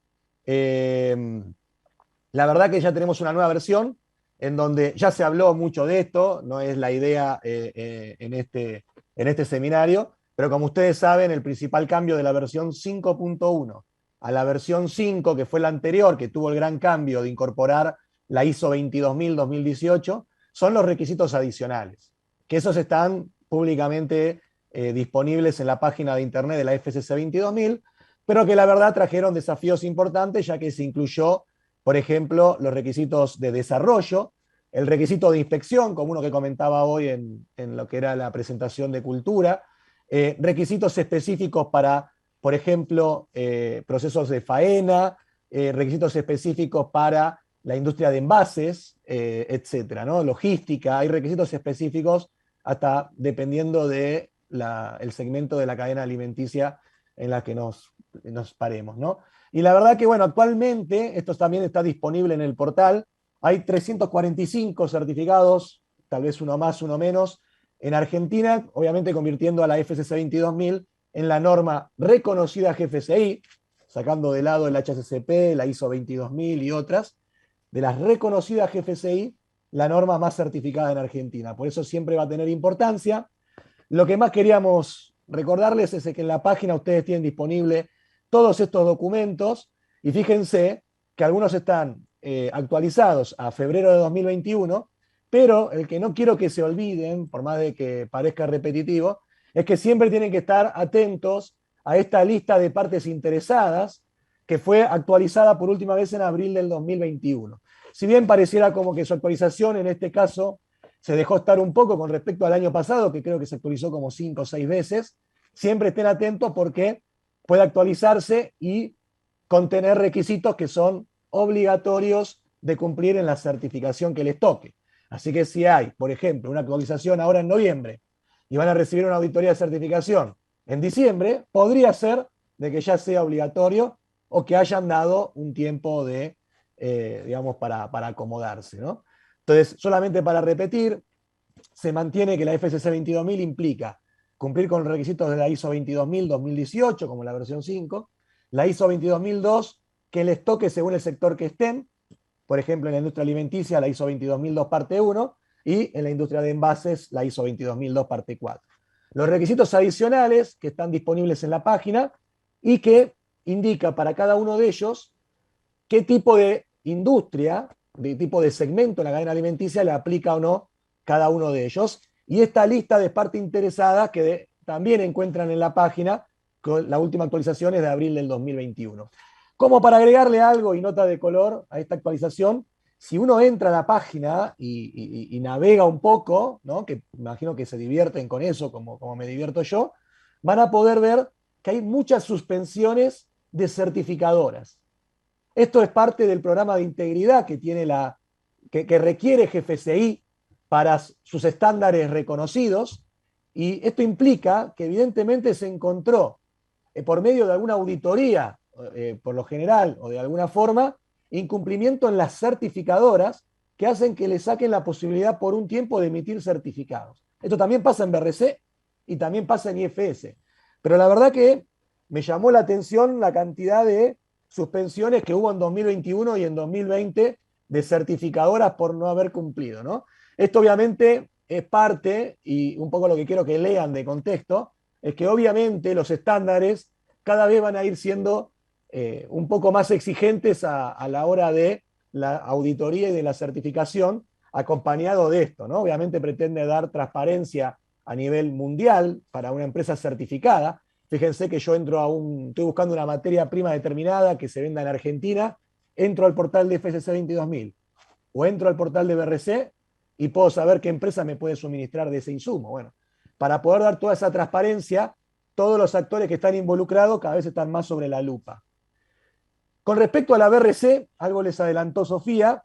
la verdad que ya tenemos una nueva versión en donde ya se habló mucho de esto, no es la idea en este seminario, pero como ustedes saben, el principal cambio de la versión 5.1 a la versión 5, que fue la anterior, que tuvo el gran cambio de incorporar la ISO 22000-2018, son los requisitos adicionales, que esos están públicamente disponibles en la página de internet de la FCC 22000, pero que la verdad trajeron desafíos importantes, ya que se incluyó, por ejemplo, los requisitos de desarrollo, el requisito de inspección, como uno que comentaba hoy en lo que era la presentación de cultura, requisitos específicos para, por ejemplo, procesos de faena, requisitos específicos para la industria de envases, etcétera, ¿no? Logística, hay requisitos específicos hasta dependiendo del segmento de la cadena alimenticia en la que nos paremos, ¿no? Y la verdad que, bueno, actualmente, esto también está disponible en el portal, hay 345 certificados, tal vez uno más, uno menos, en Argentina, obviamente convirtiendo a la FCC 22000 en la norma reconocida GFCI, sacando de lado el HACCP, la ISO 22000 y otras, de las reconocidas GFCI, la norma más certificada en Argentina. Por eso siempre va a tener importancia. Lo que más queríamos recordarles es que en la página ustedes tienen disponible todos estos documentos, y fíjense que algunos están actualizados a febrero de 2021, pero el que no quiero que se olviden, por más de que parezca repetitivo, es que siempre tienen que estar atentos a esta lista de partes interesadas que fue actualizada por última vez en abril del 2021. si bien pareciera como que su actualización en este caso se dejó estar un poco con respecto al año pasado, que creo que se actualizó como 5 o 6 veces, siempre estén atentos porque puede actualizarse y contener requisitos que son obligatorios de cumplir en la certificación que les toque. Así que si hay, por ejemplo, una actualización ahora en noviembre y van a recibir una auditoría de certificación en diciembre, podría ser de que ya sea obligatorio o que hayan dado un tiempo de, digamos, para acomodarse, ¿no? Entonces, solamente para repetir, se mantiene que la FCC 22000 implica cumplir con los requisitos de la ISO 22000-2018, como la versión 5, la ISO 22002, que les toque según el sector que estén, por ejemplo, en la industria alimenticia, la ISO 22002 parte 1, y en la industria de envases, la ISO 22002 parte 4. Los requisitos adicionales que están disponibles en la página y que indica para cada uno de ellos qué tipo de industria, de tipo de segmento en la cadena alimenticia le aplica o no cada uno de ellos. Y esta lista de parte interesada que también encuentran en la página, con la última actualización es de abril del 2021. Como para agregarle algo y nota de color a esta actualización, si uno entra a la página y navega un poco, ¿no? Que imagino que se divierten con eso, como me divierto yo, van a poder ver que hay muchas suspensiones de certificadoras. Esto es parte del programa de integridad que tiene que requiere GFCI para sus estándares reconocidos, y esto implica que evidentemente se encontró por medio de alguna auditoría, por lo general o de alguna forma, incumplimiento en las certificadoras que hacen que le saquen la posibilidad por un tiempo de emitir certificados. Esto también pasa en BRC y también pasa en IFS. Pero la verdad que me llamó la atención la cantidad de suspensiones que hubo en 2021 y en 2020 de certificadoras por no haber cumplido, ¿no? Esto obviamente es parte, y un poco lo que quiero que lean de contexto, es que obviamente los estándares cada vez van a ir siendo un poco más exigentes a la hora de la auditoría y de la certificación, acompañado de esto, ¿no? Obviamente pretende dar transparencia a nivel mundial para una empresa certificada. Fíjense que yo estoy buscando una materia prima determinada que se venda en Argentina, entro al portal de FCC 22000 o entro al portal de BRC y puedo saber qué empresa me puede suministrar de ese insumo. Bueno, para poder dar toda esa transparencia, todos los actores que están involucrados cada vez están más sobre la lupa. Con respecto a la BRC, algo les adelantó Sofía,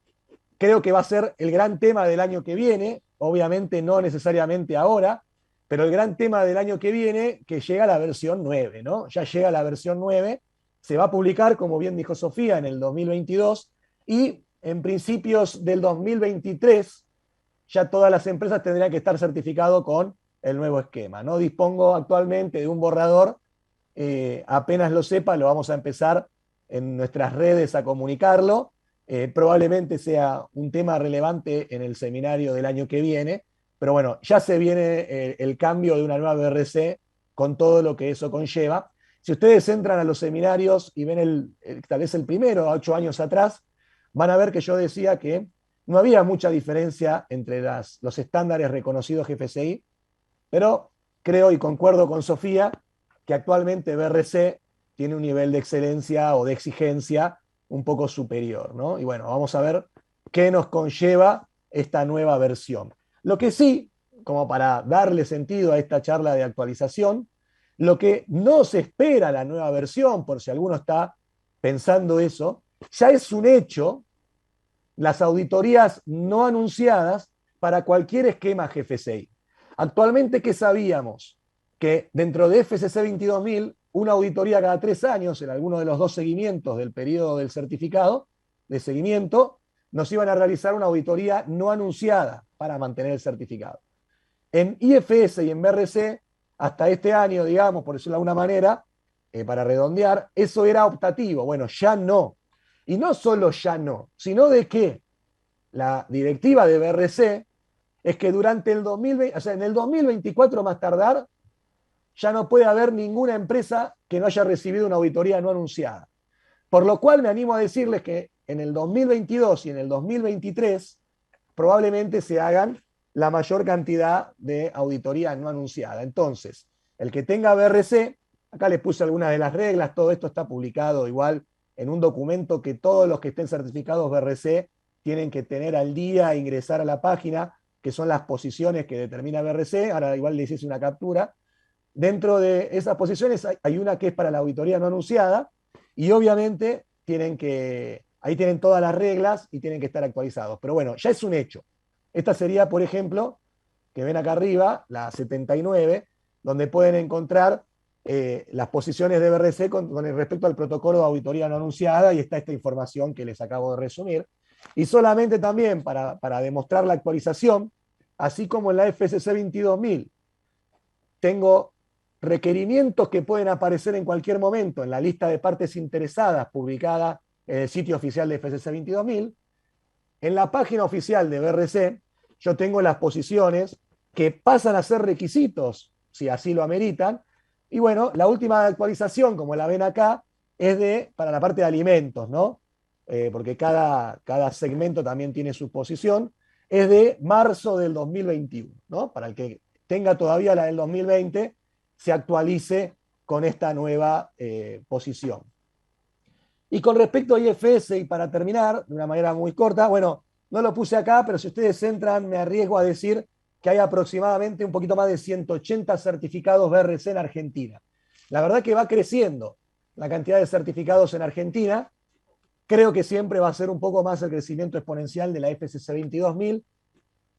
creo que va a ser el gran tema del año que viene, obviamente no necesariamente ahora, pero el gran tema del año que viene, que llega la versión 9, ¿no? Ya llega la versión 9, se va a publicar, como bien dijo Sofía, en el 2022, y en principios del 2023 ya todas las empresas tendrían que estar certificadas con el nuevo esquema. No dispongo actualmente de un borrador, apenas lo sepa, lo vamos a empezar en nuestras redes a comunicarlo. Probablemente sea un tema relevante en el seminario del año que viene, pero bueno, ya se viene el cambio de una nueva BRC con todo lo que eso conlleva. Si ustedes entran a los seminarios y ven tal vez el primero, 8 años atrás, van a ver que yo decía que no había mucha diferencia entre los estándares reconocidos GFCI, pero creo y concuerdo con Sofía que actualmente BRC tiene un nivel de excelencia o de exigencia un poco superior, ¿no? Y bueno, vamos a ver qué nos conlleva esta nueva versión. Lo que sí, como para darle sentido a esta charla de actualización, lo que no se espera la nueva versión, por si alguno está pensando eso, ya es un hecho las auditorías no anunciadas para cualquier esquema GFCI. Actualmente, ¿qué sabíamos? Que dentro de FCC 22000, una auditoría cada 3 años, en alguno de los 2 seguimientos del periodo del certificado de seguimiento, nos iban a realizar una auditoría no anunciada para mantener el certificado. En IFS y en BRC, hasta este año, digamos, por decirlo de alguna manera, para redondear, eso era optativo. Bueno, ya no. Y no solo ya no, sino de que la directiva de BRC es que durante el 2020, o sea, en el 2024 más tardar, ya no puede haber ninguna empresa que no haya recibido una auditoría no anunciada. Por lo cual me animo a decirles que en el 2022 y en el 2023 probablemente se hagan la mayor cantidad de auditoría no anunciada. Entonces, el que tenga BRC, acá les puse algunas de las reglas, todo esto está publicado igual en un documento que todos los que estén certificados BRC tienen que tener al día e ingresar a la página, que son las posiciones que determina BRC. Ahora igual les hice una captura. Dentro de esas posiciones hay una que es para la auditoría no anunciada, y obviamente ahí tienen todas las reglas y tienen que estar actualizados. Pero bueno, ya es un hecho. Esta sería, por ejemplo, que ven acá arriba, la 79, donde pueden encontrar las posiciones de BRC con respecto al protocolo de auditoría no anunciada, y está esta información que les acabo de resumir. Y solamente también para demostrar la actualización, así como en la FSC 22000, tengo requerimientos que pueden aparecer en cualquier momento en la lista de partes interesadas publicada en el sitio oficial de FSC 22000. En la página oficial de BRC, yo tengo las posiciones que pasan a ser requisitos, si así lo ameritan. Y bueno, la última actualización, como la ven acá, es para la parte de alimentos, ¿no? Porque cada segmento también tiene su posición, es de marzo del 2021, ¿no? Para el que tenga todavía la del 2020, se actualice con esta nueva posición. Y con respecto a IFS, y para terminar, de una manera muy corta, bueno, no lo puse acá, pero si ustedes entran, me arriesgo a decir que hay aproximadamente un poquito más de 180 certificados BRC en Argentina. La verdad que va creciendo la cantidad de certificados en Argentina. Creo que siempre va a ser un poco más el crecimiento exponencial de la FSC 22000,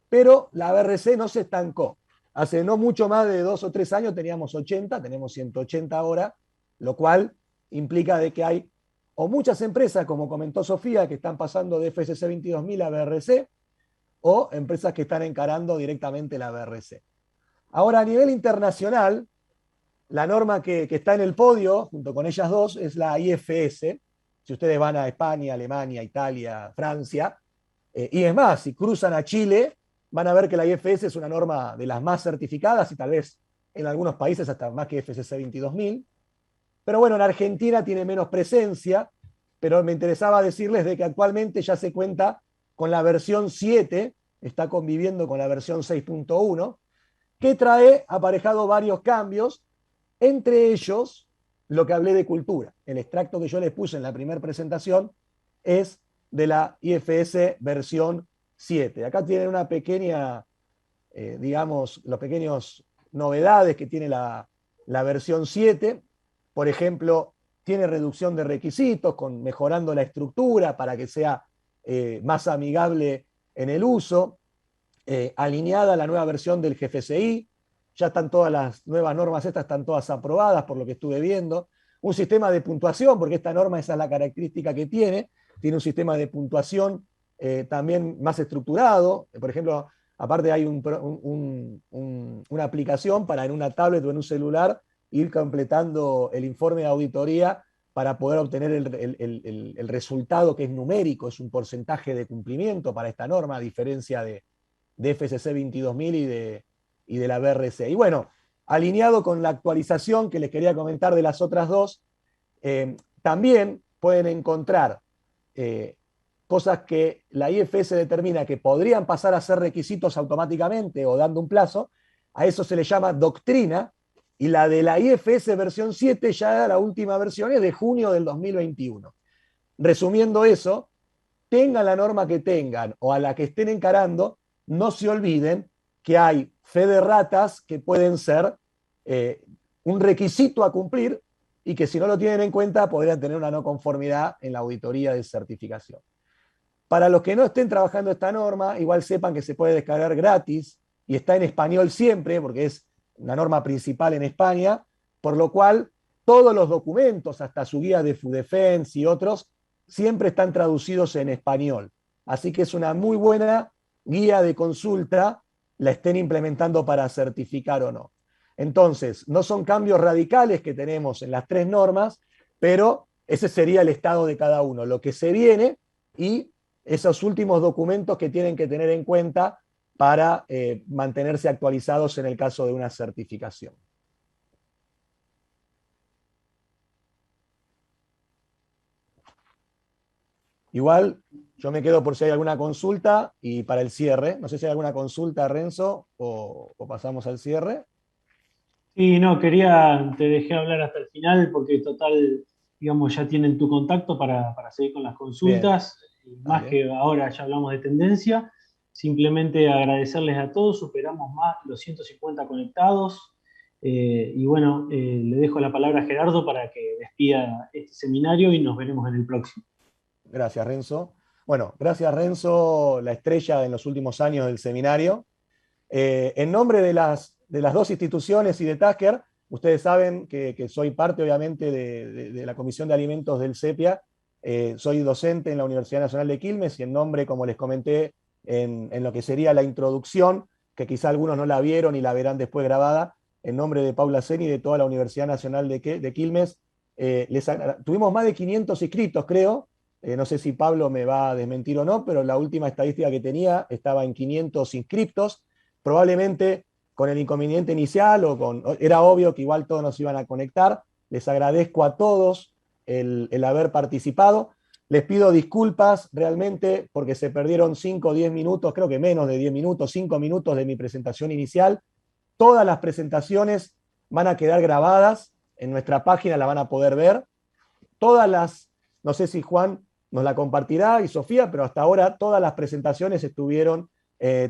pero la BRC no se estancó. Hace no mucho más de 2 o 3 años teníamos 80, tenemos 180 ahora, lo cual implica de que hay o muchas empresas, como comentó Sofía, que están pasando de FSC 22000 a BRC, o empresas que están encarando directamente la BRC. Ahora, a nivel internacional, la norma que está en el podio, junto con ellas dos, es la IFS. Si ustedes van a España, Alemania, Italia, Francia, y es más, si cruzan a Chile, van a ver que la IFS es una norma de las más certificadas, y tal vez en algunos países hasta más que FSC 22000. Pero bueno, en Argentina tiene menos presencia, pero me interesaba decirles de que actualmente ya se cuenta con la versión 7, está conviviendo con la versión 6.1, que trae aparejado varios cambios, entre ellos lo que hablé de cultura. El extracto que yo les puse en la primera presentación es de la IFS versión 7. Acá tienen una pequeña, digamos, los pequeños novedades que tiene la versión 7. Por ejemplo, tiene reducción de requisitos, mejorando la estructura para que sea más amigable en el uso, alineada a la nueva versión del GFCI. Ya están todas las nuevas normas, estas están todas aprobadas por lo que estuve viendo. Un sistema de puntuación, porque esta norma, esa es la característica que tiene un sistema de puntuación también más estructurado. Por ejemplo, aparte hay una aplicación para en una tablet o en un celular ir completando el informe de auditoría para poder obtener el resultado, que es numérico, es un porcentaje de cumplimiento para esta norma, a diferencia de FSC 22000 y de la BRC. Y bueno, alineado con la actualización que les quería comentar de las otras dos, también pueden encontrar cosas que la IFS determina que podrían pasar a ser requisitos automáticamente o dando un plazo. A eso se le llama doctrina, y la de la IFS versión 7, ya la última versión, es de junio del 2021. Resumiendo eso, tengan la norma que tengan o a la que estén encarando, no se olviden que hay fe de ratas que pueden ser un requisito a cumplir, y que si no lo tienen en cuenta podrían tener una no conformidad en la auditoría de certificación. Para los que no estén trabajando esta norma, igual sepan que se puede descargar gratis y está en español siempre, porque es una norma principal en España, por lo cual todos los documentos, hasta su guía de FUDEFENS y otros, siempre están traducidos en español. Así que es una muy buena guía de consulta, la estén implementando para certificar o no. Entonces, no son cambios radicales que tenemos en las 3 normas, pero ese sería el estado de cada uno, lo que se viene y esos últimos documentos que tienen que tener en cuenta para mantenerse actualizados en el caso de una certificación. Igual, yo me quedo por si hay alguna consulta y para el cierre. No sé si hay alguna consulta, Renzo, o pasamos al cierre. Sí, no, te dejé hablar hasta el final porque total, digamos, ya tienen tu contacto para seguir con las consultas. y más que ahora ya hablamos de tendencia, simplemente agradecerles a todos, superamos más los 150 conectados, y bueno, le dejo la palabra a Gerardo para que despida este seminario y nos veremos en el próximo. Gracias, Renzo. Bueno, gracias, Renzo, la estrella en los últimos años del seminario. En nombre de las dos instituciones y de Tasker, ustedes saben que soy parte, obviamente, de la Comisión de Alimentos del CEPIA. Soy docente en la Universidad Nacional de Quilmes y en nombre, como les comenté, en lo que sería la introducción, que quizá algunos no la vieron y la verán después grabada, en nombre de Paula Seni y de toda la Universidad Nacional de Quilmes, tuvimos más de 500 inscritos, creo. No sé si Pablo me va a desmentir o no, pero la última estadística que tenía estaba en 500 inscriptos. Probablemente con el inconveniente inicial era obvio que igual todos nos iban a conectar. Les agradezco a todos el haber participado. Les pido disculpas realmente porque se perdieron 5 o 10 minutos, creo que menos de 10 minutos, 5 minutos de mi presentación inicial. Todas las presentaciones van a quedar grabadas en nuestra página, la van a poder ver. No sé si Juan nos la compartirá y Sofía, pero hasta ahora todas las presentaciones estuvieron.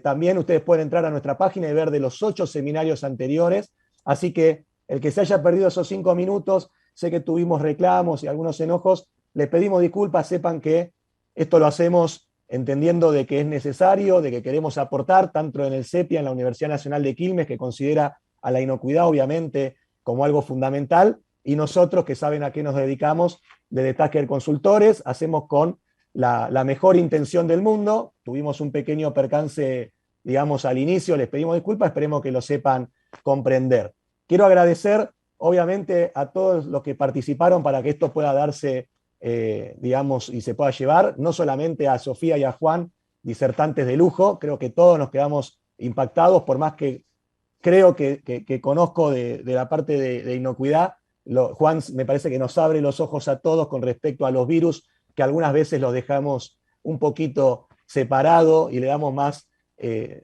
También ustedes pueden entrar a nuestra página y ver de los 8 seminarios anteriores. Así que el que se haya perdido esos 5 minutos, sé que tuvimos reclamos y algunos enojos, les pedimos disculpas, sepan que esto lo hacemos entendiendo de que es necesario, de que queremos aportar, tanto en el CEPIA, en la Universidad Nacional de Quilmes, que considera a la inocuidad, obviamente, como algo fundamental, y nosotros, que saben a qué nos dedicamos, desde Tasker Consultores, hacemos con la mejor intención del mundo. Tuvimos un pequeño percance, digamos, al inicio, les pedimos disculpas, esperemos que lo sepan comprender. Quiero agradecer, obviamente, a todos los que participaron para que esto pueda darse, digamos, y se pueda llevar, no solamente a Sofía y a Juan, disertantes de lujo, creo que todos nos quedamos impactados, por más que creo que conozco de la parte de inocuidad. Juan me parece que nos abre los ojos a todos con respecto a los virus, que algunas veces los dejamos un poquito separado y le damos más,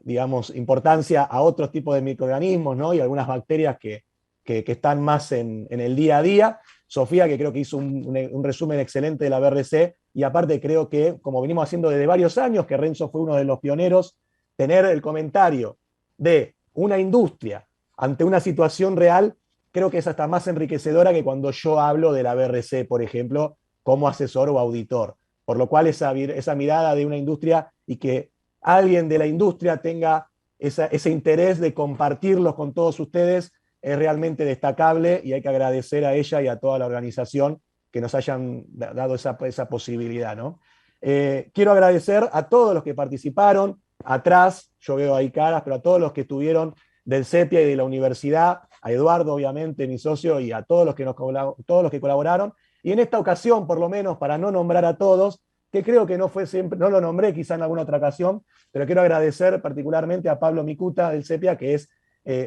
digamos, importancia a otros tipos de microorganismos, ¿no? Y algunas bacterias que están más en el día a día. Sofía, que creo que hizo un resumen excelente de la BRC, y aparte creo que, como venimos haciendo desde varios años, que Renzo fue uno de los pioneros, tener el comentario de una industria ante una situación real, creo que es hasta más enriquecedora que cuando yo hablo de la BRC, por ejemplo, como asesor o auditor. Por lo cual esa mirada de una industria y que alguien de la industria tenga ese interés de compartirlos con todos ustedes es realmente destacable, y hay que agradecer a ella y a toda la organización que nos hayan dado esa posibilidad, ¿no? Quiero agradecer a todos los que participaron, atrás, yo veo ahí caras, pero a todos los que estuvieron del CEPIA y de la universidad, a Eduardo, obviamente, mi socio, y a todos los que colaboraron. Y en esta ocasión, por lo menos, para no nombrar a todos, que creo que no fue siempre, no lo nombré quizá en alguna otra ocasión, pero quiero agradecer particularmente a Pablo Micuta del CEPIA, que es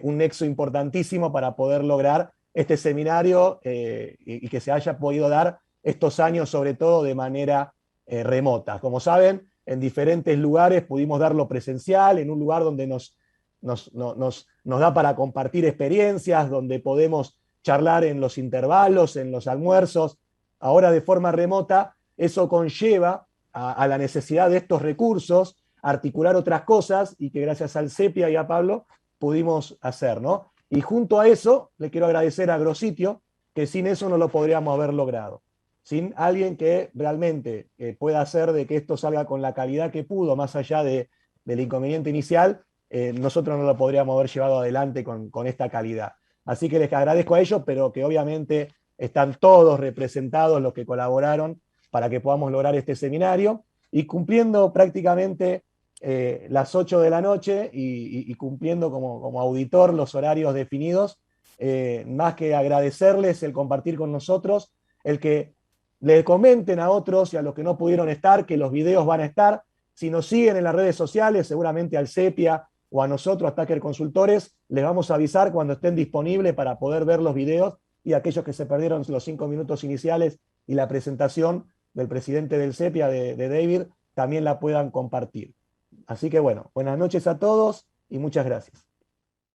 un nexo importantísimo para poder lograr este seminario y que se haya podido dar estos años, sobre todo de manera remota. Como saben, en diferentes lugares pudimos darlo presencial, en un lugar donde nos da para compartir experiencias, donde podemos charlar en los intervalos, en los almuerzos. Ahora de forma remota, eso conlleva a la necesidad de estos recursos, articular otras cosas, y que gracias al CEPIA y a Pablo pudimos hacer, ¿no? Y junto a eso, le quiero agradecer a Agrositio, que sin eso no lo podríamos haber logrado. Sin alguien que realmente pueda hacer de que esto salga con la calidad que pudo, más allá del inconveniente inicial, nosotros no lo podríamos haber llevado adelante con esta calidad. Así que les agradezco a ellos, pero que obviamente están todos representados los que colaboraron para que podamos lograr este seminario, y cumpliendo prácticamente las 8 de la noche y cumpliendo como auditor los horarios definidos, más que agradecerles el compartir con nosotros, el que le comenten a otros y a los que no pudieron estar que los videos van a estar. Si nos siguen en las redes sociales, seguramente al CEPIA o a nosotros, a Tasker Consultores, les vamos a avisar cuando estén disponibles para poder ver los videos, y aquellos que se perdieron los 5 minutos iniciales y la presentación del presidente del CEPIA, de David, también la puedan compartir. Así que bueno, buenas noches a todos y muchas gracias.